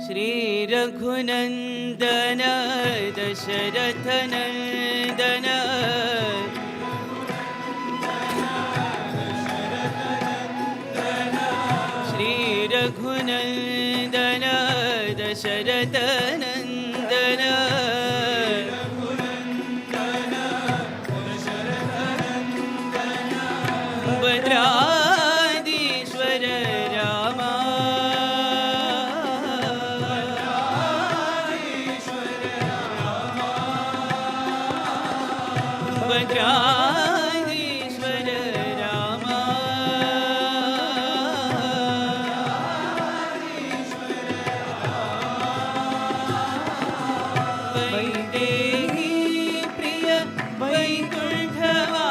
श्री रघुनंदन दशरथ नंदन श्री रघुनंदन दशरथ नंदन भद्राधीश्वर रामा भद्राधीश्वर रामा वैदेही प्रिय वैकुंठवासा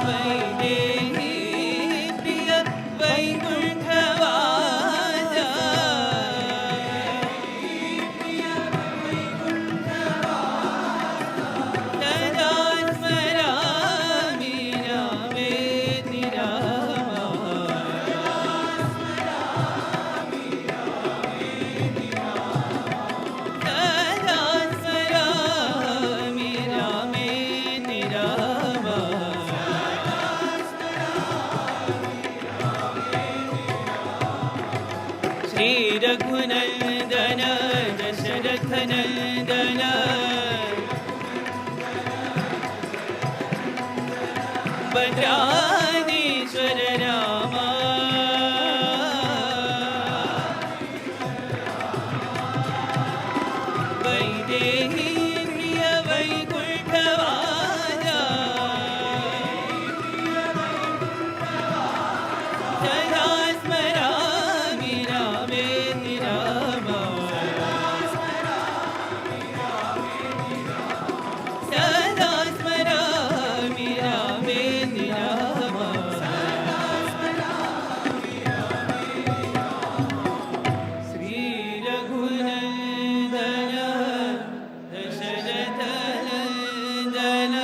वैदेही प्रिय वैकुंठवासा सदा स्मरामि रामेति सदा स्मरामि रामेति श्री रघुनंदन दशरथ नंदन भद्राधीश्वर रामा वैदेही प्रिय वैकुंठवासा सदा स्मरामि रामेति सदा स्मरामि रामेति श्री रघुनंदन दशरथ नंदन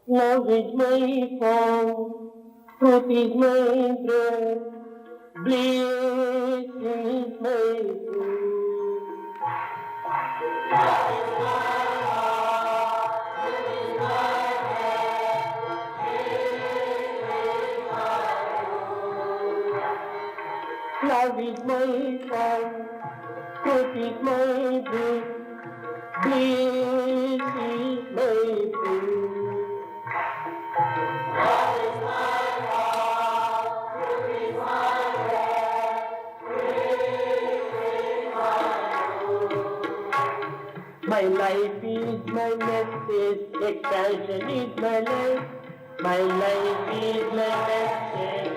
Love is my song, truth is my breath, bliss is my food. Love is my song, truth is my breath, bliss is my food. My life is my message, expansion is my life. My life is my message.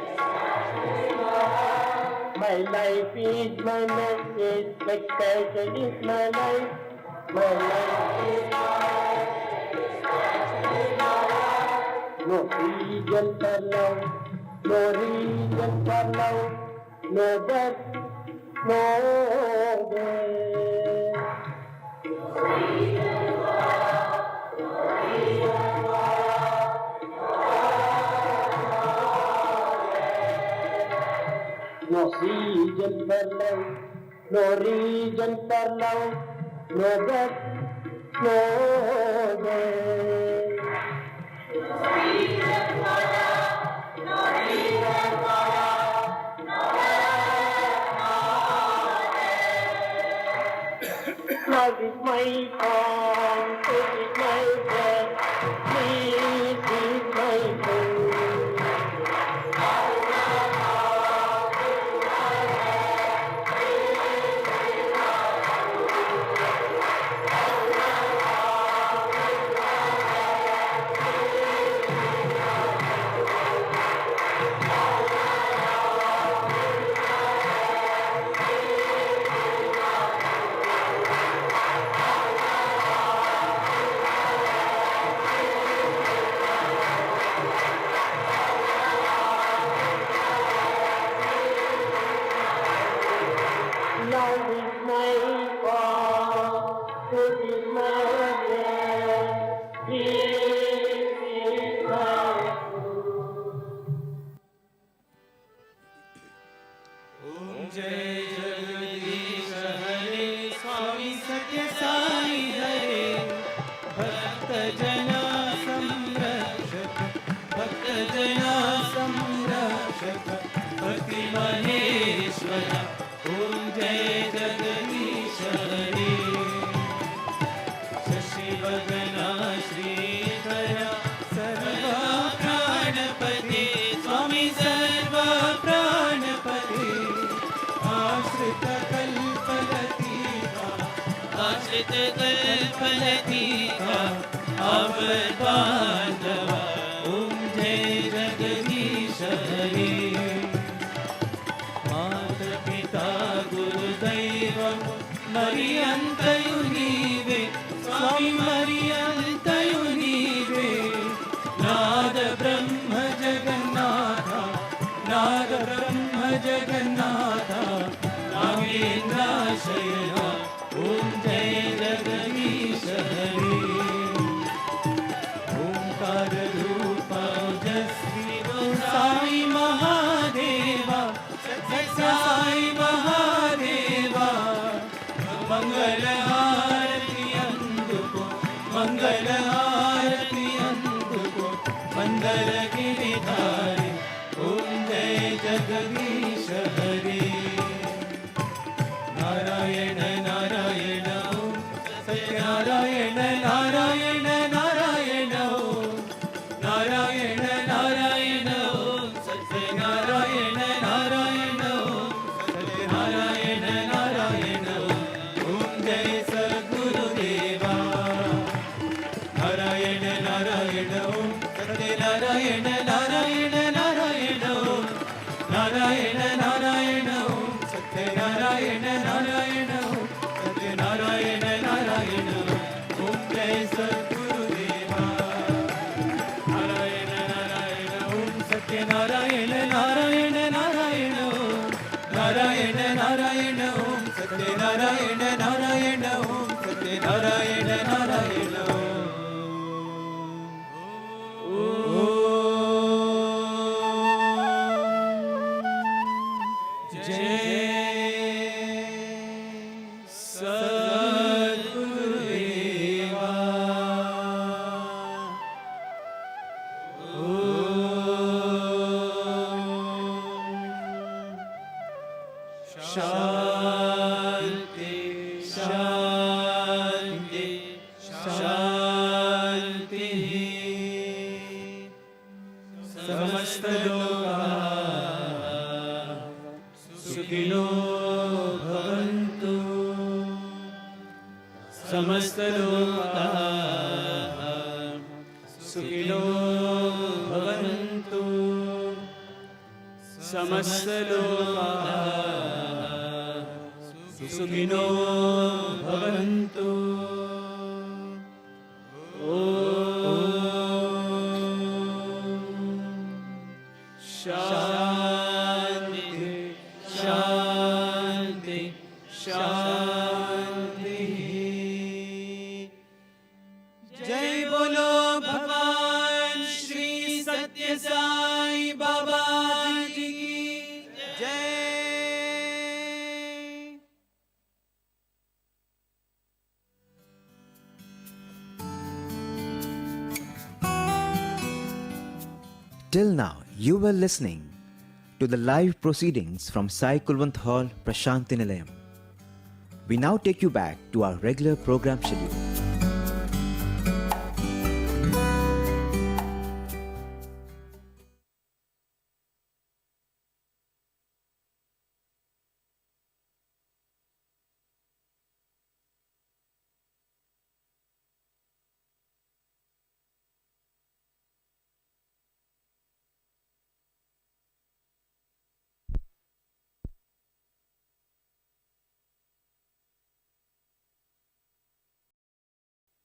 My life is my message, expansion is my life. My life is no reason for love, no reason for love, no birth, no death. No season for love, no reason for love, no death, no day. Love is my song, it is my breath, please is my food. Love is my God, it is my breath, peace is my ओम जय जगदीश हरे स्वामी सत्य साई हरे भक्त जना संरक्षक भक्त जना संरक्षक भक्ति महेश्वर ओम जय जगदीश हरे शशिवदना श्रीधर सर्वा प्राणपते स्वामी सर्वा प्राणपते आश्रित कल्पलतिका आश्रित कल्पलतिका अवध बांधवा ओम जय जगदीश हरे मात पिता गुरुदैवं मरियन्तयु नीवे स्वामी मरियन्तयु नीवे नाद ब्रह्म जगन्नाथ नाद ब्रह्म जगन्नाथ नागेन्द्राशयः ओम जय जगदीश हरे ओंकार रूप ओजस्वी साई महादेवा साई महादेवा मंगल आरती अंदुको मंगल आरती अंदुको मंदर गिरिधारी ओम जय जगदीश हरे नारायण नारायण ओम सत्यनारायण नारायण नारायण ओम नारायण नारायण ओम सत्यनारायण नारायण ओम सत्यनारायण नारायण ओम जय सद्गुरुदेवा नारायण नारायण ओम सत्यनारायण नारायण नारायण ओम नारायण नारायण ओम सत्यनारायण नारायण ओम सत्यनारायण नारायण ओम जय सद्गुरुदेवा नारायण नारायण ओम सत्यनारायण नारायण नारायण ओम नारायण नारायण ओम सत्यनारायण नारायण ओम सत्यनारायण नारायण सद्गुरुदेवा शांति शांति शांति समस्त लोकाः सुखिनो भवन्तु समस्त लोकाः सुखिनो भवन्तु समस्त लोकाः सुखिनो भवन्तु शांति शांति शांति जय बोलो भगवान श्री सत्य साई बाबा जी की जय। Till now, you were listening to the live proceedings from Sai Kulwant Hall, Prashanthi Nilayam. We now take you back to our regular program schedule.